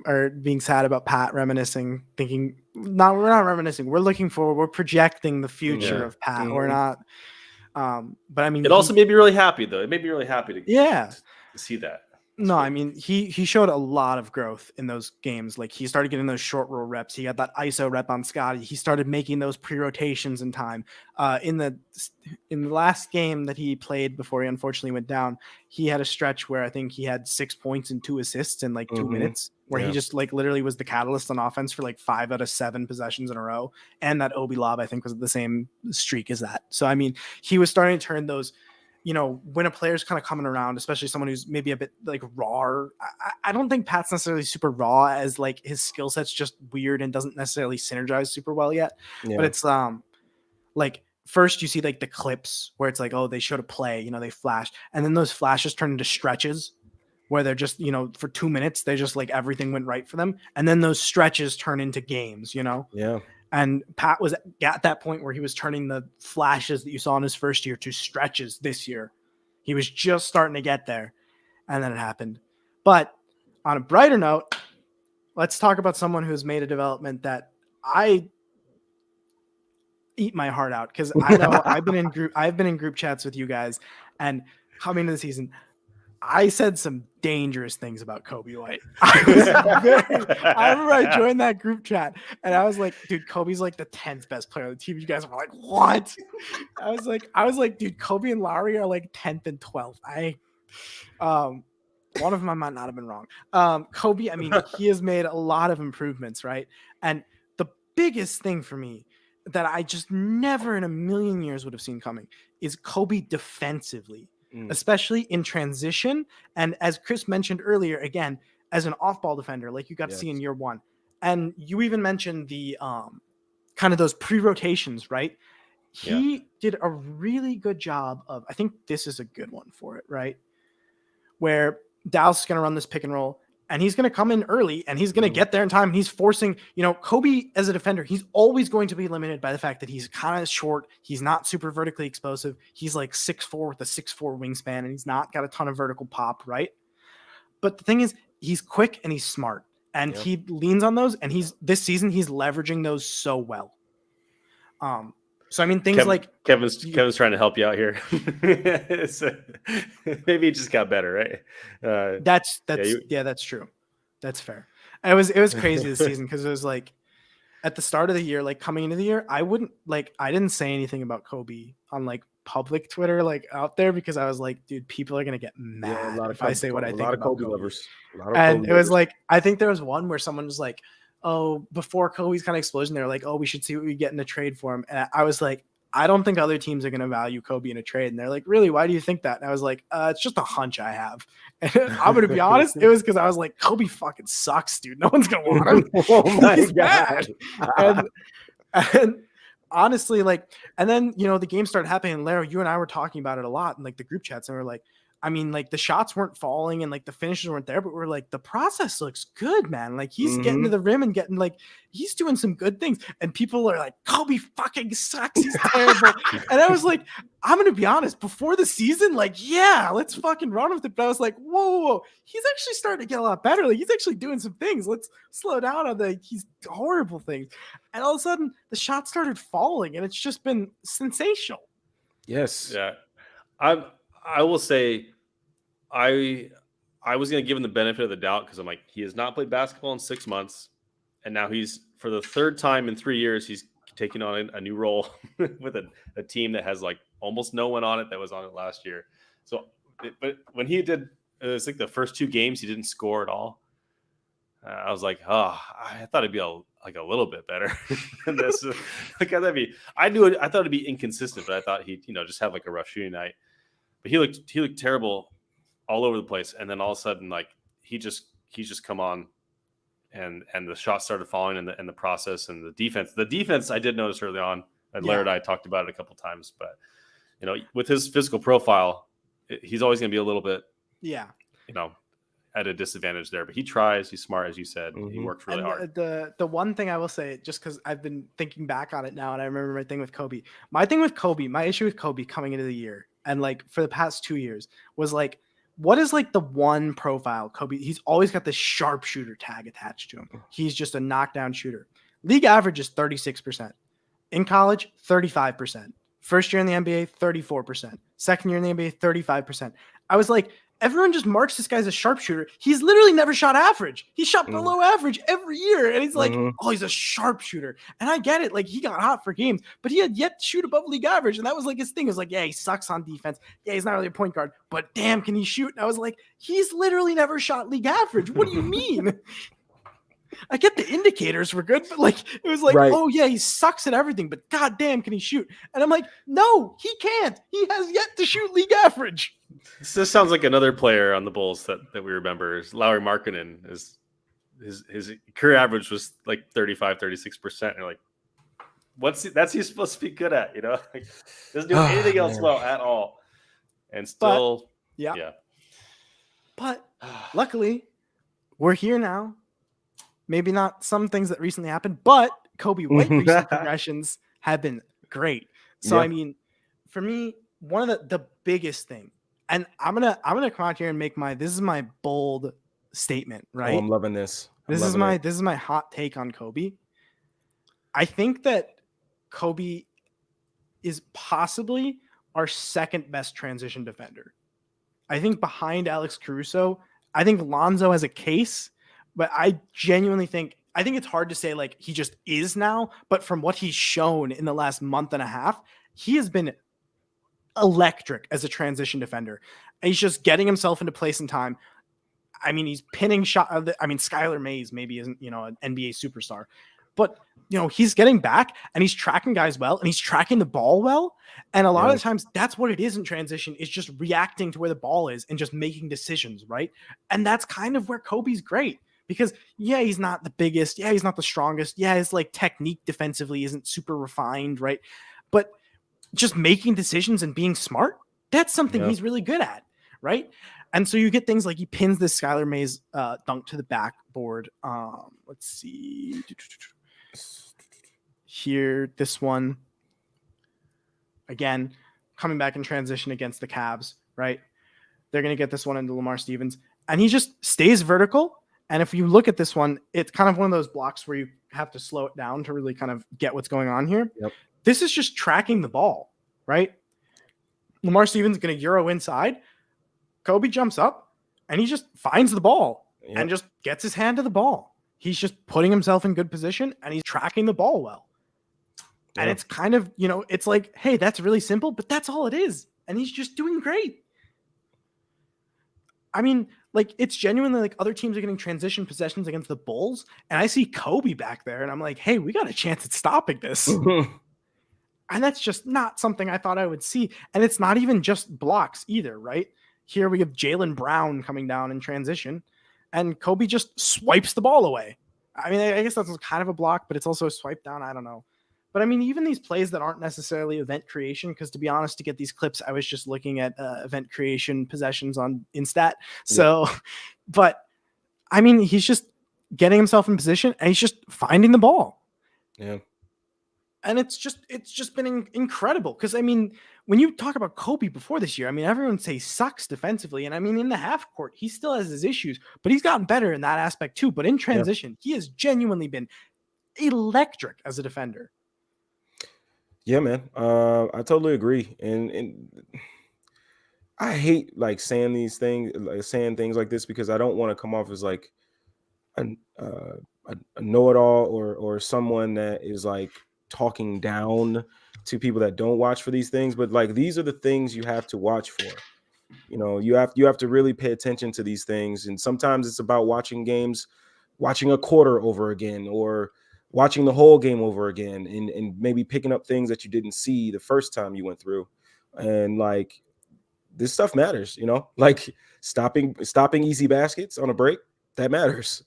or being sad about Pat reminiscing, thinking, no, we're not reminiscing. We're looking forward. We're projecting the future of Pat. We're not. But I mean, it also made me really happy, though. It made me really happy to see that. No, I mean, he showed a lot of growth in those games. Like, he started getting those short roll reps. He got that ISO rep on Scotty. He started making those pre-rotations in time. In the last game that he played before he unfortunately went down, he had a stretch where I think he had 6 points and 2 assists in like 2 minutes, where he just like literally was the catalyst on offense for like 5 out of 7 possessions in a row. And that Obi lob, I think, was the same streak as that. So, I mean, he was starting to turn those, when a player's kind of coming around, especially someone who's maybe a bit like raw, I don't think Pat's necessarily super raw, as like his skill set's just weird and doesn't necessarily synergize super well yet. Yeah. But it's like, first you see like the clips where it's like, oh, they showed a play, they flashed, and then those flashes turn into stretches where they're just, for 2 minutes, they just like everything went right for them. And then those stretches turn into games, Yeah. And Pat was at that point where he was turning the flashes that you saw in his first year to stretches this year. He was just starting to get there, and then it happened. But on a brighter note, let's talk about someone who's made a development that I eat my heart out, because I know I've been in group chats with you guys, and coming into the season, I said some dangerous things about Coby White. I remember I joined that group chat and I was like, dude, Kobe's like the 10th best player on the team. You guys were like, what? I was like, dude, Coby and Larry are like 10th and 12th. One of them I might not have been wrong. Coby, I mean, he has made a lot of improvements, right? And the biggest thing for me that I just never in a million years would have seen coming is Coby defensively. Especially in transition. And as Kris mentioned earlier, again, as an off-ball defender, like you got to see in year one. And you even mentioned the kind of those pre-rotations, right? He did a really good job of, I think this is a good one for it, right? Where Dallas is going to run this pick and roll. And he's going to come in early and he's going to get there in time. And he's forcing, Coby as a defender, he's always going to be limited by the fact that he's kind of short. He's not super vertically explosive. He's like 6'4" with a 6'4" wingspan, and he's not got a ton of vertical pop, right? But the thing is, he's quick and he's smart, and he leans on those. And this season, he's leveraging those so well. So I mean, things like Kevin's trying to help you out here. Maybe it just got better, right? That's true. That's fair. It was crazy this season because it was like at the start of the year, like coming into the year, I didn't say anything about Coby on like public Twitter, like out there, because I was like, dude, people are gonna get mad if I say what I think. A lot of Coby lovers. And it was like, I think there was one where someone was like, oh, before Kobe's kind of explosion, they're like, oh, we should see what we get in a trade for him. And I was like, I don't think other teams are going to value Coby in a trade. And they're like, really? Why do you think that? And I was like, it's just a hunch I have. And I'm going to be honest. It was because I was like, Coby fucking sucks, dude. No one's going to want him. Oh my God. And honestly, like, and then, the game started happening. And Larro, you and I were talking about it a lot in like the group chats. And we're like, I mean, like the shots weren't falling and like the finishes weren't there, but we're like, the process looks good, man. Like he's getting to the rim and getting like, he's doing some good things. And people are like, Coby fucking sucks. He's terrible. And I was like, I'm going to be honest, before the season, like, yeah, let's fucking run with it. But I was like, whoa. He's actually starting to get a lot better. Like he's actually doing some things. Let's slow down on he's horrible things. And all of a sudden the shots started falling and it's just been sensational. Yes. Yeah. I will say, I was going to give him the benefit of the doubt because I'm like, he has not played basketball in 6 months. And now he's, for the third time in 3 years, he's taking on a new role with a team that has like almost no one on it that was on it last year. So, but when he did, it was like the first 2 games, he didn't score at all. I was like, oh, I thought it'd be a little bit better than this. I thought it'd be inconsistent, but I thought he'd, just have like a rough shooting night. But he looked terrible all over the place, and then all of a sudden, like he's just come on, and the shots started falling, and the process and the defense. I did notice early on, and Larry and I talked about it a couple times, but with his physical profile, he's always going to be a little bit, at a disadvantage there. But he tries. He's smart, as you said. He works really hard. The one thing I will say, just because I've been thinking back on it now, and I remember my thing with Coby. My issue with Coby coming into the year, and like for the past 2 years, was like, what is like the one profile Coby? He's always got this sharpshooter tag attached to him. He's just a knockdown shooter. League average is 36%. In college, 35%. First year in the NBA, 34%. Second year in the NBA, 35%. I was like, everyone just marks this guy as a sharpshooter. He's literally never shot average. He shot below average every year. And he's like, oh, he's a sharpshooter. And I get it. Like, he got hot for games, but he had yet to shoot above league average. And that was like his thing. It was like, yeah, he sucks on defense. Yeah, he's not really a point guard, but damn, can he shoot? And I was like, he's literally never shot league average. What do you mean? I get the indicators were good, but like, it was like, oh yeah, he sucks at everything, but god damn, can he shoot? And I'm like, no, he can't. He has yet to shoot league average. This sounds like another player on the Bulls that we remember is Lauri Markkanen. His career average was like 35-36%. And you're like, that's he's supposed to be good at, like, doesn't do anything else well at all. And still, yeah. But luckily, we're here now. Maybe not some things that recently happened, but Coby White recent progressions have been great. So I mean, for me, one of the biggest thing, and I'm gonna come out here and make this is my bold statement, right? Oh, I'm loving this. This is my hot take on Coby. I think that Coby is possibly our second best transition defender. I think behind Alex Caruso, I think Lonzo has a case, but I genuinely think it's hard to say like he just is now, but from what he's shown in the last month and a half, he has been electric as a transition defender. And he's just getting himself into place and time. I mean, he's pinning shot. I mean, Skylar Mays maybe isn't, an NBA superstar, but he's getting back and he's tracking guys well and he's tracking the ball well. And a lot of the times that's what it is in transition, is just reacting to where the ball is and just making decisions. Right. And that's kind of where Coby's great, because he's not the biggest. Yeah. He's not the strongest. Yeah. His like technique defensively isn't super refined. Right. But just making decisions and being smart, that's something he's really good at. Right. And so you get things like he pins this Skylar Mays dunk to the backboard. Let's see. Here, this one. Again, coming back in transition against the Cavs, right? They're going to get this one into Lamar Stevens. And he just stays vertical. And if you look at this one, it's kind of one of those blocks where you have to slow it down to really kind of get what's going on here. Yep. This is just tracking the ball, right? Lamar Stevens is going to Euro inside. Coby jumps up and he just finds the ball and just gets his hand to the ball. He's just putting himself in good position and he's tracking the ball well. And it's kind of, it's like, hey, that's really simple, but that's all it is. And he's just doing great. I mean, like, it's genuinely like other teams are getting transition possessions against the Bulls. And I see Coby back there and I'm like, hey, we got a chance at stopping this. And that's just not something I thought I would see. And it's not even just blocks either, right? Here we have Jaylen Brown coming down in transition and Coby just swipes the ball away. I mean, I guess that's kind of a block, but it's also a swipe down. I don't know. But I mean, even these plays that aren't necessarily event creation, because to be honest, to get these clips, I was just looking at event creation possessions on Instat. So, but I mean, he's just getting himself in position and he's just finding the ball. Yeah. And it's just been incredible. Because I mean, when you talk about Coby before this year, I mean, everyone say he sucks defensively. And I mean, in the half court, he still has his issues, but he's gotten better in that aspect too. But in transition, he has genuinely been electric as a defender. Yeah, man. I totally agree. And I hate like saying these things, like saying things like this, because I don't want to come off as like a know-it-all or someone that is like talking down to people that don't watch for these things. But like, these are the things you have to watch for. You have to really pay attention to these things. And sometimes it's about watching games, watching a quarter over again, or watching the whole game over again, and maybe picking up things that you didn't see the first time you went through. And like, this stuff matters, like stopping easy baskets on a break, that matters.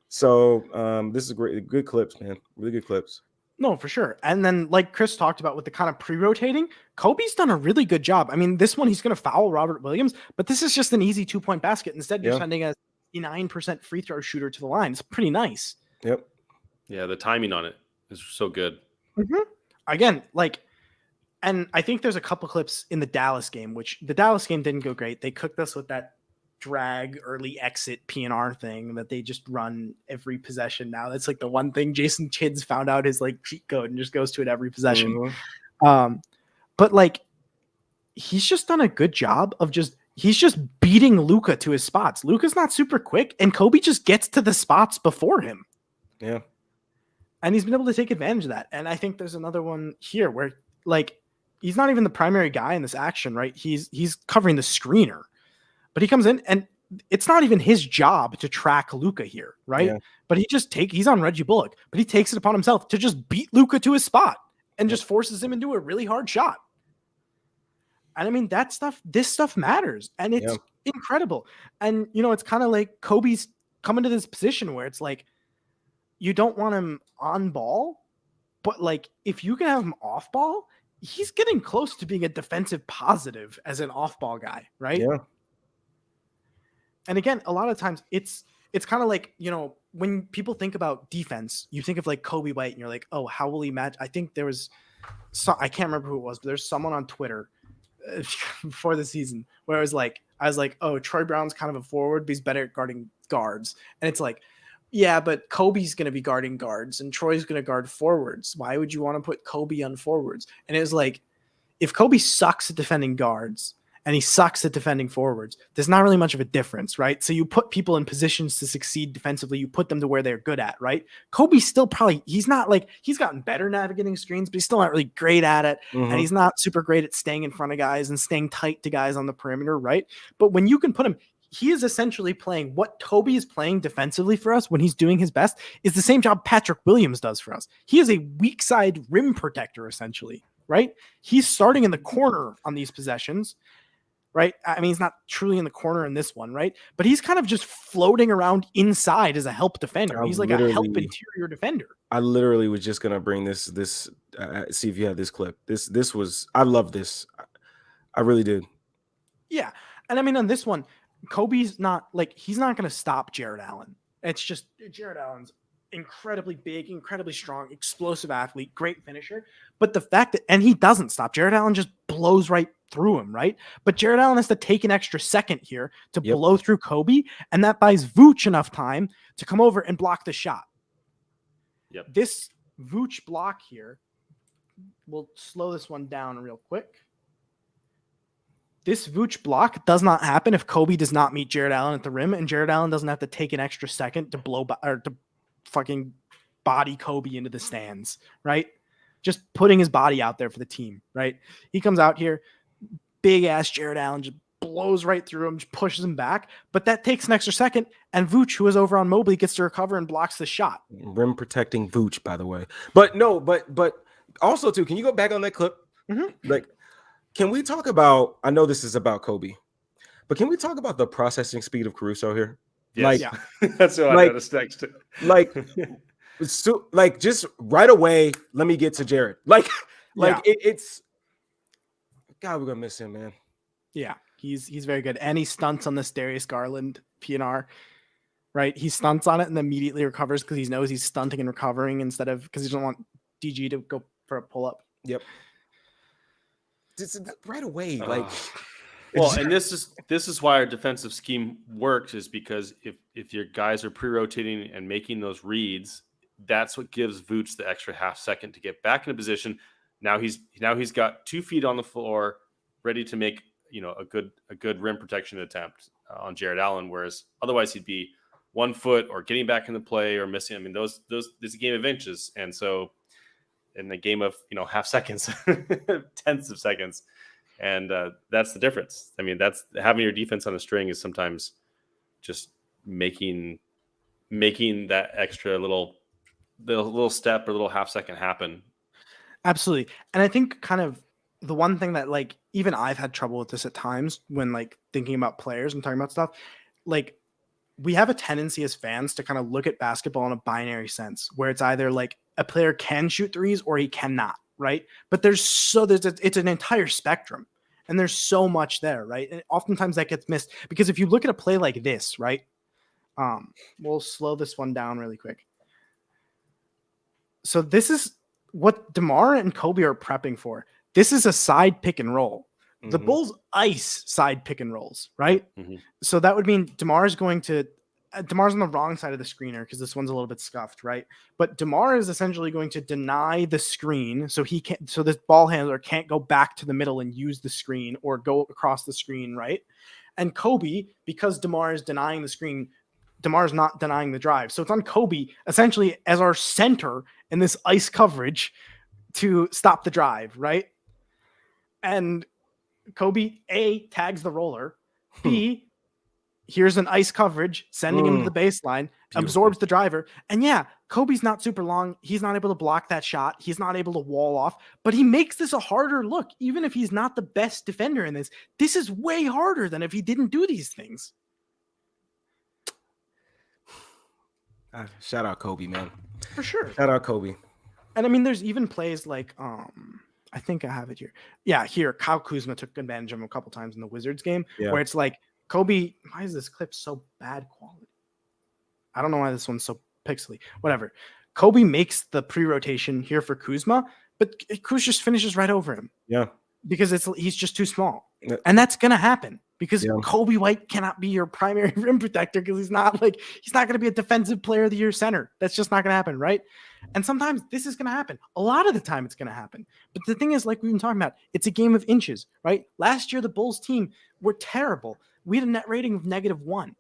So this is good clips, man. Really good clips. No, for sure. And then like Kris talked about with the kind of pre-rotating, Coby's done a really good job. I mean, this one, he's going to foul Robert Williams, but this is just an easy 2-point basket. Instead, you're sending a 69% free throw shooter to the line. It's pretty nice. Yep. Yeah, the timing on it is so good. Mm-hmm. Again, like, and I think there's a couple clips in the Dallas game, which the Dallas game didn't go great. They cooked us with that drag early exit PNR thing that they just run every possession now. That's like the one thing Jason Kidd's found out his like cheat code and just goes to it every possession. Mm-hmm. But like, he's just done a good job of he's just beating Luka to his spots. Luka's not super quick, and Coby just gets to the spots before him. Yeah. And he's been able to take advantage of that. And I think there's another one here where like, he's not even the primary guy in this action, right? He's covering the screener, but he comes in and it's not even his job to track Luka here, right? Yeah. But he's on Reggie Bullock, but he takes it upon himself to just beat Luka to his spot and just forces him into a really hard shot. And I mean, this stuff matters, and it's incredible. And it's kind of like Coby's coming to this position where it's like, you don't want him on ball, but like, if you can have him off ball, he's getting close to being a defensive positive as an off ball guy. Right. Yeah. And again, a lot of times it's kind of like, when people think about defense, you think of like Coby White and you're like, oh, how will he match? I think there was I can't remember who it was, but there's someone on Twitter before the season where I was like, oh, Troy Brown's kind of a forward, but he's better at guarding guards. And it's like, yeah, but Kobe's going to be guarding guards and Troy's going to guard forwards. Why would you want to put Coby on forwards? And it was like, if Coby sucks at defending guards and he sucks at defending forwards, there's not really much of a difference, right? So you put people in positions to succeed defensively, you put them to where they're good at, right? Coby's still he's not like, he's gotten better navigating screens, but he's still not really great at it. And he's not super great at staying in front of guys and staying tight to guys on the perimeter, right? But when you can put him, he is essentially playing what Coby is playing defensively for us when he's doing his best is the same job Patrick Williams does for us. He is a weak side rim protector, essentially, right? He's starting in the corner on these possessions, right? I mean, he's not truly in the corner in this one, right? But he's kind of just floating around inside as a help defender. He's like a help interior defender. I literally was just going to bring this see if you have this clip. This was, I love this. I really did. Yeah. And I mean, on this one, Coby's not like, he's not going to stop Jared Allen. It's just Jared Allen's incredibly big, incredibly strong, explosive athlete, great finisher. But the fact that, and he doesn't stop, Jared Allen just blows right through him, right? But Jared Allen has to take an extra second here to blow through Coby, and that buys Vooch enough time to come over and block the shot. This Vooch block here, we'll slow this one down real quick. This Vooch block does not happen if Coby does not meet Jared Allen at the rim, and Jared Allen doesn't have to take an extra second to to fucking body Coby into the stands, right? Just putting his body out there for the team, right? He comes out here, big ass Jared Allen just blows right through him, just pushes him back, but that takes an extra second, and Vooch, who is over on Mobley, gets to recover and blocks the shot. Rim protecting Vooch, by the way. But no, but also too, can you go back on that clip? Like, can we talk about, I know this is about Coby, but can we talk about the processing speed of Caruso here? Yes. That's what I noticed next. Like just right away, let me get to Jared. It's God, we're gonna miss him, man. Yeah, he's very good. And he stunts on this Darius Garland PNR, right? He stunts on it and immediately recovers because he knows he's stunting and recovering instead of because he doesn't want DG to go for a pull-up. Yep. Just right away, well, and this is why our defensive scheme works, is because if your guys are pre-rotating and making those reads, that's what gives Vooch the extra half second to get back in a position. Now he's got 2 feet on the floor, ready to make a good rim protection attempt on Jared Allen, whereas otherwise he'd be 1 foot or getting back in the play or missing. I mean, those there's a game of inches, and so in the game of half seconds, tenths of seconds. And that's the difference. I mean, that's having your defense on a string is sometimes just making that extra little step or little half second happen. Absolutely. And I think kind of the one thing that like even I've had trouble with this at times when like thinking about players and talking about stuff, like we have a tendency as fans to kind of look at basketball in a binary sense where it's either like a player can shoot threes or he cannot, right? But it's an entire spectrum and there's so much there, right? And oftentimes that gets missed because if you look at a play like this, right? We'll slow this one down really quick. So this is what DeMar and Coby are prepping for. This is a side pick and roll. The Bulls ice side pick and rolls, right? So that would mean DeMar's on the wrong side of the screener because this one's a little bit scuffed, right? But DeMar is essentially going to deny the screen so this ball handler can't go back to the middle and use the screen or go across the screen, right? And Coby, because DeMar is denying the screen, DeMar's not denying the drive. So it's on Coby essentially as our center in this ice coverage to stop the drive, right? And Coby A tags the roller. B here's an ice coverage, sending him to the baseline, absorbs the driver. And yeah, Coby's not super long. He's not able to block that shot. He's not able to wall off, but he makes this a harder look. Even if he's not the best defender in this, this is way harder than if he didn't do these things. Shout out Coby, man. For sure. Shout out Coby. And I mean, there's even plays like, I think I have it here. Yeah, here, Kyle Kuzma took advantage of him a couple times in the Wizards game where it's like, Coby, why is this clip so bad quality? I don't know why this one's so pixely. Whatever. Coby makes the pre-rotation here for Kuzma, but Kuz just finishes right over him. Yeah. Because he's just too small. And that's going to happen because Coby White cannot be your primary rim protector because he's not going to be a defensive player of the year center. That's just not going to happen, right? And sometimes this is going to happen. A lot of the time it's going to happen. But the thing is, like we've been talking about, it's a game of inches, right? Last year, the Bulls team were terrible. We had a net rating of -1.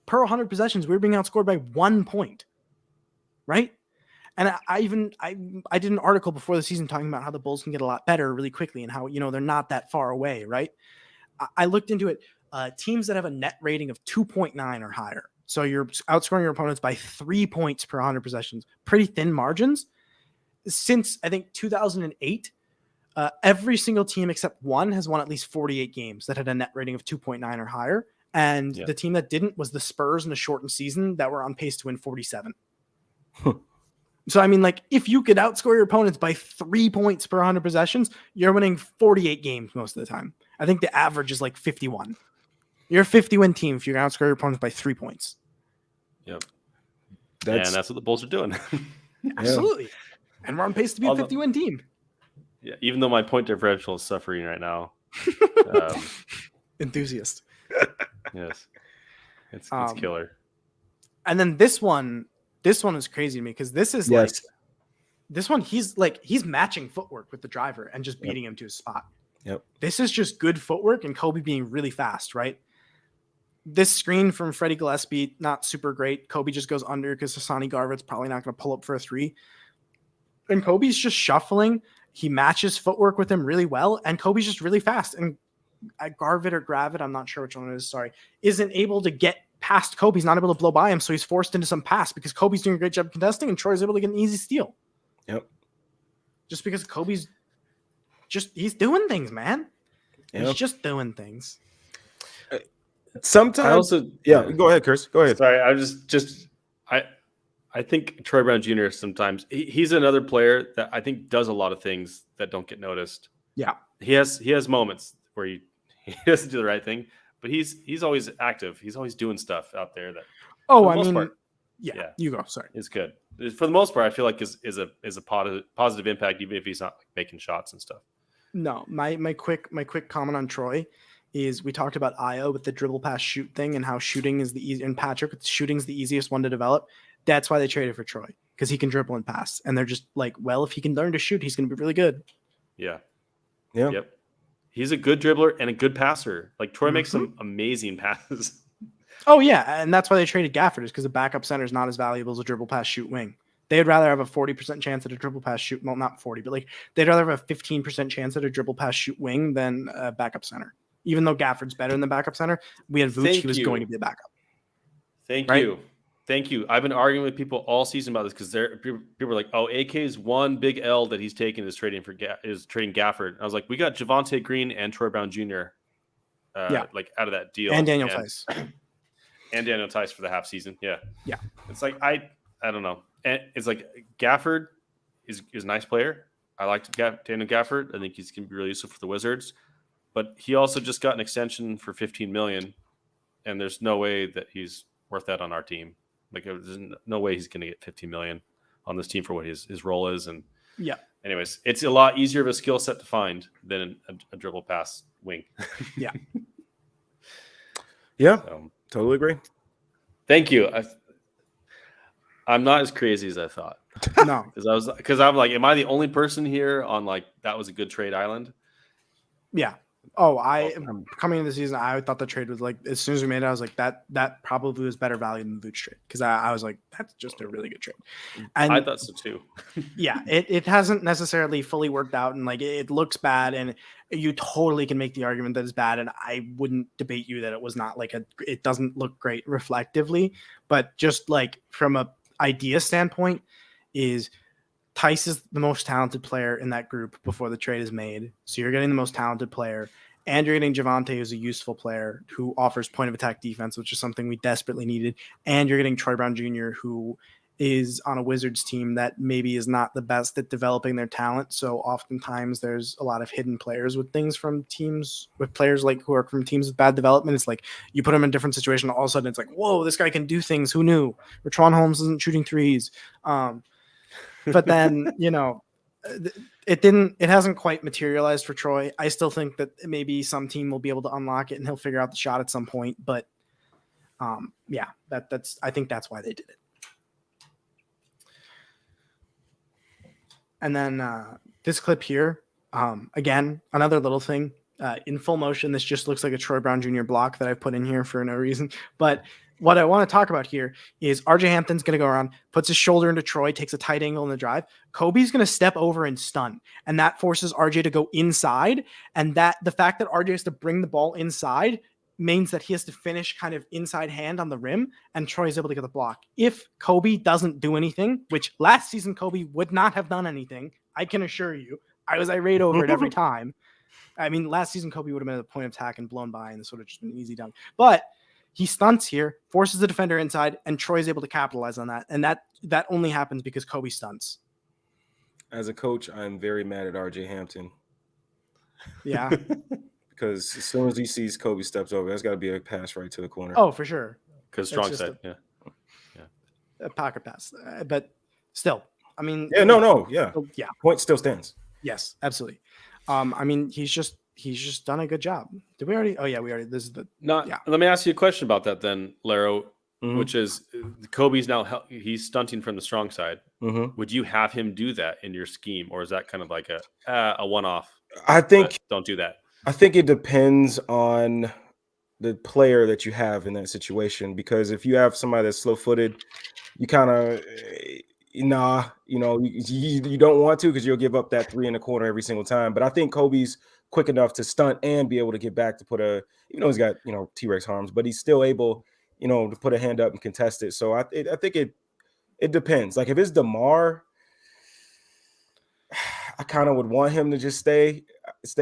Per 100 possessions, we were being outscored by 1 point, right? And I did an article before the season talking about how the Bulls can get a lot better really quickly and how, they're not that far away, right? I looked into it. Teams that have a net rating of 2.9 or higher. So you're outscoring your opponents by 3 points per 100 possessions. Pretty thin margins. Since, I think, 2008, every single team except one has won at least 48 games that had a net rating of 2.9 or higher. And the team that didn't was the Spurs in a shortened season that were on pace to win 47. So, I mean, like, if you could outscore your opponents by 3 points per 100 possessions, you're winning 48 games most of the time. I think the average is like 51. You're a 50-win team if you can outscore your opponents by 3 points. Yep. That's what the Bulls are doing. Absolutely. And we're on pace to be a 50-win team. Yeah, even though my point differential is suffering right now. Enthusiast. Yes. It's killer. And then this one is crazy to me because this is this one, he's matching footwork with the driver and just beating him to his spot. Yep. This is just good footwork and Coby being really fast, right? This screen from Freddie Gillespie, not super great. Coby just goes under because Hassani Garvett's probably not going to pull up for a 3. And Kobe's just shuffling. He matches footwork with him really well. And Kobe's just really fast. And Garvett or Gravitt, I'm not sure which one it is, sorry, isn't able to get past Kobe. He's not able to blow by him. So he's forced into some pass because Kobe's doing a great job contesting and Troy's able to get an easy steal. Yep. Just because Kobe's he's doing things, man. Yep. He's just doing things. Sometimes go ahead, Kris. Go ahead. Sorry, I think Troy Brown Jr. sometimes he's another player that I think does a lot of things that don't get noticed. Yeah. He has moments where he doesn't do the right thing, but he's always active. He's always doing stuff out there that you go. Sorry. It's good. For the most part, I feel like is a positive impact, even if he's not making shots and stuff. No, my quick comment on Troy is we talked about Ayo with the dribble pass shoot thing and how shooting is the easy, and Patrick, shooting's the easiest one to develop. That's why they traded for Troy, because he can dribble and pass. And they're just like, well, if he can learn to shoot, he's going to be really good. Yeah. Yeah. Yep. He's a good dribbler and a good passer. Like Troy makes some amazing passes. Oh yeah, and that's why they traded Gafford, is because a backup center is not as valuable as a dribble pass shoot wing. They'd rather have a 40% chance at a dribble pass shoot. Well, not 40, but they'd rather have a 15% chance at a dribble pass shoot wing than a backup center. Even though Gafford's better than the backup center, we had Vooch. He was going to be the backup. Thank you. I've been arguing with people all season about this because people are like, "Oh, AK's one big L that he's taken is trading Gafford." I was like, "We got Javonte Green and Troy Brown Jr. Out of that deal, and Daniel Tice, and Daniel Tice for the half season." Yeah. It's like I don't know. And it's like Gafford is a nice player. I like Daniel Gafford. I think he's going to be really useful for the Wizards. But he also just got an extension for $15 million, and there's no way that he's worth that on our team. Like, there's no way he's going to get $15 million on this team for what his role is. And anyways, it's a lot easier of a skill set to find than a dribble pass wing. Totally agree. Thank you. I'm not as crazy as I thought. No, because I'm like, am I the only person here on like that was a good trade island? Yeah. Oh, coming into the season, I thought the trade was like, as soon as we made it, I was like, that probably was better value than the Vooch trade, because I was like, that's just a really good trade. And I thought so too. Yeah, it hasn't necessarily fully worked out, and like it looks bad, and you totally can make the argument that it's bad, and I wouldn't debate you that it was not like it doesn't look great reflectively, but just like from a idea standpoint, is Tice is the most talented player in that group before the trade is made. So you're getting the most talented player, and you're getting Javonte, who's a useful player who offers point of attack defense, which is something we desperately needed. And you're getting Troy Brown Jr., who is on a Wizards team that maybe is not the best at developing their talent. So oftentimes there's a lot of hidden players with players like who are from teams with bad development. It's like you put them in a different situation. All of a sudden it's like, whoa, this guy can do things. Who knew? Richaun Holmes isn't shooting threes. But then, It hasn't quite materialized for Troy. I still think that maybe some team will be able to unlock it and he'll figure out the shot at some point. But I think that's why they did it. And then this clip here, again, another little thing in full motion. This just looks like a Troy Brown Jr. block that I put in here for no reason. But what I want to talk about here is RJ Hampton's going to go around, puts his shoulder into Troy, takes a tight angle in the drive. Coby's going to step over and stun, and that forces RJ to go inside. And that the fact that RJ has to bring the ball inside means that he has to finish kind of inside hand on the rim, and Troy is able to get the block. If Coby doesn't do anything, which last season Coby would not have done anything, I can assure you, I was irate over it every time. I mean, last season Coby would have been at the point of attack and blown by, and this would have just been an easy dunk. But he stunts here, forces the defender inside, and Troy's able to capitalize on that. And that only happens because Coby stunts. As a coach, I'm very mad at RJ Hampton. Yeah. Because as soon as he sees Coby steps over, that's got to be a pass right to the corner. Oh, for sure. Because strong side, yeah. A pocket pass. But still, I mean. Yeah, no. Yeah. Point still stands. Yes, absolutely. I mean, he's just done a good job. Did we already? Oh yeah, we already. This is the. Let me ask you a question about that then, Larro, which is Coby's now he's stunting from the strong side. Would you have him do that in your scheme, or is that kind of like a one-off? I think don't do that. I think it depends on the player that you have in that situation, because if you have somebody that's slow-footed, you kind of you don't want to, because you'll give up that 3 in the corner every single time. But I think Coby's quick enough to stunt and be able to get back to put even though he's got T-Rex arms, but he's still able to put a hand up and contest it. So I think it depends. Like if it's DeMar, I kind of would want him to just stay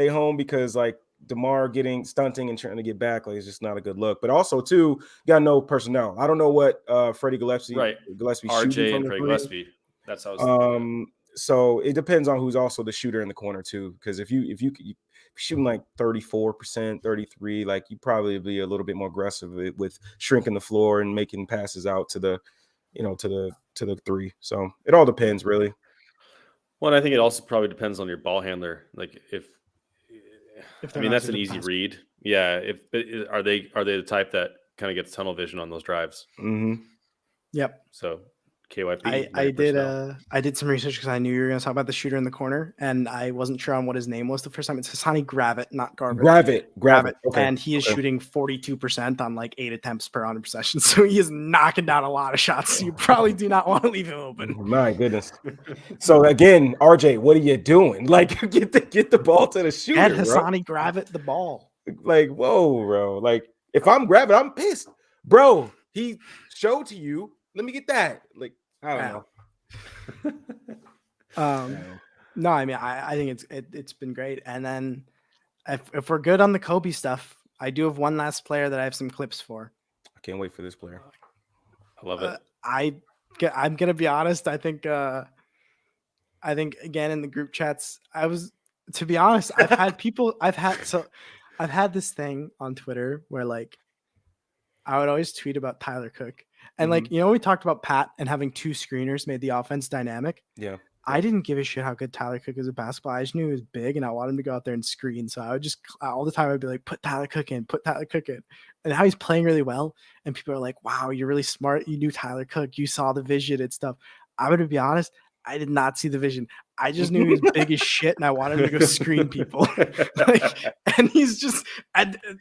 home, because like DeMar stunting and trying to get back, like, it's just not a good look. But also too, you got no personnel. I don't know what Freddie Gillespie, RJ and Freddie Gillespie. That's how I was thinking. So it depends on who's also the shooter in the corner too. Because if you shooting like 34%, 33%, like you probably be a little bit more aggressive with shrinking the floor and making passes out to the to the 3. So it all depends really. Well, I think it also probably depends on your ball handler. Like if that's an easy read. Yeah. Are they the type that kind of gets tunnel vision on those drives? Mm-hmm. Yep. So KYP. I did some research because I knew you were going to talk about the shooter in the corner, and I wasn't sure on what his name was the first time. It's Hassani Gravett, not Garvett. Gravett. Okay. And he is shooting 42% on like 8 attempts per 100 possessions. So he is knocking down a lot of shots. So you probably do not want to leave him open. My goodness. So again, RJ, what are you doing? Like get the ball to the shooter. And Hassani Gravett the ball. Like, whoa, bro. Like if I'm Gravett, I'm pissed. Bro, he showed to you. Let me get that. Like, I don't know. No, I mean, I think it's been great. And then if we're good on the Coby stuff, I do have one last player that I have some clips for. I can't wait for this player. I love it. I'm gonna be honest. I think again in the group chats, to be honest, I've had this thing on Twitter where like I would always tweet about Tyler Cook. And like, we talked about Pat and having 2 screeners made the offense dynamic. Yeah. I didn't give a shit how good Tyler Cook is at basketball. I just knew he was big and I wanted him to go out there and screen. So I would just all the time I'd be like, put Tyler Cook in. And how he's playing really well. And people are like, wow, you're really smart. You knew Tyler Cook. You saw the vision and stuff. I'm going to be honest. I did not see the vision. I just knew he was big as shit and I wanted him to go screen people. And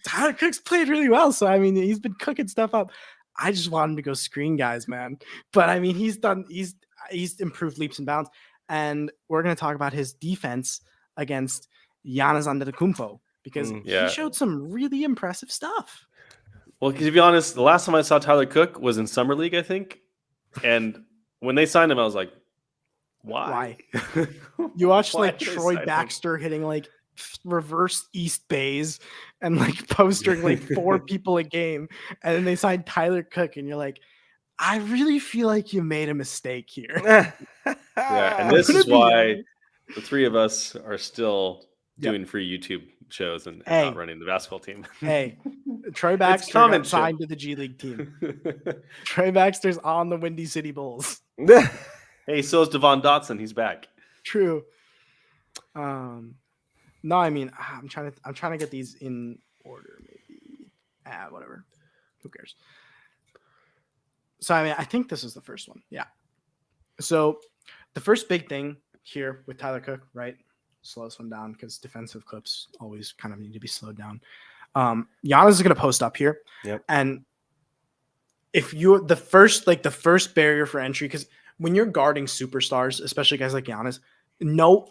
Tyler Cook's played really well. So, I mean, he's been cooking stuff up. I just want him to go screen guys, man. But I mean, he's improved leaps and bounds. And we're going to talk about his defense against Giannis Antetokounmpo because he showed some really impressive stuff. Well, to be honest, the last time I saw Tyler Cook was in Summer League, I think. And when they signed him, I was like, why? You watched like Troy Baxter hitting like reverse East Bays and like postering like 4 people a game, and then they signed Tyler Cook, and you're like, I really feel like you made a mistake here. Yeah, and this is why the 3 of us are still doing free YouTube shows and not running the basketball team. Hey, Troy Baxter got signed to the G League team. Troy Baxter's on the Windy City Bulls. Hey, so is Devon Dotson. He's back. True. No, I mean, I'm trying to get these in order, maybe. Whatever. Who cares? So, I mean, I think this is the first one. Yeah. So, the first big thing here with Tyler Cook, right? Slow this one down because defensive clips always kind of need to be slowed down. Giannis is going to post up here. Yep. And if you're the first barrier for entry, because when you're guarding superstars, especially guys like Giannis, no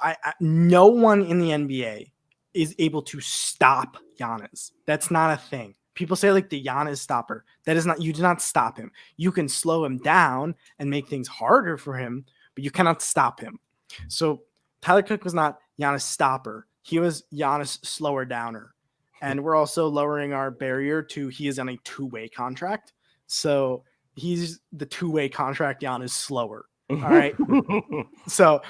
one in the NBA is able to stop Giannis. That's not a thing. People say like the Giannis stopper. That is not, you do not stop him. You can slow him down and make things harder for him, but you cannot stop him. So Tyler Cook was not Giannis stopper. He was Giannis slower downer. And we're also lowering our barrier to he is on a two-way contract. So he's the two-way contract Giannis slower. All right. So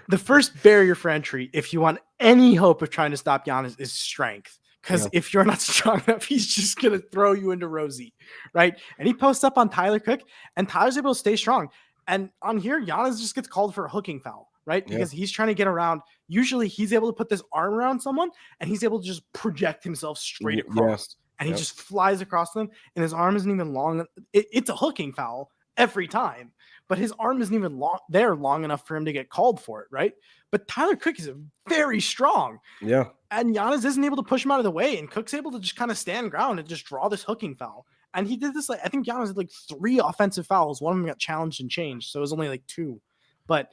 the first barrier for entry, if you want any hope of trying to stop Giannis, is strength. Because if you're not strong enough, he's just going to throw you into Rosie, right? And he posts up on Tyler Cook, and Tyler's able to stay strong. And on here, Giannis just gets called for a hooking foul, right? Because he's trying to get around. Usually he's able to put this arm around someone, and he's able to just project himself straight across. And he just flies across them, and his arm isn't even long. It's a hooking foul every time. But his arm isn't even long enough for him to get called for it, right? But Tyler Cook is very strong. Yeah. And Giannis isn't able to push him out of the way, and Cook's able to just kind of stand ground and just draw this hooking foul. And he did this, I think Giannis had 3 offensive fouls. One of them got challenged and changed, so it was only 2. But,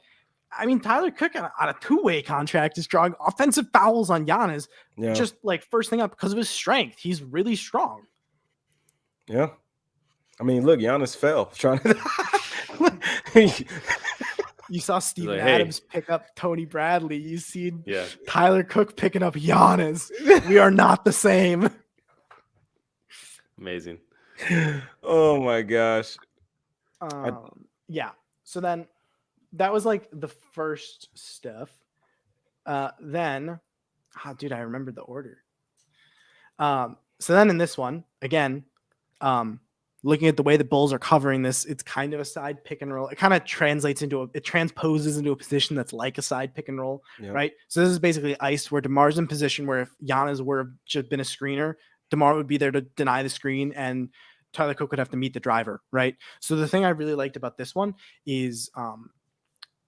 I mean, Tyler Cook on a two-way contract is drawing offensive fouls on Giannis just, first thing up because of his strength. He's really strong. Yeah. I mean, look, Giannis fell trying to... You saw Steven Adams pick up Tony Bradley. You see Tyler Cook picking up Giannis. We are not the same. Amazing. Oh my gosh. Yeah. So then that was the first stuff. Then, dude, I remembered the order. So then in this one, again, looking at the way the Bulls are covering this, it's kind of a side pick and roll. It kind of transposes into a position that's like a side pick and roll, right? So this is basically ice where DeMar's in position where if Giannis were have just been a screener, DeMar would be there to deny the screen and Tyler Cook would have to meet the driver, right? So the thing I really liked about this one is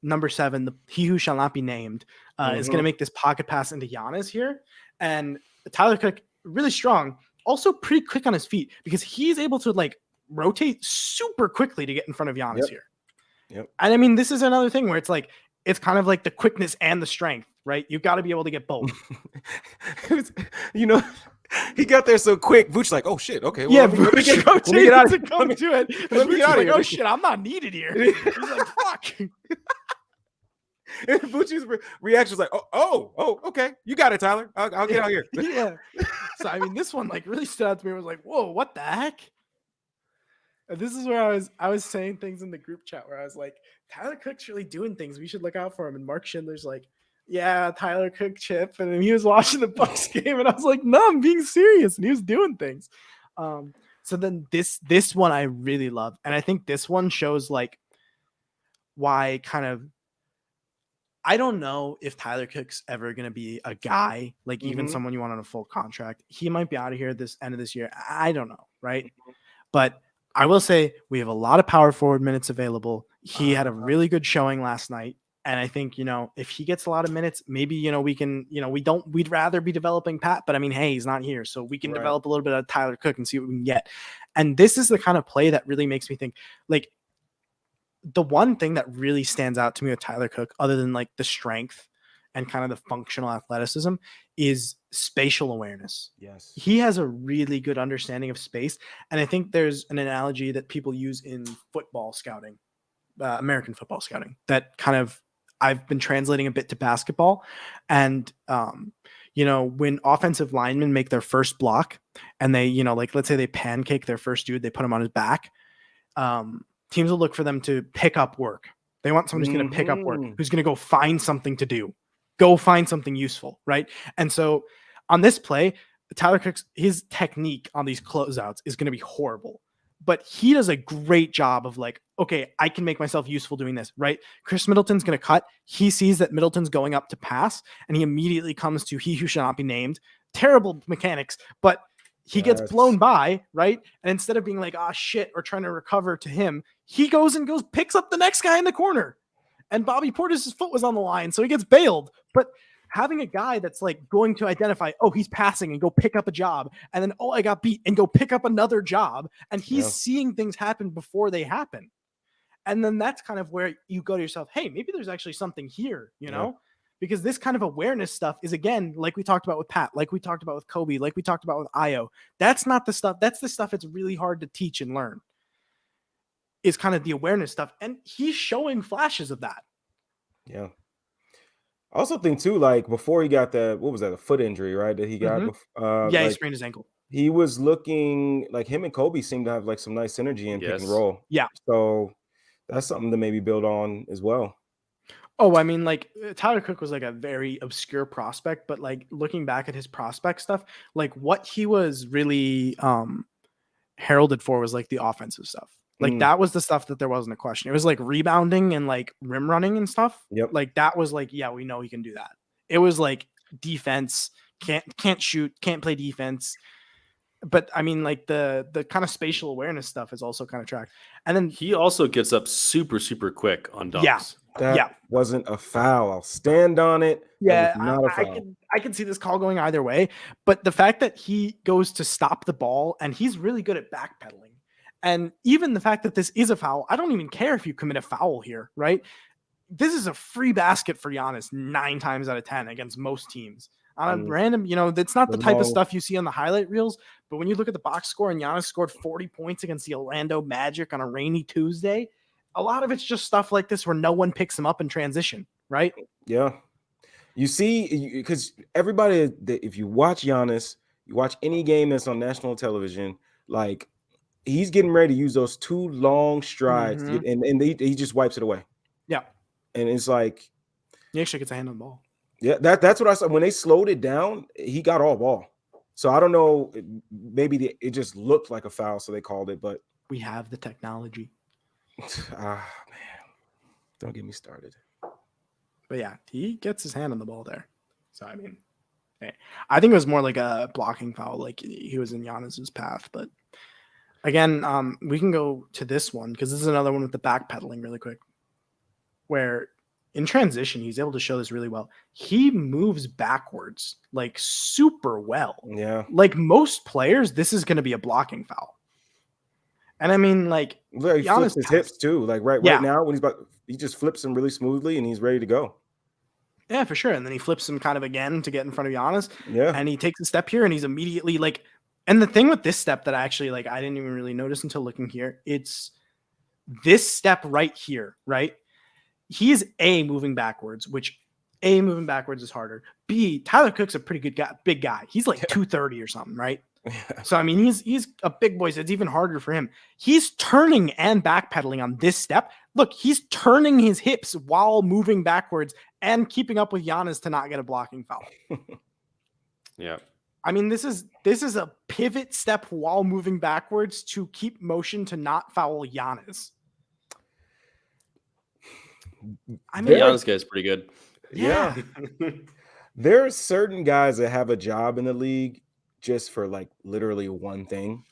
number 7, he who shall not be named, is going to make this pocket pass into Giannis here. And Tyler Cook, really strong, also pretty quick on his feet because he's able to rotate super quickly to get in front of Giannis here. Yep. And I mean, this is another thing where it's kind of like the quickness and the strength, right? You've got to be able to get both. He got there so quick. Vooch oh shit, okay. Well, yeah, let me get out of here. Let me get out of here. Oh shit, I'm not needed here. He's like, fuck. And Vucci's reaction was okay, you got it, Tyler. I'll get out here. Yeah. So I mean, this one really stood out to me. I was like, whoa, what the heck? And this is where I was saying things in the group chat where I was like, Tyler Cook's really doing things. We should look out for him. And Mark Schindler's like, yeah, Tyler Cook chip. And then he was watching the Bucks game, and I was like, no, I'm being serious. And he was doing things. So then this one I really love, and I think this one shows why kind of. I don't know if Tyler Cook's ever going to be a guy, even someone you want on a full contract. He might be out of here this end of this year. I don't know, right? But I will say we have a lot of power forward minutes available. He had a really good showing last night. And I think, if he gets a lot of minutes, maybe, we can, we'd rather be developing Pat, but I mean, hey, he's not here. So we can develop a little bit of Tyler Cook and see what we can get. And this is the kind of play that really makes me think the one thing that really stands out to me with Tyler Cook, other than the strength and kind of the functional athleticism, is spatial awareness. Yes. He has a really good understanding of space. And I think there's an analogy that people use in football scouting, American football scouting, that kind of I've been translating a bit to basketball. And, when offensive linemen make their first block and they, let's say they pancake their first dude, they put him on his back. Teams will look for them to pick up work. They want someone who's going to pick up work, who's going to go find something to do, go find something useful, right? And so on this play, Tyler Cook's his technique on these closeouts is going to be horrible. but he does a great job of like, okay, I can make myself useful doing this, right? Chris Middleton's going to cut. He sees that Middleton's going up to pass, and he immediately comes to he who shall not be named. Terrible mechanics, but he gets blown by, right? And instead of being like, ah, shit, or trying to recover to him, he goes, picks up the next guy in the corner. And Bobby Portis' foot was on the line, so he gets bailed. But having a guy that's like going to identify, oh, he's passing and go pick up a job, and then, oh, I got beat and go pick up another job. And he's seeing things happen before they happen. And then that's kind of where you go to yourself, hey, maybe there's actually something here, you know? Because this kind of awareness stuff is, again, like we talked about with Pat, like we talked about with Coby, like we talked about with Ayo. That's not the stuff. That's the stuff that's really hard to teach and learn, is kind of the awareness stuff. And he's showing flashes of that. Yeah. I also think too, like before he got that, what was that, a foot injury, right? That he got. He sprained his ankle. He was looking like him and Coby seemed to have like some nice synergy in pick and roll. Yeah. So that's something to maybe build on as well. Oh, I mean, like Tyler Cook was like a very obscure prospect, but like looking back at his prospect stuff, like what he was really heralded for was like the offensive stuff. Like that was the stuff that there wasn't a question. It was like rebounding and like rim running and stuff. Yep. Like that was like, yeah, we know he can do that. It was like defense, can't shoot, can't play defense. But I mean, like the kind of spatial awareness stuff is also kind of tracked. And then he also gets up super, super quick on dunks. Yeah. That wasn't a foul. I'll stand on it. Yeah, I can see this call going either way. But the fact that he goes to stop the ball and he's really good at backpedaling. And even the fact that this is a foul, I don't even care if you commit a foul here, right? This is a free basket for Giannis 9 times out of 10 against most teams. On a random, you know, that's not the type of stuff you see on the highlight reels. But when you look at the box score and Giannis scored 40 points against the Orlando Magic on a rainy Tuesday, a lot of it's just stuff like this where no one picks him up in transition, right? Yeah. You see, because everybody, if you watch Giannis, you watch any game that's on national television, like he's getting ready to use those 2 long strides to get, and he just wipes it away. Yeah. And it's like he actually gets a hand on the ball. Yeah, that's what I saw. When they slowed it down, he got all ball. So I don't know, maybe it just looked like a foul, so they called it, but we have the technology. Man, don't get me started. But yeah, he gets his hand on the ball there. So I mean, hey, I think it was more like a blocking foul, like he was in Giannis's path. But again, we can go to this one because this is another one with the backpedaling really quick, where in transition he's able to show this really well. He moves backwards like super well. Yeah, like most players, this is going to be a blocking foul. And I mean, like, he flips his hips too. Like right now, when he just flips them really smoothly and he's ready to go. Yeah, for sure. And then he flips him kind of again to get in front of Giannis. Yeah. And he takes a step here and he's immediately like, and the thing with this step that I actually like, I didn't even really notice until looking here. It's this step right here, right? He is moving backwards, which moving backwards is harder. B, Tyler Cook's a pretty good guy, big guy. He's like 230 or something, right? Yeah. So I mean, he's a big boy, so it's even harder for him. He's turning and backpedaling on this step. Look, he's turning his hips while moving backwards and keeping up with Giannis to not get a blocking foul. Yeah. I mean, this is a pivot step while moving backwards to keep motion to not foul Giannis. I mean, Giannis guy's pretty good. Yeah. There are certain guys that have a job in the league just for like literally one thing.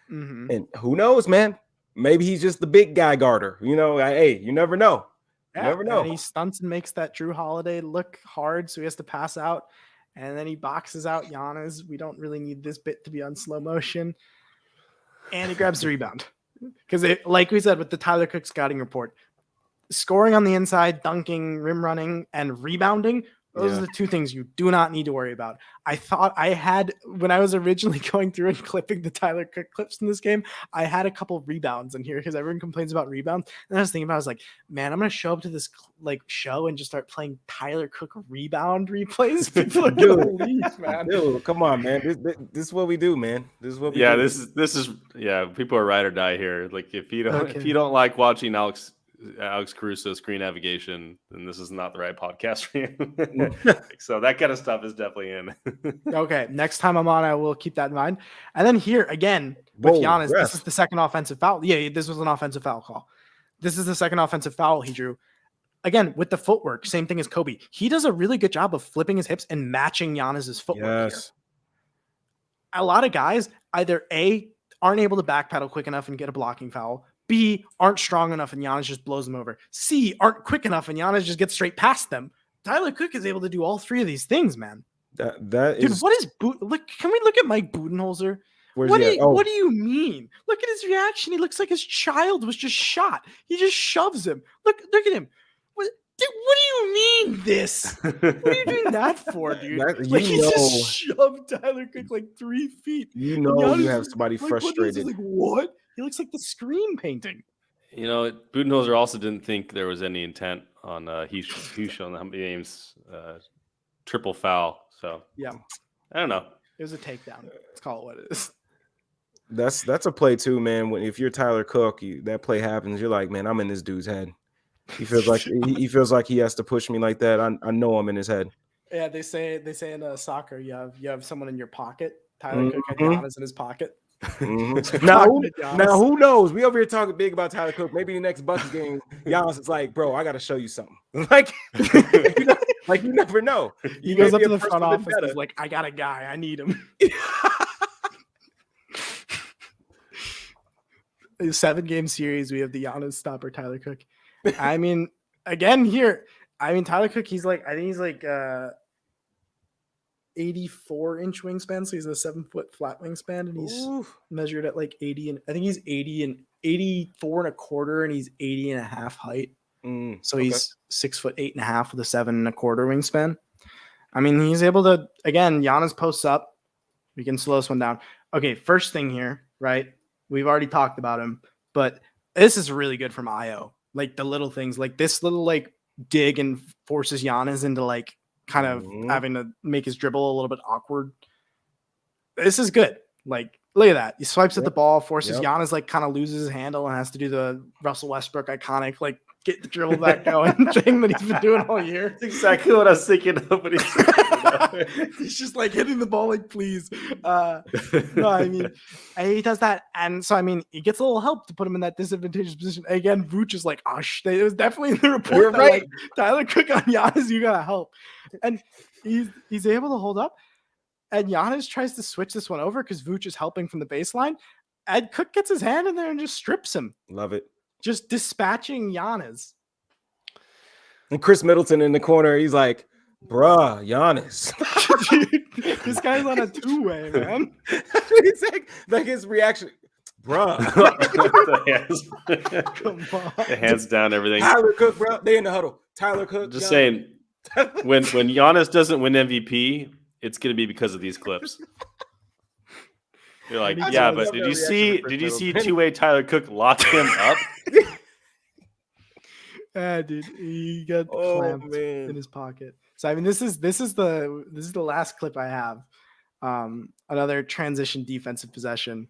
And who knows, man? Maybe he's just the big guy guarder. You know, hey, you never know. You never know. And he stunts and makes that Drew Holiday look hard, so he has to pass out. And then he boxes out Giannis. We don't really need this bit to be on slow motion. And he grabs the rebound. Because like we said with the Tyler Cook scouting report, scoring on the inside, dunking, rim running, and rebounding, those are the 2 things you do not need to worry about. I thought I had, when I was originally going through and clipping the Tyler Cook clips in this game, I had a couple of rebounds in here because everyone complains about rebounds. And I was thinking about, I was like, man, I'm going to show up to this like show and just start playing Tyler Cook rebound replays. People are going to leave, man. Dude, come on, man. This is what we do, man. This is what we do. This is people are ride or die here. Like if you don't like watching Alex Caruso screen navigation, then this is not the right podcast for you. So that kind of stuff is definitely in. Okay, next time I'm on, I will keep that in mind. And then here again, with Giannis. This is the second offensive foul. Yeah, this was an offensive foul call. This is the second offensive foul he drew. Again, with the footwork, same thing as Coby. He does a really good job of flipping his hips and matching Giannis's footwork here. A lot of guys either A, aren't able to backpedal quick enough and get a blocking foul. B, aren't strong enough and Giannis just blows them over. C, aren't quick enough and Giannis just gets straight past them. Tyler Cook is able to do all three of these things, man. Dude, what is look? Can we look at Mike Budenholzer? What do you mean? Look at his reaction. He looks like his child was just shot. He just shoves him. Look at him. What do you mean this? What are you doing that for, dude? He just shoved Tyler Cook like 3 feet. You have somebody frustrated. Like, what? He looks like the screen painting. Budenholzer also didn't think there was any intent on Hush on how many games triple foul. So yeah, I don't know. It was a takedown. Let's call it what it is. That's a play too, man. If you're Tyler Cook, that play happens, you're like, man, I'm in this dude's head. He feels like he has to push me like that. I know I'm in his head. Yeah, they say in soccer you have someone in your pocket. Tyler Cook had Giannis in his pocket. Mm-hmm. Now who knows? We over here talking big about Tyler Cook. Maybe the next Bucks game, Giannis is like, bro, I got to show you something. Like you never know. He goes up to the front office. He's like, I got a guy. I need him. A 7-game series. We have the Giannis stopper, Tyler Cook. I mean, again here. I mean, Tyler Cook. He's like, I think he's like 84-inch wingspan, so he's a 7-foot flat wingspan, and he's measured at like 80, and I think he's 80 and 84 and a quarter, and he's 80 and a half height. So he's 6 foot 8.5 with a 7 1/4 wingspan. I mean, he's able to, again, Giannis posts up. We can slow this one down. Okay, first thing here, right? We've already talked about him, but this is really good from Ayo. Like the little things, like this little like dig and forces Giannis into like kind of having to make his dribble a little bit awkward. This is good. Like, look at that. He swipes at the ball, forces Giannis like kind of loses his handle and has to do the Russell Westbrook iconic like get the dribble back going thing that he's been doing all year. That's exactly what I was thinking of. But he's just like hitting the ball like, please. No, I mean, he does that. And so, I mean, he gets a little help to put him in that disadvantageous position. Again, Vooch is like, it was definitely in the report that, like, Tyler Cook on Giannis, you got to help. And he's able to hold up. And Giannis tries to switch this one over because Vooch is helping from the baseline. And Cook gets his hand in there and just strips him. Love it. Just dispatching Giannis. And Chris Middleton in the corner, he's like, bruh, Giannis. Dude, this guy's on a two-way, man. like his reaction, bruh. Come on. The hands down, everything. Tyler Cook, bro. They in the huddle. Tyler Cook. Just saying, when Giannis doesn't win MVP, it's going to be because of these clips. You're like, yeah, but did you see two-way Tyler Cook lock him up? Dude, he got clamped in his pocket. So I mean, this is the last clip I have. Another transition defensive possession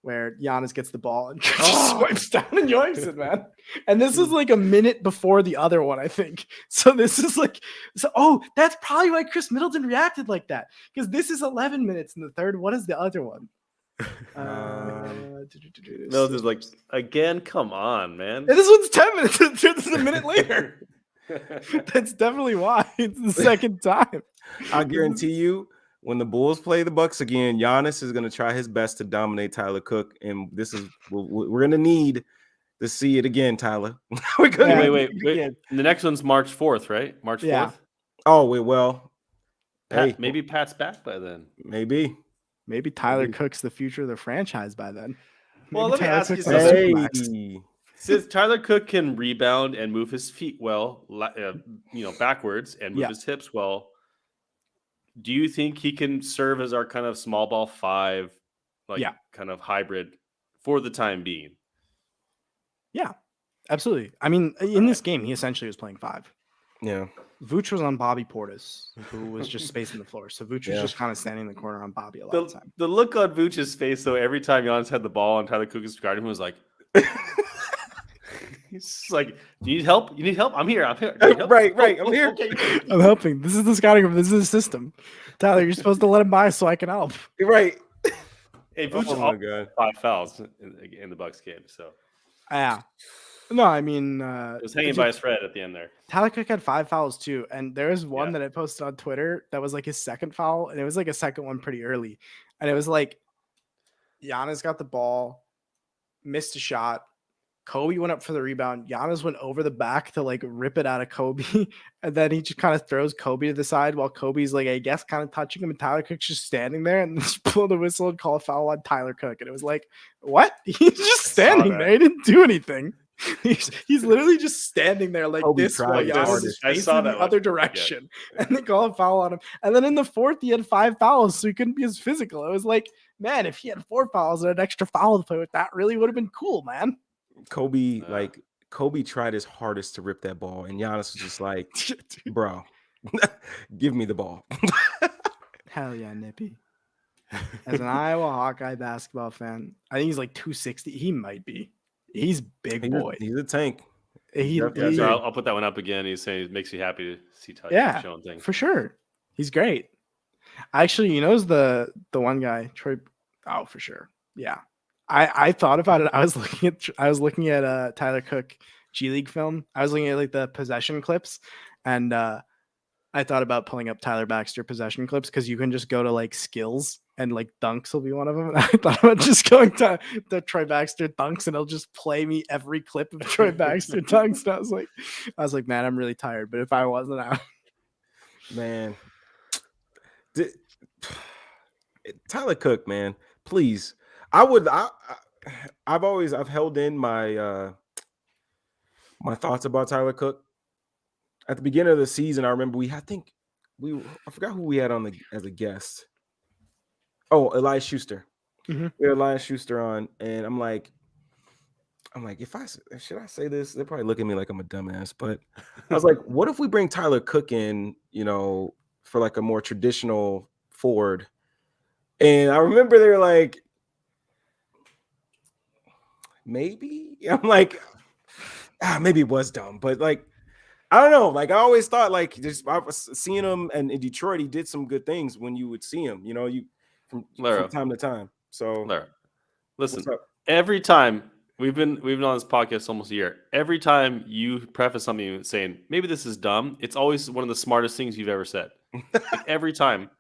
where Giannis gets the ball and just swipes down and yoinks it, man. And this is like a minute before the other one, I think. So this is like, that's probably why Chris Middleton reacted like that, because this is 11 minutes in the third. What is the other one? Middleton's like, again, come on, man. And this one's 10 minutes. This is a minute later. That's definitely why. It's the second time. I guarantee you, when the Bulls play the Bucks again, Giannis is going to try his best to dominate Tyler Cook, and we're going to need to see it again, Tyler. Wait. The next one's March 4th, right? March 4th. Yeah. Oh, wait, well, maybe Pat's back by then. Maybe Tyler Cook's the future of the franchise by then. Well, let me ask you something. Since Tyler Cook can rebound and move his feet well, backwards and move his hips well, do you think he can serve as our kind of small ball 5, kind of hybrid for the time being? Yeah, absolutely. I mean, in this game, he essentially was playing 5. Yeah. Vooch was on Bobby Portis, who was just spacing the floor. So Vooch was just kind of standing in the corner on Bobby a lot of the time. The look on Vooch's face, though, every time Giannis had the ball and Tyler Cook was guarding him, was like, he's like, "Do you need help? You need help? I'm here. Right. I'm here. Okay. I'm helping. This is the scouting room. This is the system. Tyler, you're supposed to let him by so I can help. Right. Hey, Vooch Oh my god. 5 fouls in the Bucks game, so Yeah. No, I mean, it was hanging by his thread at the end there. Tyler Cook had 5 fouls too, and there was one Yeah. that I posted on Twitter that was like his second foul, and it was like a second one pretty early, and it was like Giannis got the ball, missed a shot. Coby went up for the rebound. Giannis went over the back to like rip it out of Coby. And then he just kind of throws Coby to the side while Kobe's like, I guess, kind of touching him. And Tyler Cook's just standing there and just pull the whistle and call a foul on Tyler Cook. And it was like, what? He's just standing there. He didn't do anything. He's literally just standing there like Kobe this while tried his Giannis hardest. is I facing saw the that one. other direction. And they call a foul on him. And then in the fourth, he had 5 fouls, so he couldn't be as physical. It was like, man, if he had 4 fouls and an extra foul to play with, that really would have been cool, man. Kobe tried his hardest to rip that ball, and Giannis was just like, bro, give me the ball. Hell yeah, Nippy. As an Iowa Hawkeye basketball fan, I think he's like 260. He might be. He's big boy. He's a tank. So I'll put that one up again. He's saying it makes me happy to see Tyler showing things. For sure. He's great. Actually, you know, the one guy, Troy. Oh, for sure. Yeah. I thought about it. I was looking at Tyler Cook G League film. I was looking at like the possession clips, and I thought about pulling up Tyler Baxter possession clips because you can just go to like skills and like dunks will be one of them. And I thought about just going to the Troy Baxter dunks and it'll just play me every clip of Troy Baxter dunks. And I was like, man, I'm really tired. But if I wasn't out, man, Tyler Cook, man, please. I've held in my my thoughts about Tyler Cook. At the beginning of the season, I remember I forgot who we had on as a guest. Oh, Elias Schuster. Mm-hmm. We had Elias Schuster on, and I'm like, should I say this? They'll probably look at me like I'm a dumbass, but I was like, what if we bring Tyler Cook in, you know, for like a more traditional forward? And I remember they were like, maybe. I'm like, maybe it was dumb, but like, I don't know. Like I always thought, like I was seeing him, and in Detroit, he did some good things when you would see him. You know, from time to time. So, Larro, listen, every time we've been on this podcast almost a year. Every time you preface something saying maybe this is dumb, it's always one of the smartest things you've ever said. Like, every time,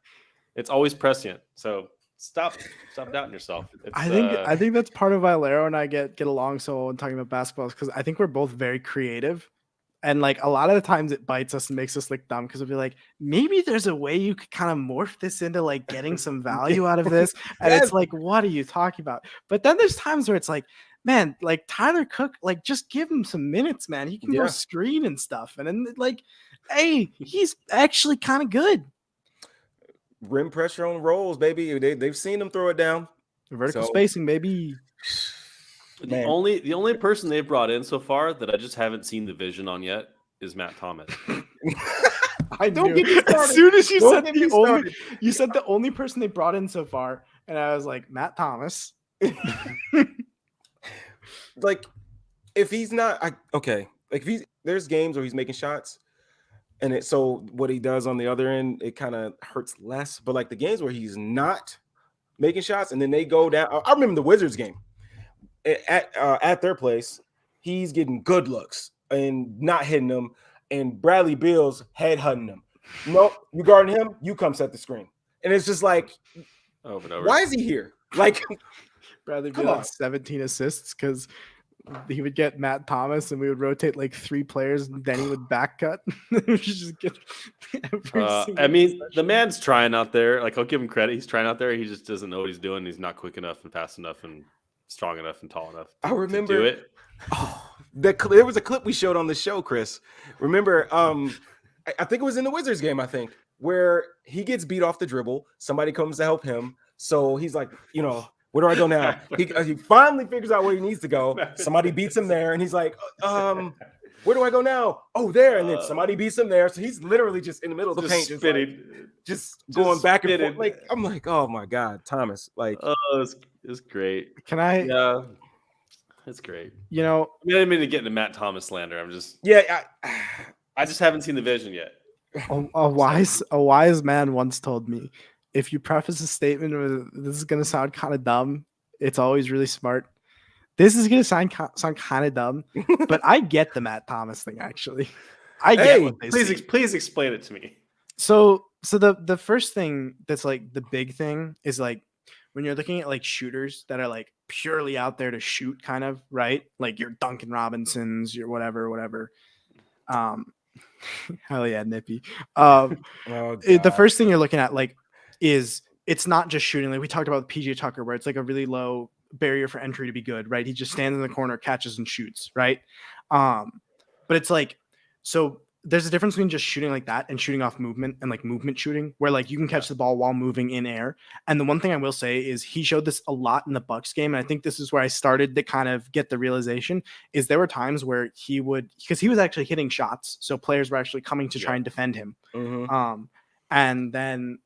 it's always prescient. So stop doubting yourself. I think that's part of why Larro and I get along so well when talking about basketball, because I think we're both very creative. And like a lot of the times it bites us and makes us look dumb because we'll be like, maybe there's a way you could kind of morph this into like getting some value out of this. And it's like, what are you talking about? But then there's times where it's like, man, like Tyler Cook, like just give him some minutes, man. He can go screen and stuff. And then like, hey, he's actually kind of good. Rim pressure on rolls, baby. They've seen him throw it down. Vertical spacing, baby. The only person they've brought in so far that I just haven't seen the vision on yet is Matt Thomas. I don't get me started. As soon as you said the only person they brought in so far, and I was like, Matt Thomas. Like, if he's not like there's games where he's making shots, and so what he does on the other end, it kind of hurts less. But like the games where he's not making shots, and then they go down. I remember the Wizards game. At their place, he's getting good looks and not hitting them, and Bradley Beal's headhunting him. Nope, you guarding him, you come set the screen. And it's just like, over and over. Why is he here? Like, Bradley Beal had 17 assists because he would get Matt Thomas and we would rotate like 3 players and then he would back cut. Just get I mean, the man's trying out there. Like, I'll give him credit. He's trying out there. He just doesn't know what he's doing. He's not quick enough and fast enough and strong enough and tall enough to do it. There was a clip we showed on the show, Chris. Remember, I think it was in the Wizards game, I think, where he gets beat off the dribble. Somebody comes to help him. So he's like, you know, where do I go now? He finally figures out where he needs to go. Somebody beats him there, and he's like, where do I go now? Oh, there. And then somebody beats him there. So he's literally just in the middle of the paint, just going back and forth. Like, I'm like, oh my God, Thomas. Like, it's great. Can I? Yeah, it's great. You know, I didn't mean to get into Matt Thomas slander. I'm just I just haven't seen the vision yet. A wise man once told me, if you preface a statement with this is gonna sound kind of dumb, it's always really smart. This is gonna sound kind of dumb, but I get the Matt Thomas thing actually. I get what they see. Please explain it to me. So the first thing that's like the big thing is like when you're looking at like shooters that are like purely out there to shoot, kind of, right? Like your Duncan Robinsons, your whatever. Hell yeah, Nippy. The first thing you're looking at like is it's not just shooting. Like we talked about PJ Tucker, where it's like a really low barrier for entry to be good, right? He just stands in the corner, catches and shoots, right? But it's like, so there's a difference between just shooting like that and shooting off movement and like movement shooting, where like you can catch the ball while moving in air. And the one thing I will say is he showed this a lot in the Bucks game, and I think this is where I started to kind of get the realization is there were times where he would, because he was actually hitting shots, so players were actually coming to try and defend him. And then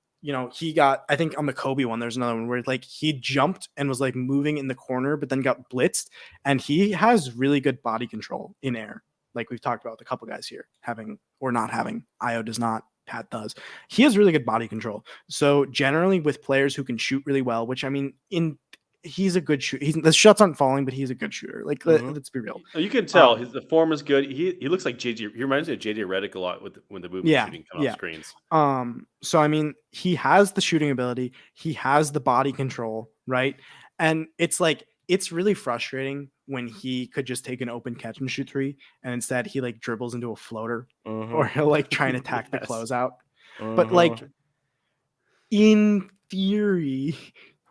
he got, I think on the Coby one, there's another one where like he jumped and was like moving in the corner, but then got blitzed, and he has really good body control in air. Like we've talked about with a couple guys here having or not having. Ayo does not. Pat does. He has really good body control. So generally with players who can shoot really well, which I mean, he's a good shooter. The shots aren't falling, but he's a good shooter. Like let's be real. You can tell the form is good. He looks like JJ. He reminds me of JJ Redick a lot when the movement shooting comes off screens. So I mean, he has the shooting ability. He has the body control, right? And it's like it's really frustrating when he could just take an open catch and shoot three, and instead he like dribbles into a floater, or he'll like try and attack the closeout. But like in theory,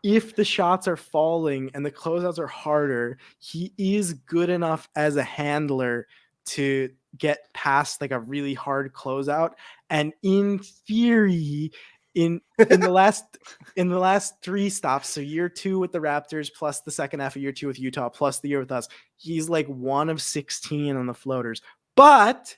if the shots are falling and the closeouts are harder, he is good enough as a handler to get past like a really hard closeout. And in theory, in the last three stops, so year 2 with the Raptors plus the second half of year 2 with Utah plus the year with us, he's like 1 of 16 on the floaters. But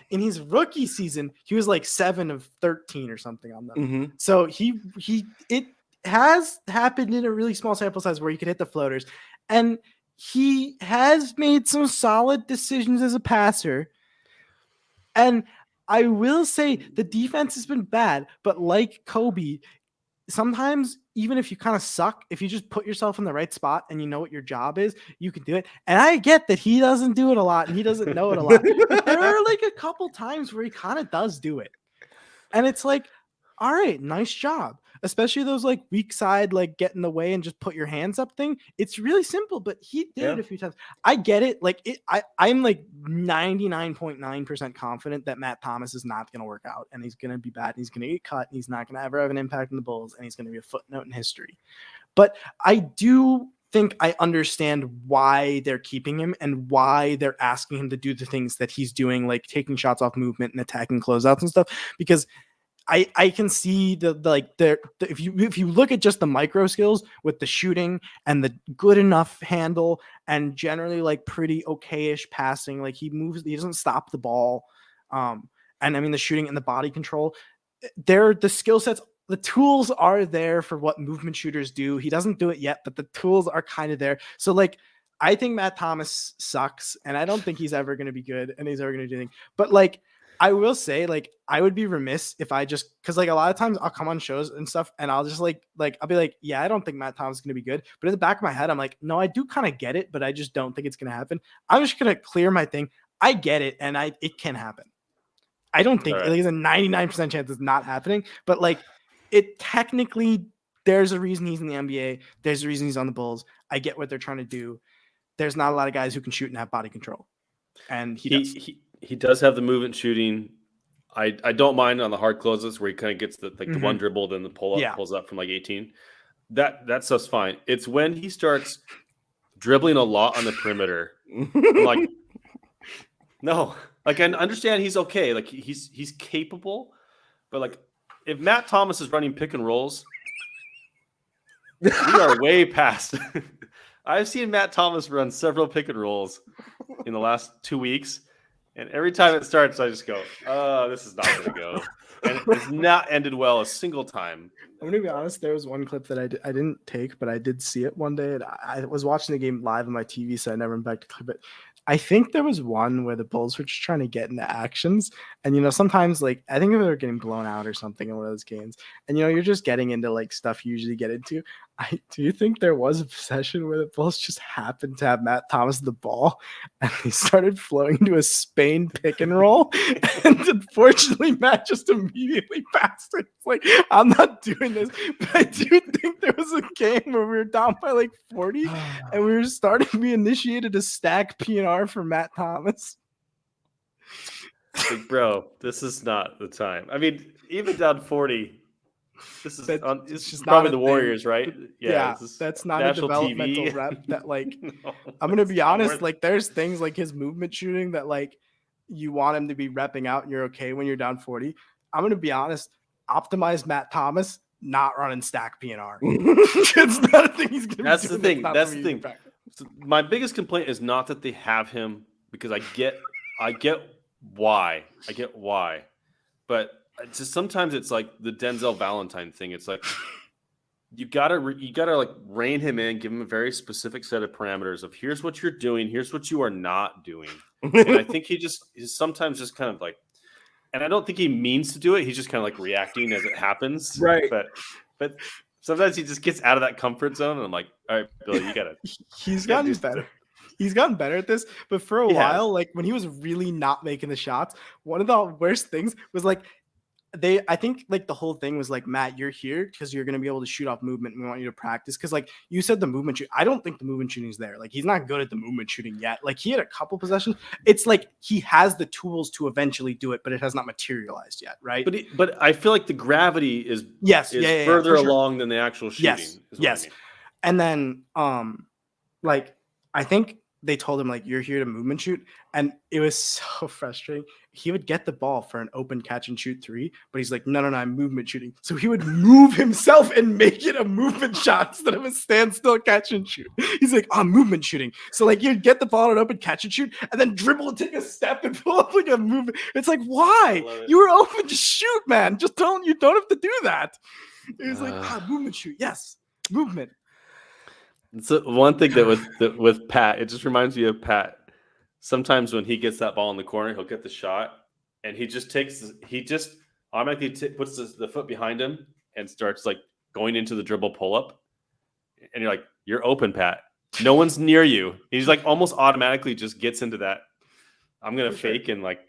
in his rookie season, he was like 7 of 13 or something on them. So it has happened in a really small sample size where he could hit the floaters, and he has made some solid decisions as a passer. And I will say the defense has been bad, but like Coby, sometimes even if you kind of suck, if you just put yourself in the right spot and you know what your job is, you can do it. And I get that he doesn't do it a lot and he doesn't know it a lot, but there are like a couple times where he kind of does do it. And it's like, all right, nice job. Especially those like weak side, like get in the way and just put your hands up thing. It's really simple, but he did it a few times. I get it. Like I'm like 99.9% confident that Matt Thomas is not going to work out, and he's going to be bad. And he's going to get cut. And he's not going to ever have an impact on the Bulls, and he's going to be a footnote in history. But I do think I understand why they're keeping him and why they're asking him to do the things that he's doing, like taking shots off movement and attacking closeouts and stuff, because I can see if you look at just the micro skills with the shooting and the good enough handle and generally like pretty okay-ish passing, like he doesn't stop the ball. And I mean the shooting and the body control, the skill sets, the tools are there for what movement shooters do. He doesn't do it yet, but the tools are kind of there. So like, I think Matt Thomas sucks, and I don't think he's ever going to be good, and he's ever going to do anything. But like, I will say, like, I would be remiss if I just, because like a lot of times I'll come on shows and stuff and I'll just like I'll be like, yeah, I don't think Matt Thomas is going to be good. But in the back of my head, I'm like, no, I do kind of get it, but I just don't think it's going to happen. I'm just going to clear my thing. I get it, and it can happen. I don't think there's a 99% chance it's not happening, but like it technically, there's a reason he's in the NBA. There's a reason he's on the Bulls. I get what they're trying to do. There's not a lot of guys who can shoot and have body control, and he does have the movement shooting. I don't mind on the hard closes where he kind of gets the one dribble, then the pulls up from like 18. That stuff's fine. It's when he starts dribbling a lot on the perimeter. I'm like, no, like I understand he's okay, like he's capable, but like if Matt Thomas is running pick and rolls, we are way past. I've seen Matt Thomas run several pick and rolls in the last 2 weeks. And every time it starts, I just go, oh, this is not going to go. And it's not ended well a single time. I'm going to be honest. There was one clip that I didn't take, but I did see it one day. And I was watching the game live on my TV, so I never went back to clip it. I think there was one where the Bulls were just trying to get into actions. And, sometimes like I think if they were getting blown out or something in one of those games, and you're just getting into like stuff you usually get into. Do you think there was a possession where the Bulls just happened to have Matt Thomas the ball and they started flowing into a Spain pick and roll? And unfortunately, Matt just immediately passed it. It's like, I'm not doing this. But I do think there was a game where we were down by like 40 and we initiated a stack PNR for Matt Thomas. Like, bro, this is not the time. I mean, even down 40. This is it's just probably the Warriors, right? Yeah, that's not a developmental TV. Rep that like no, I'm gonna be honest, like there's things like his movement shooting that like you want him to be repping out and you're okay when you're down 40. I'm gonna be honest, optimize Matt Thomas, not running stack PNR. It's not a thing he's gonna That's be the doing. thing. That's the thing. So my biggest complaint is not that they have him, because I get why. But just sometimes it's like the Denzel Valentine thing. It's like you gotta like rein him in, give him a very specific set of parameters of here's what you're doing, here's what you are not doing. And I think he's sometimes just kind of like, and I don't think he means to do it. He's just kind of like reacting as it happens. Right. But sometimes he just gets out of that comfort zone, and I'm like, all right, Billy, you gotta. He's gotten better. He's gotten better at this, but for a while, like when he was really not making the shots, one of the worst things was like. I think like the whole thing was like, Matt, you're here because you're going to be able to shoot off movement and we want you to practice. Cause like you said, the movement shoot, I don't think the movement shooting is there. Like he's not good at the movement shooting yet. Like he had a couple possessions. It's like he has the tools to eventually do it, but it has not materialized yet. Right. But I feel like the gravity is further along than the actual shooting. Yes. I mean. And then, like, I think they told him like, you're here to movement shoot. And it was so frustrating. He would get the ball for an open catch and shoot 3, but he's like, no, I'm movement shooting. So he would move himself and make it a movement shot instead of a standstill catch and shoot. He's like, I'm movement shooting. So like you'd get the ball and open catch and shoot and then dribble and take a step and pull up like a movement. It's like, why? You were open to shoot, man. You don't have to do that. It was like, movement shoot. Yes. Movement. So one thing that with Pat, it just reminds me of Pat. Sometimes when he gets that ball in the corner, he'll get the shot, and he just automatically puts the foot behind him and starts like going into the dribble pull up, and you're like, you're open, Pat. No one's near you. He's like almost automatically just gets into that. I'm gonna fake and like,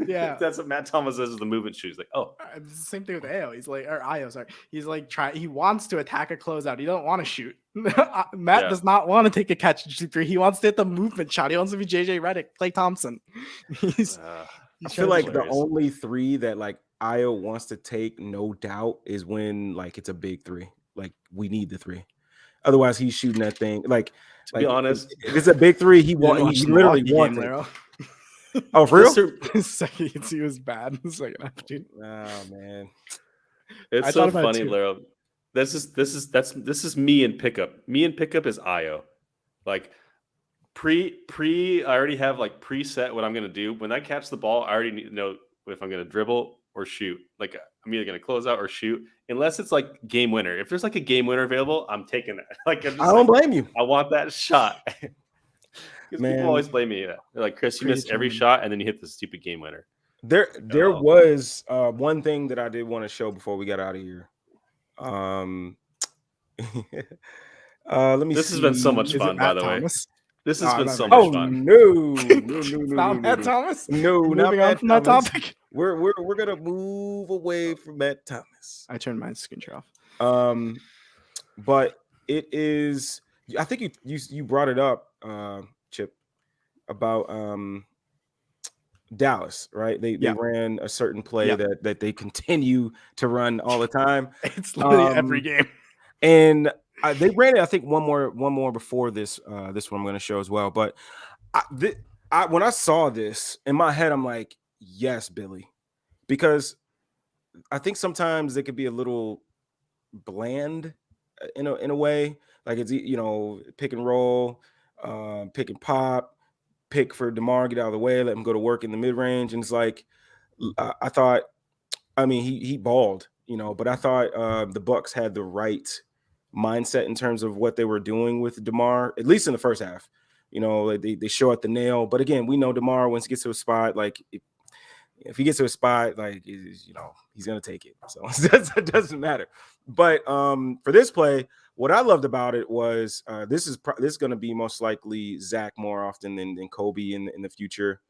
yeah, that's what Matt Thomas says is the movement shoot. He's like, oh, it's the same thing with Ayo. He's like, or Ayo, sorry. He's like he wants to attack a closeout. He don't want to shoot. Matt does not want to take a catch and shoot 3. He wants to hit the movement shot. He wants to be JJ Redick, Klay Thompson. I feel like the only 3 that like Ayo wants to take, no doubt, is when like it's a big 3. Like we need the 3. Otherwise, he's shooting that thing. Like to be honest, if it's a big 3, he literally wants it. Oh, for real? Second, he was bad. The second half, dude. Oh man, it's so funny, Larro. This is me in pickup. Me in pickup is Ayo. Like I already have like preset what I'm gonna do. When I catch the ball, I already need to know if I'm gonna dribble or shoot. Like I'm either gonna close out or shoot, unless it's like game winner. If there's like a game winner available, I'm taking that. Like I don't blame you. I want that shot. Because people always blame me. They're like, Chris, you missed every shot, and then you hit the stupid game winner. There was one thing that I did want to show before we got out of here. Let me. This has been so much fun, by the way. This has been so much fun. No, not Matt Thomas. No, moving on from that topic. We're gonna move away from Matt Thomas. I turned my screen share off. But it is. I think you brought it up, Chip, about Dallas, right? They ran a certain play that they continue to run all the time. It's literally every game. And they ran it, I think, one more before this one I'm going to show as well. But when I saw this in my head, I'm like, yes, Billy, because I think sometimes they could be a little bland in a way. Like it's, pick and roll, pick and pop, pick for DeMar, get out of the way, let him go to work in the mid range. And it's like, I thought, I mean, he balled, but I thought the Bucks had the right mindset in terms of what they were doing with DeMar, at least in the first half. They show at the nail. But again, we know DeMar, once he gets to a spot, like if he gets to a spot, like he's gonna take it. So it doesn't matter. But for this play, what I loved about it was this is gonna be most likely Zach more often than Coby in the future.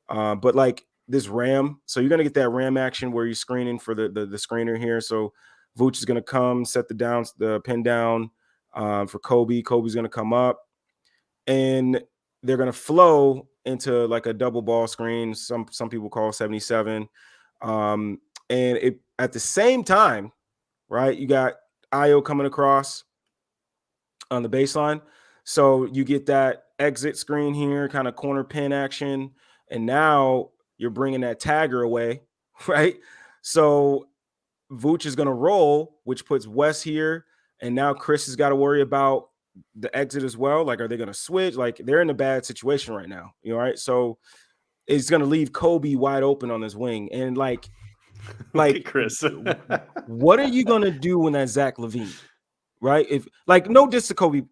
But like this ram, so you're gonna get that ram action where you're screening for the screener here. So Vooch is gonna come set the pin down for Coby. Kobe's gonna come up, and they're gonna flow into like a double ball screen. Some people call 77. And it at the same time, right? You got Ayo coming across on the baseline. So you get that exit screen here, kind of corner pin action. And now you're bringing that tagger away, right? So Vooch is going to roll, which puts Wes here. And now Kris has got to worry about the exit as well. Like, are they going to switch? Like, they're in a bad situation right now. Right? So it's going to leave Coby wide open on this wing. And like Kris, what are you going to do when that Zach LaVine, right? If like, no diss to Coby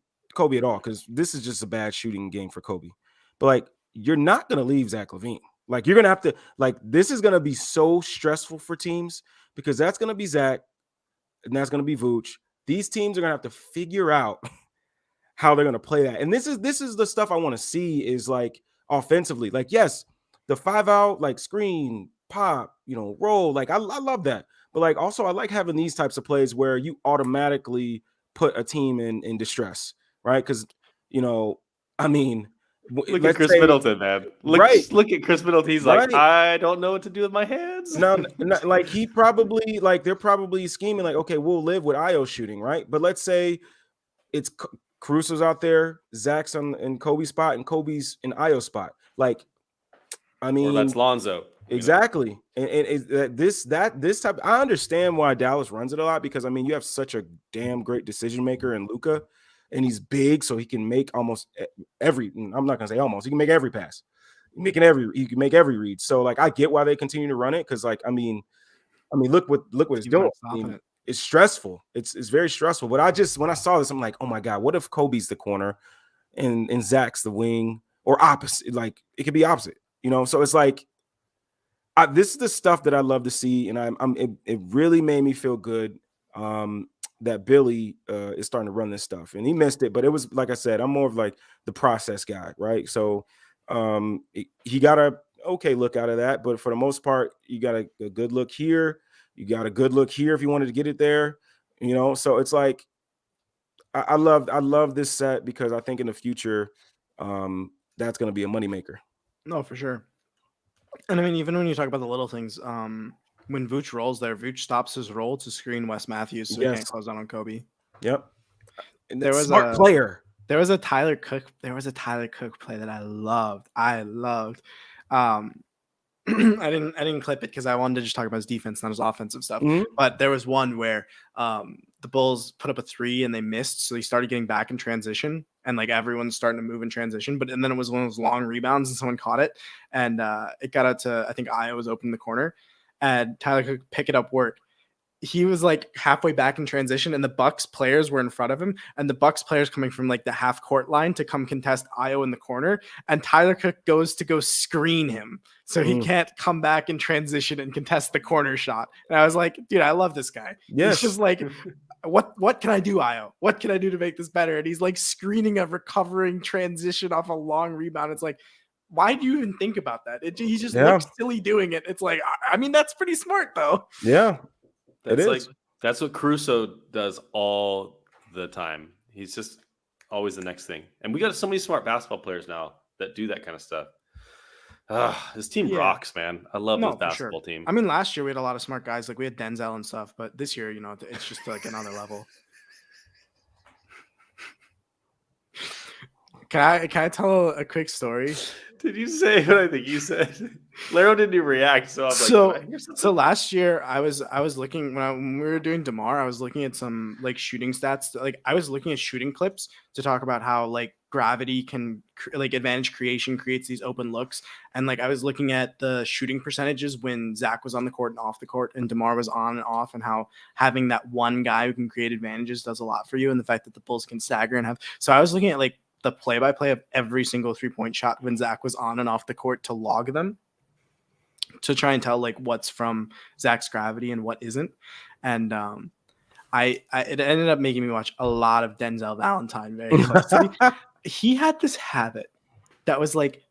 at all, because this is just a bad shooting game for Coby. But like, you're not going to leave Zach LaVine. Like, you're going to have to, like, this is going to be so stressful for teams because that's going to be Zach and that's going to be Vooch. These teams are going to have to figure out how they're going to play that. And this is the stuff I want to see is like offensively. Like, yes, the 5-out, like screen, pop, roll. Like, I love that. But like, also I like having these types of plays where you automatically put a team in distress, right? Because, I mean, look at Chris Middleton, man. Look at Chris Middleton. He's like, I don't know what to do with my hands. No, like he probably, like they're probably scheming like, okay, we'll live with Ayo shooting, right? But let's say it's Caruso's out there, Zach's in Coby's spot, and Kobe's in Ayo's spot. Like, I mean, or that's Lonzo. Exactly. And this type, I understand why Dallas runs it a lot because I mean, you have such a damn great decision maker in Luka. And he's big, so he can make almost every. I'm not gonna say almost. He can make every pass. He can make every read. So like, I get why they continue to run it because like, I mean, look what it's doing. I mean, it's stressful. It's very stressful. But when I saw this, I'm like, oh my god, what if Kobe's the corner and Zach's the wing or opposite? Like it could be opposite, So it's like, this is the stuff that I love to see, and it really made me feel good. That Billy is starting to run this stuff, and he missed it, but it was like I said, I'm more of like the process guy, right? So he got a okay look out of that, but for the most part, you got a good look here, you got a good look here if you wanted to get it there, So it's like I love this set because I think in the future that's going to be a moneymaker. No, for sure. And I mean, even when you talk about the little things, when Vooch rolls there, Vooch stops his roll to screen Wes Matthews so he can't close out on Coby. Yep. And there was smart player. There was a Tyler Cook play that I loved. I didn't clip it because I wanted to just talk about his defense, not his offensive stuff. Mm-hmm. But there was one where the Bulls put up a 3 and they missed, so they started getting back in transition, and like everyone's starting to move in transition. And then it was one of those long rebounds, and someone caught it, and it got out to, I think Ayo was open in the corner, and Tyler could pick it up work. He was like halfway back in transition, and the Bucks players were in front of him, and the Bucks players coming from like the half court line to come contest Ayo in the corner, and Tyler Cook goes to go screen him so he can't come back in transition and contest the corner shot. And I was like, dude, I love this guy. Yes. He's just like, what can I do, Ayo? What can I do to make this better? And he's like screening a recovering transition off a long rebound. It's like, why do you even think about that? He just looks silly doing it. It's like, I mean, that's pretty smart though. Yeah. That's what Caruso does all the time. He's just always the next thing. And we got so many smart basketball players now that do that kind of stuff. This team rocks, man. I love this basketball team. I mean, last year we had a lot of smart guys. Like we had Denzel and stuff, but this year, it's just like another level. Can I tell a quick story? Did you say what I think you said? Larro didn't even react, so I'm so last year I was looking when we were doing DeMar, I was looking at some like shooting stats. Like I was looking at shooting clips to talk about how like gravity can like advantage creation creates these open looks, and like I was looking at the shooting percentages when Zach was on the court and off the court, and DeMar was on and off, and how having that one guy who can create advantages does a lot for you, and the fact that the Bulls can stagger and have. So I was looking at like the play-by-play of every single 3-point shot when Zach was on and off the court to log them, to try and tell like what's from Zach's gravity and what isn't. And it ended up making me watch a lot of Denzel Valentine very closely. He had this habit that was like,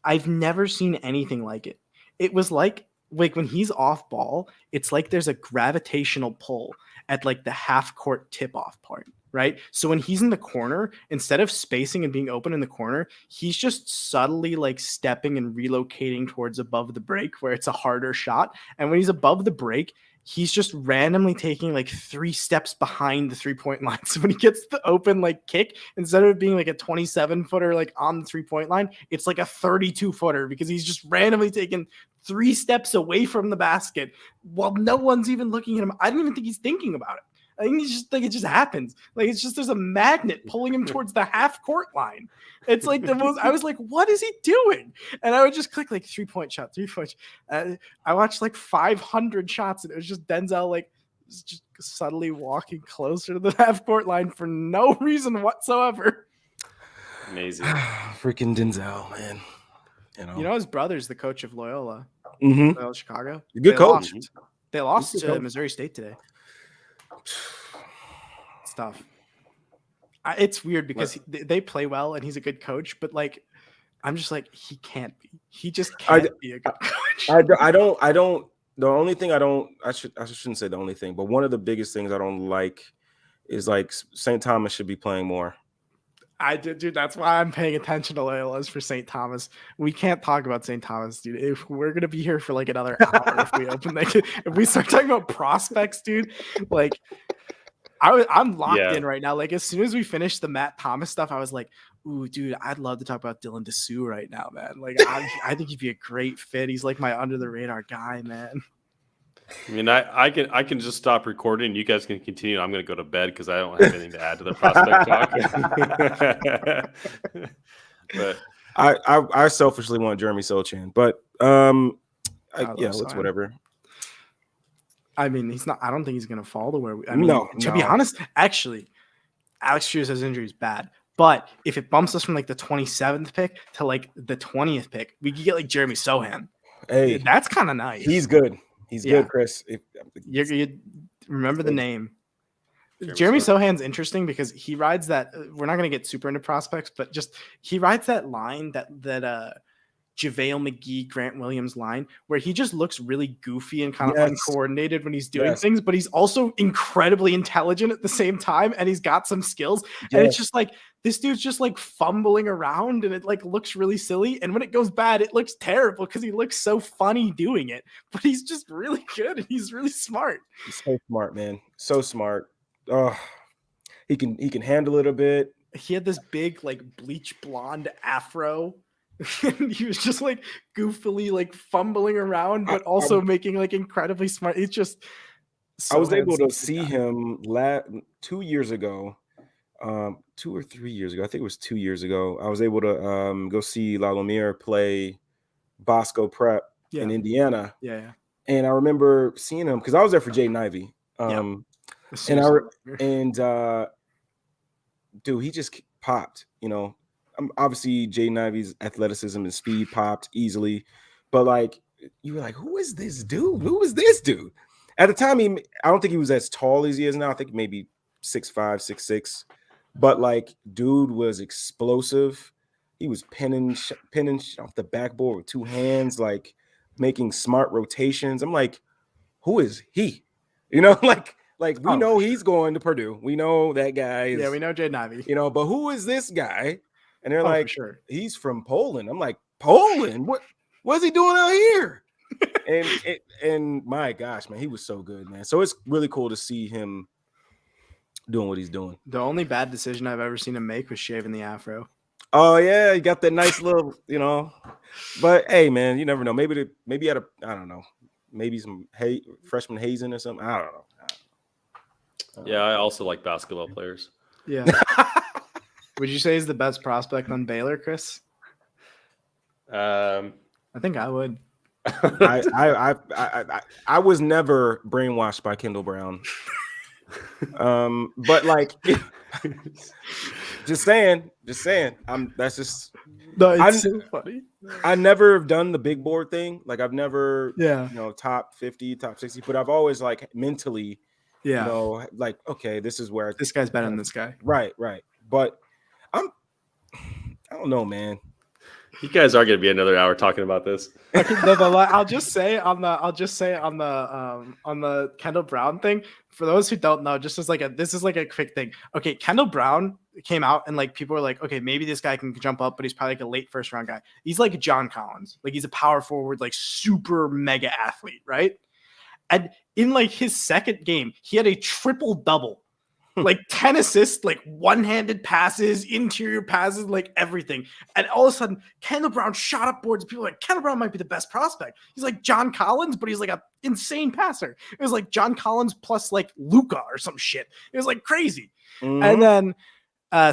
I've never seen anything like it. It was like when he's off ball, it's like there's a gravitational pull at like the half court tip off part, right? So when he's in the corner, instead of spacing and being open in the corner, he's just subtly like stepping and relocating towards above the break where it's a harder shot. And when he's above the break, he's just randomly taking like 3 steps behind the 3-point line. So when he gets the open like kick, instead of it being like a 27-footer like on the 3-point line, it's like a 32-footer because he's just randomly taking 3 steps away from the basket while no one's even looking at him. I don't even think he's thinking about it. I think he's just like, it just happens. Like, it's just, there's a magnet pulling him towards the half court line. It's like the most, I was like, what is he doing? And I would just click like 3-point shot, 3-point. I watched like 500 shots and it was just Denzel, like just subtly walking closer to the half court line for no reason whatsoever. Amazing. Freaking Denzel, man. You know, his brother's the coach of Loyola, Mm-hmm. Chicago. Good coach. They lost Good to coach. Missouri State today. It's tough. It's weird because they play well and he's a good coach, but like, I'm just like, he can't be. He just can't be a good coach. I don't. The only thing I shouldn't say the only thing, but one of the biggest things I don't like is like St. Thomas should be playing more. Dude, that's why I'm paying attention to Loyola's for St. Thomas. We can't talk about St. Thomas, dude. If we're gonna be here for like another hour, if we open if we start talking about prospects, dude, like I'm locked in right now. Like as soon as we finish the Matt Thomas stuff, I was like, ooh, dude, I'd love to talk about Dylan Dessou right now, man. Like I think he'd be a great fit. He's like my under the radar guy, man. I mean, I can just stop recording. You guys can continue. I'm going to go to bed because I don't have anything to add to the prospect talk. But I selfishly want Jeremy Sochan, but it's whatever. I mean, he's not. I don't think he's going to fall to where we. I mean, to be honest, actually, Alex Caruso's injury is bad. But if it bumps us from like the 27th pick to like the 20th pick, we could get like Jeremy Sohan. Hey, that's kind of nice. He's good. He's good, Chris. You remember the name. Jeremy Sohan's interesting because he rides that. We're not going to get super into prospects, but just he rides that line that JaVale McGee, Grant Williams line where he just looks really goofy and kind of uncoordinated when he's doing things, but he's also incredibly intelligent at the same time, and he's got some skills. And it's just like this dude's just like fumbling around, and it like looks really silly. And when it goes bad, it looks terrible because he looks so funny doing it. But he's just really good, and he's really smart. He's so smart, man. So smart. Oh, he can handle it a bit. He had this big like bleach blonde afro. And he was just like goofily like fumbling around, but also making like incredibly smart. It's just I was able to see him 2 years ago, 2 or 3 years ago. I think it was 2 years ago. I was able to go see Lalomir play Bosco Prep in Indiana. Yeah. And I remember seeing him because I was there for Jaden Ivey. Dude, he just popped, you know. Obviously, Jaden Ivey's athleticism and speed popped easily, but like you were like, who is this dude? Who is this dude? At the time, I don't think he was as tall as he is now. I think maybe 6'5", 6'6", but like dude was explosive. He was pinning off the backboard with 2 hands, like making smart rotations. I'm like, who is he? You know, like we know he's going to Purdue. We know that guy is. We know Jaden Ivey. You know, but who is this guy? And they're like, sure. He's from Poland. I'm like, Poland? What's he doing out here? and my gosh, man, he was so good, man. So it's really cool to see him doing what he's doing. The only bad decision I've ever seen him make was shaving the afro. Oh yeah, he got that nice little, you know. But hey, man, you never know. Maybe he had I don't know, maybe some freshman hazing or something. I don't know. Yeah, I also like basketball players. Yeah. Would you say he's the best prospect on Baylor, Chris? I think I would. I was never brainwashed by Kendall Brown. But like Just saying. That's just. No, it's so funny. I never have done the big board thing. Like I've never, Yeah. Top 50, top 60, but I've always like mentally, Yeah. like, okay, this is where This guy's better than this guy. Right. But I don't know, man. You guys are going to be another hour talking about this. Okay, I'll just say on the Kendall Brown thing. For those who don't know, this is like a quick thing. Okay, Kendall Brown came out and like people were like, okay, maybe this guy can jump up, but he's probably like a late first round guy. He's like John Collins, like he's a power forward, like super mega athlete, right? And in like his second game, he had a triple double. Like 10 assists, like one-handed passes, interior passes, like everything. And all of a sudden, Kendall Brown shot up boards. People were like, Kendall Brown might be the best prospect. He's like John Collins, but he's like an insane passer. It was like John Collins plus like Luka or some shit. It was like crazy. Mm-hmm. And then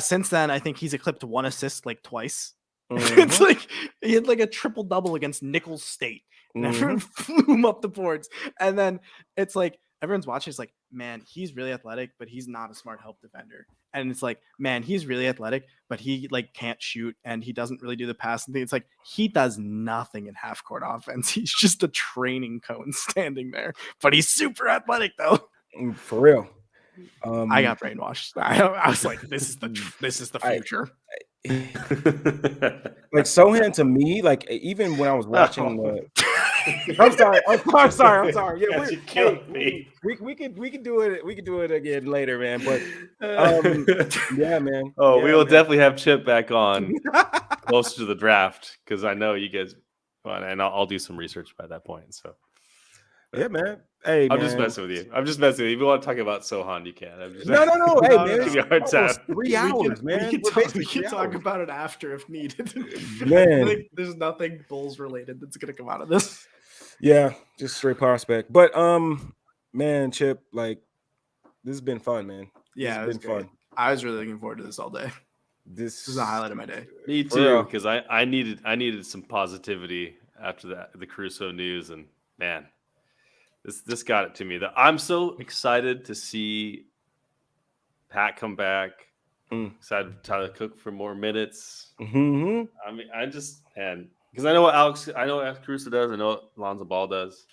since then, I think he's eclipsed one assist like twice. Mm-hmm. It's like he had like a triple-double against Nicholls State. And everyone flew him up the boards. And then it's like, everyone's watching. It's like, man, he's really athletic, but he's not a smart help defender. And it's like, man, he's really athletic, but he like can't shoot and he doesn't really do the passing thing. It's like he does nothing in half court offense. He's just a training cone standing there, but he's super athletic though. For real. I got brainwashed. I was like, this is the future. Like Sohan to me, like even when I was watching I'm sorry. Yeah, you killed me. We could do it. We could do it again later, man. But yeah, man. Oh, yeah, we will man. definitely have Chip back on closer to the draft because I know you guys. Well, and I'll do some research by that point. So yeah, man. Hey, I'm just messing with you. If you want to talk about Sohan, you can. No. Hey, man. Give you a hard time. 3 hours, man. We can talk about it after if needed. Man, like, there's nothing Bulls related that's gonna come out of this. Yeah, just straight prospect. But man, Chip, like this has been fun, man. Yeah, it's been fun. I was really looking forward to this all day. This is a highlight of my day. Me too, because I needed some positivity after the Caruso news, and man, this got it to me. I'm so excited to see Pat come back. Excited for Tyler Cook for more minutes. Mm-hmm. I mean, because I know what Alex Caruso does. I know what Lonzo Ball does.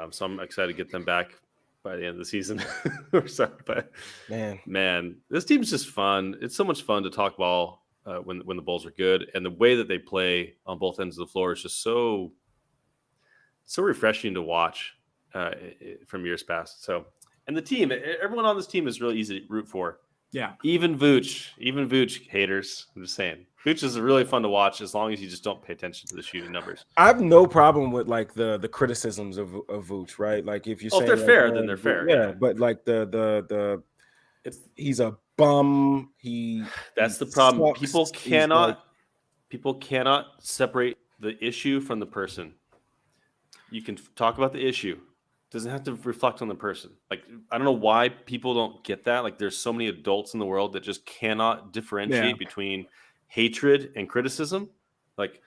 So I'm excited to get them back by the end of the season or so. But man, this team's just fun. It's so much fun to talk ball when the Bulls are good, and the way that they play on both ends of the floor is just so refreshing to watch from years past. So, and the team, everyone on this team is really easy to root for. Yeah, even Vooch haters. I'm just saying, Vooch is really fun to watch as long as you just don't pay attention to the shooting numbers. I have no problem with like the criticisms of Vooch, right? Like if you say if they're fair, then they're fair. Yeah, but like he's a bum. That's the problem. Sucks. People cannot separate the issue from the person. You can talk about the issue. Doesn't have to reflect on the person. Like, I don't know why people don't get that. Like, there's so many adults in the world that just cannot differentiate between hatred and criticism. Like,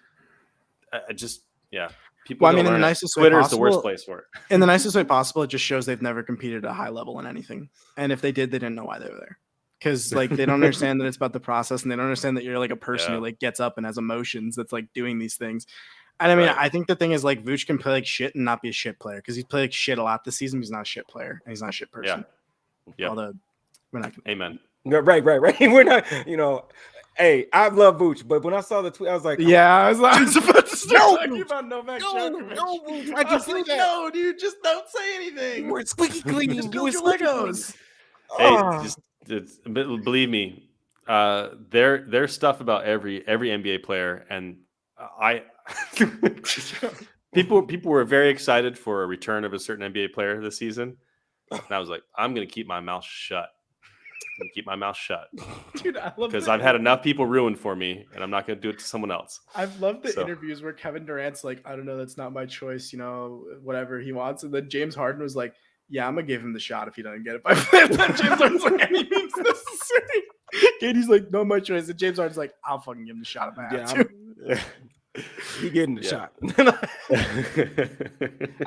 people. Well, I mean, in the nicest way Twitter possible, is the worst place for it. In the nicest way possible, it just shows they've never competed at a high level in anything. And if they did, they didn't know why they were there. Because like they don't understand that it's about the process, and they don't understand that you're like a person who like gets up and has emotions that's like doing these things. And I mean, I think the thing is like Vooch can play like shit and not be a shit player because he's played like shit a lot this season. He's not a shit player and he's not a shit person. Yeah. Although we're not gonna. Amen. Right. We're not, hey, I love Vooch, but when I saw the tweet, I was like, I was about to start talking about Novak Djokovic. No, Vooch, I just like, no, dude, just don't say anything. We're squeaky clean. Just build your Legos. Hey, believe me, there's stuff about every NBA player, and people were very excited for a return of a certain NBA player this season, and I was like, I'm gonna keep my mouth shut. Dude, I love because I've had enough people ruin for me, and I'm not gonna do it to someone else. I've loved the interviews where Kevin Durant's like, I don't know, that's not my choice, whatever he wants, and then James Harden was like, yeah, I'm gonna give him the shot if he doesn't get it by James Harden's like, any means necessary. Katie's like, no, my choice. And James Harden's like, I'll fucking give him the shot if I have to. He getting the shot.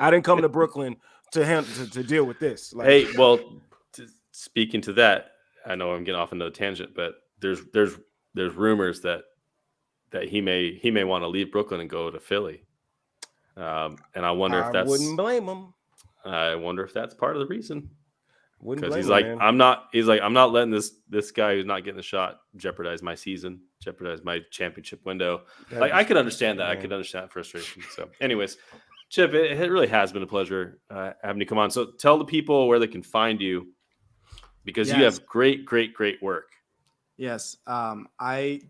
I didn't come to Brooklyn to deal with this. Hey, well, speaking to that, I know I'm getting off into a tangent, but there's rumors that he may want to leave Brooklyn and go to Philly. And I wonder if that's. Wouldn't blame him. I wonder if that's part of the reason. Because he's man. I'm not letting this guy who's not getting the shot jeopardize my season, jeopardize my championship window. I could understand that. Man. I could understand that frustration. So, anyways, Chip, it really has been a pleasure having you come on. So, tell the people where they can find you, because you have great work. Yes. I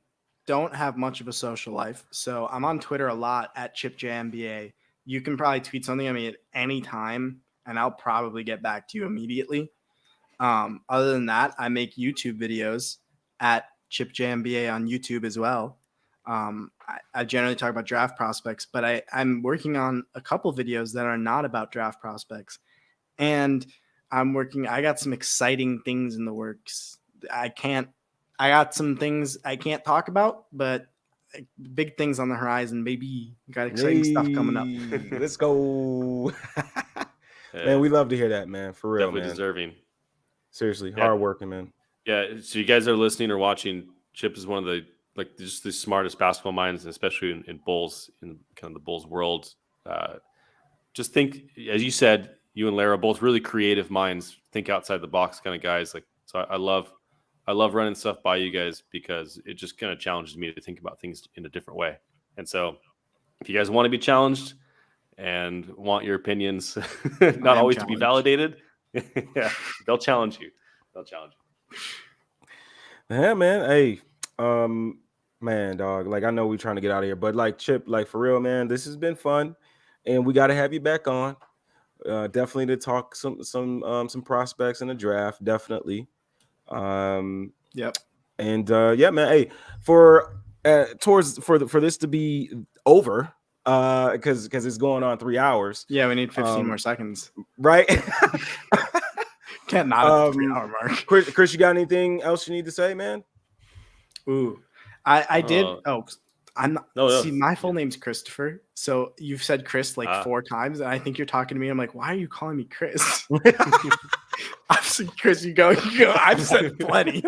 don't have much of a social life, so I'm on Twitter a lot at ChipJNBA. You can probably tweet something at me at any time, and I'll probably get back to you immediately. Other than that, I make YouTube videos at ChipJNBA on YouTube as well. I generally talk about draft prospects, but I'm working on a couple videos that are not about draft prospects. And I got some exciting things in the works. I got some things I can't talk about, but big things on the horizon. Maybe got exciting stuff coming up. Let's go. Man, we love to hear that, man. For real, definitely man. Deserving. Seriously, hard working, man. Yeah, so you guys are listening or watching. Chip is one of the just the smartest basketball minds, especially in Bulls, in kind of the Bulls world. Just think, as you said, you and Larro, both really creative minds, think outside the box kind of guys. So I love running stuff by you guys, because it just kind of challenges me to think about things in a different way. And so if you guys want to be challenged and want your opinions not always to be validated, yeah, they'll challenge you. Yeah, man. Hey, man, dog. I know we're trying to get out of here, but Chip, for real, man, this has been fun, and we got to have you back on. Definitely to talk some prospects in the draft. Definitely. Yep. And yeah, man. Hey, for this to be over, because it's going on 3 hours. Yeah, we need 15 more seconds. Right. Can't not at the 3 hour mark. Chris, you got anything else you need to say, man? Ooh, I did. I'm not. No. See, my full name's Christopher. So you've said Chris 4 times, and I think you're talking to me. I'm like, why are you calling me Chris? I've said Chris. You go. I've said plenty.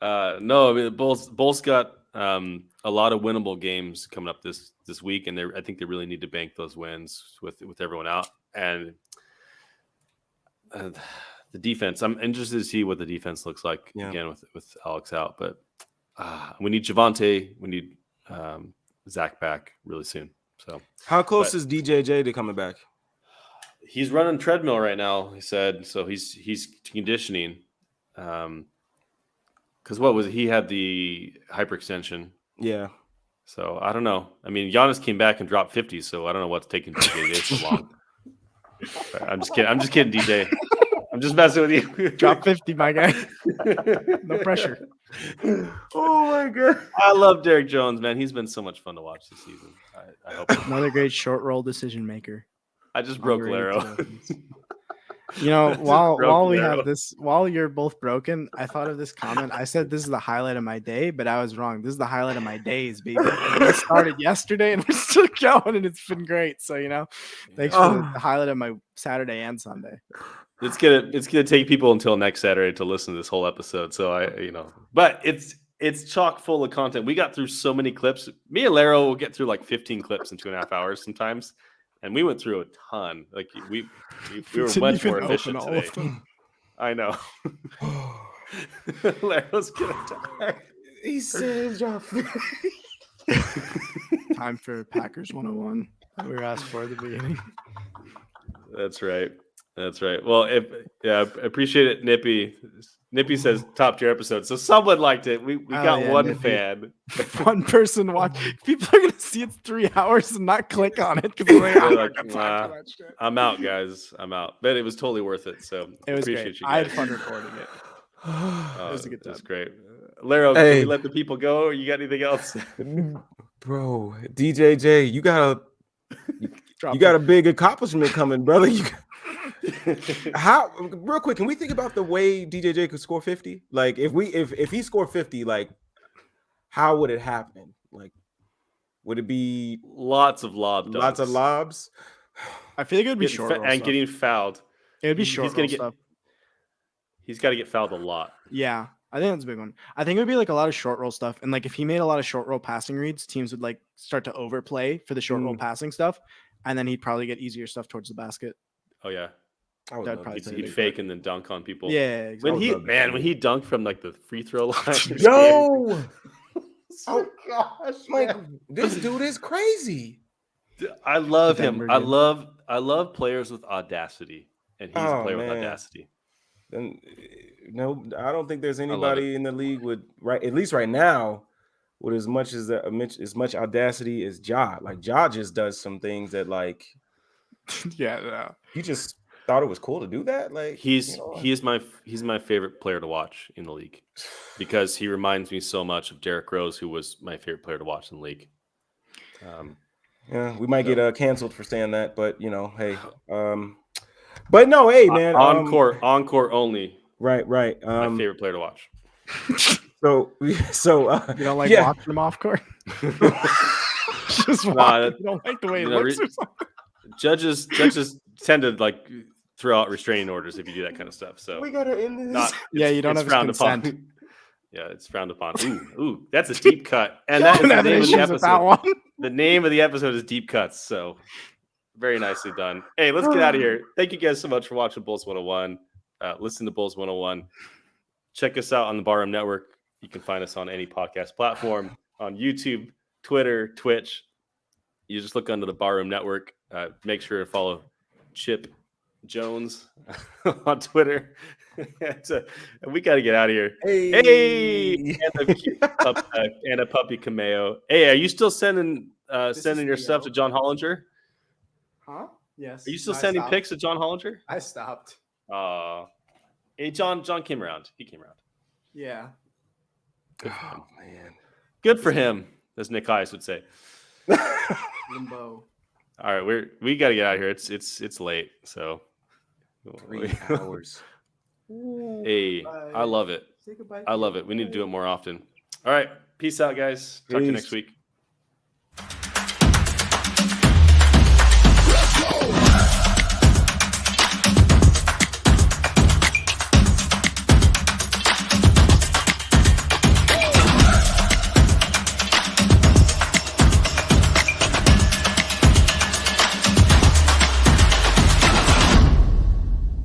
No, I mean, the Bulls got a lot of winnable games coming up this week, and I think they really need to bank those wins with everyone out. And the defense, I'm interested to see what the defense looks like again with Alex out. But we need Javonte, we need Zach back really soon. So how close is DJJ to coming back? He's running treadmill right now, he said. So he's conditioning. Because he had the hyperextension. Yeah. So I don't know. I mean, Giannis came back and dropped 50, so I don't know what's taking DJ so long. I'm just kidding, DJ. I'm just messing with you. Drop 50, my guy. No pressure. Oh my god. I love Derek Jones, man. He's been so much fun to watch this season. I hope another great short roll decision maker. I just broke Larro. You know, while you're both broken, I thought of this comment. I said this is the highlight of my day, but I was wrong. This is the highlight of my days, baby. We started yesterday and we're still going, and it's been great. So, thanks for the highlight of my Saturday and Sunday. It's gonna take people until next Saturday to listen to this whole episode. So but it's chock full of content. We got through so many clips. Me and Larro will get through 15 clips in 2.5 hours sometimes. And we went through a ton. We were much more efficient today. I know. Larro's gonna die. He says, time for Packers 101 that we were asked for at the beginning. That's right. Well, I appreciate it, Nippy. Nippy says top tier episode, so someone liked it. We got one Nippy. Fan. One person watched. People are gonna see it's 3 hours and not click on it because I'm out, guys. I'm out. But it was totally worth it. So it was appreciate great. You guys. I had fun recording it. It was a good time. That's great. Larro, can we let the people go? Or you got anything else? Bro, DJJ, you got a big accomplishment coming, brother. How real quick, can we think about the way DJJ could score 50? If he scored 50, how would it happen? Would it be lots of lobs? Lots of lobs? I feel like it would be short and getting fouled. It would be short. He's got to get fouled a lot. Yeah, I think that's a big one. I think it would be like a lot of short roll stuff. And like if he made a lot of short roll passing reads, teams would like start to overplay for the short roll passing stuff. And then he'd probably get easier stuff towards the basket. Oh yeah. That'd probably be He'd fake and then dunk on people. Yeah, exactly. When he dunked from like the free throw line. Yo, Oh gosh, like this dude is crazy. I love him. Denver I dude. love players with audacity, and he's a player with audacity. Then no, I don't think there's anybody in the league with at least right now with as much audacity as Ja. Like Ja just does some things that like Yeah. he just thought it was cool to do that. Like he's my favorite player to watch in the league because he reminds me so much of Derrick Rose, who was my favorite player to watch in the league. Yeah, we might get canceled for saying that, but hey. But no, hey man, encore only. Right. My favorite player to watch. So you don't like watching him off court? Just watch. You don't like the way he looks or something? Judges tend to like throw out restraining orders if you do that kind of stuff. So we gotta end this. You don't have consent. Yeah, it's frowned upon. Ooh, that's a deep cut. And that is the name of the episode. The name of the episode is Deep Cuts. So very nicely done. Hey, let's get out of here. Thank you guys so much for watching Bulls 101. Listen to Bulls 101. Check us out on the Barroom Network. You can find us on any podcast platform, on YouTube, Twitter, Twitch. You just look under the Barroom Network. Make sure to follow Chip Jones on Twitter. We got to get out of here. Hey! And a puppy cameo. Hey, are you still sending your stuff to John Hollinger? Huh? Yes. Are you still sending pics to John Hollinger? I stopped. Hey, John came around. He came around. Yeah. Good for him. Man. Good for him, as Nick Heiss would say. Limbo. All right, we got to get out of here. It's late, so 3 hours. Hey, I love it. I love it. We need to do it more often. All right, peace out, guys. Talk to you next week.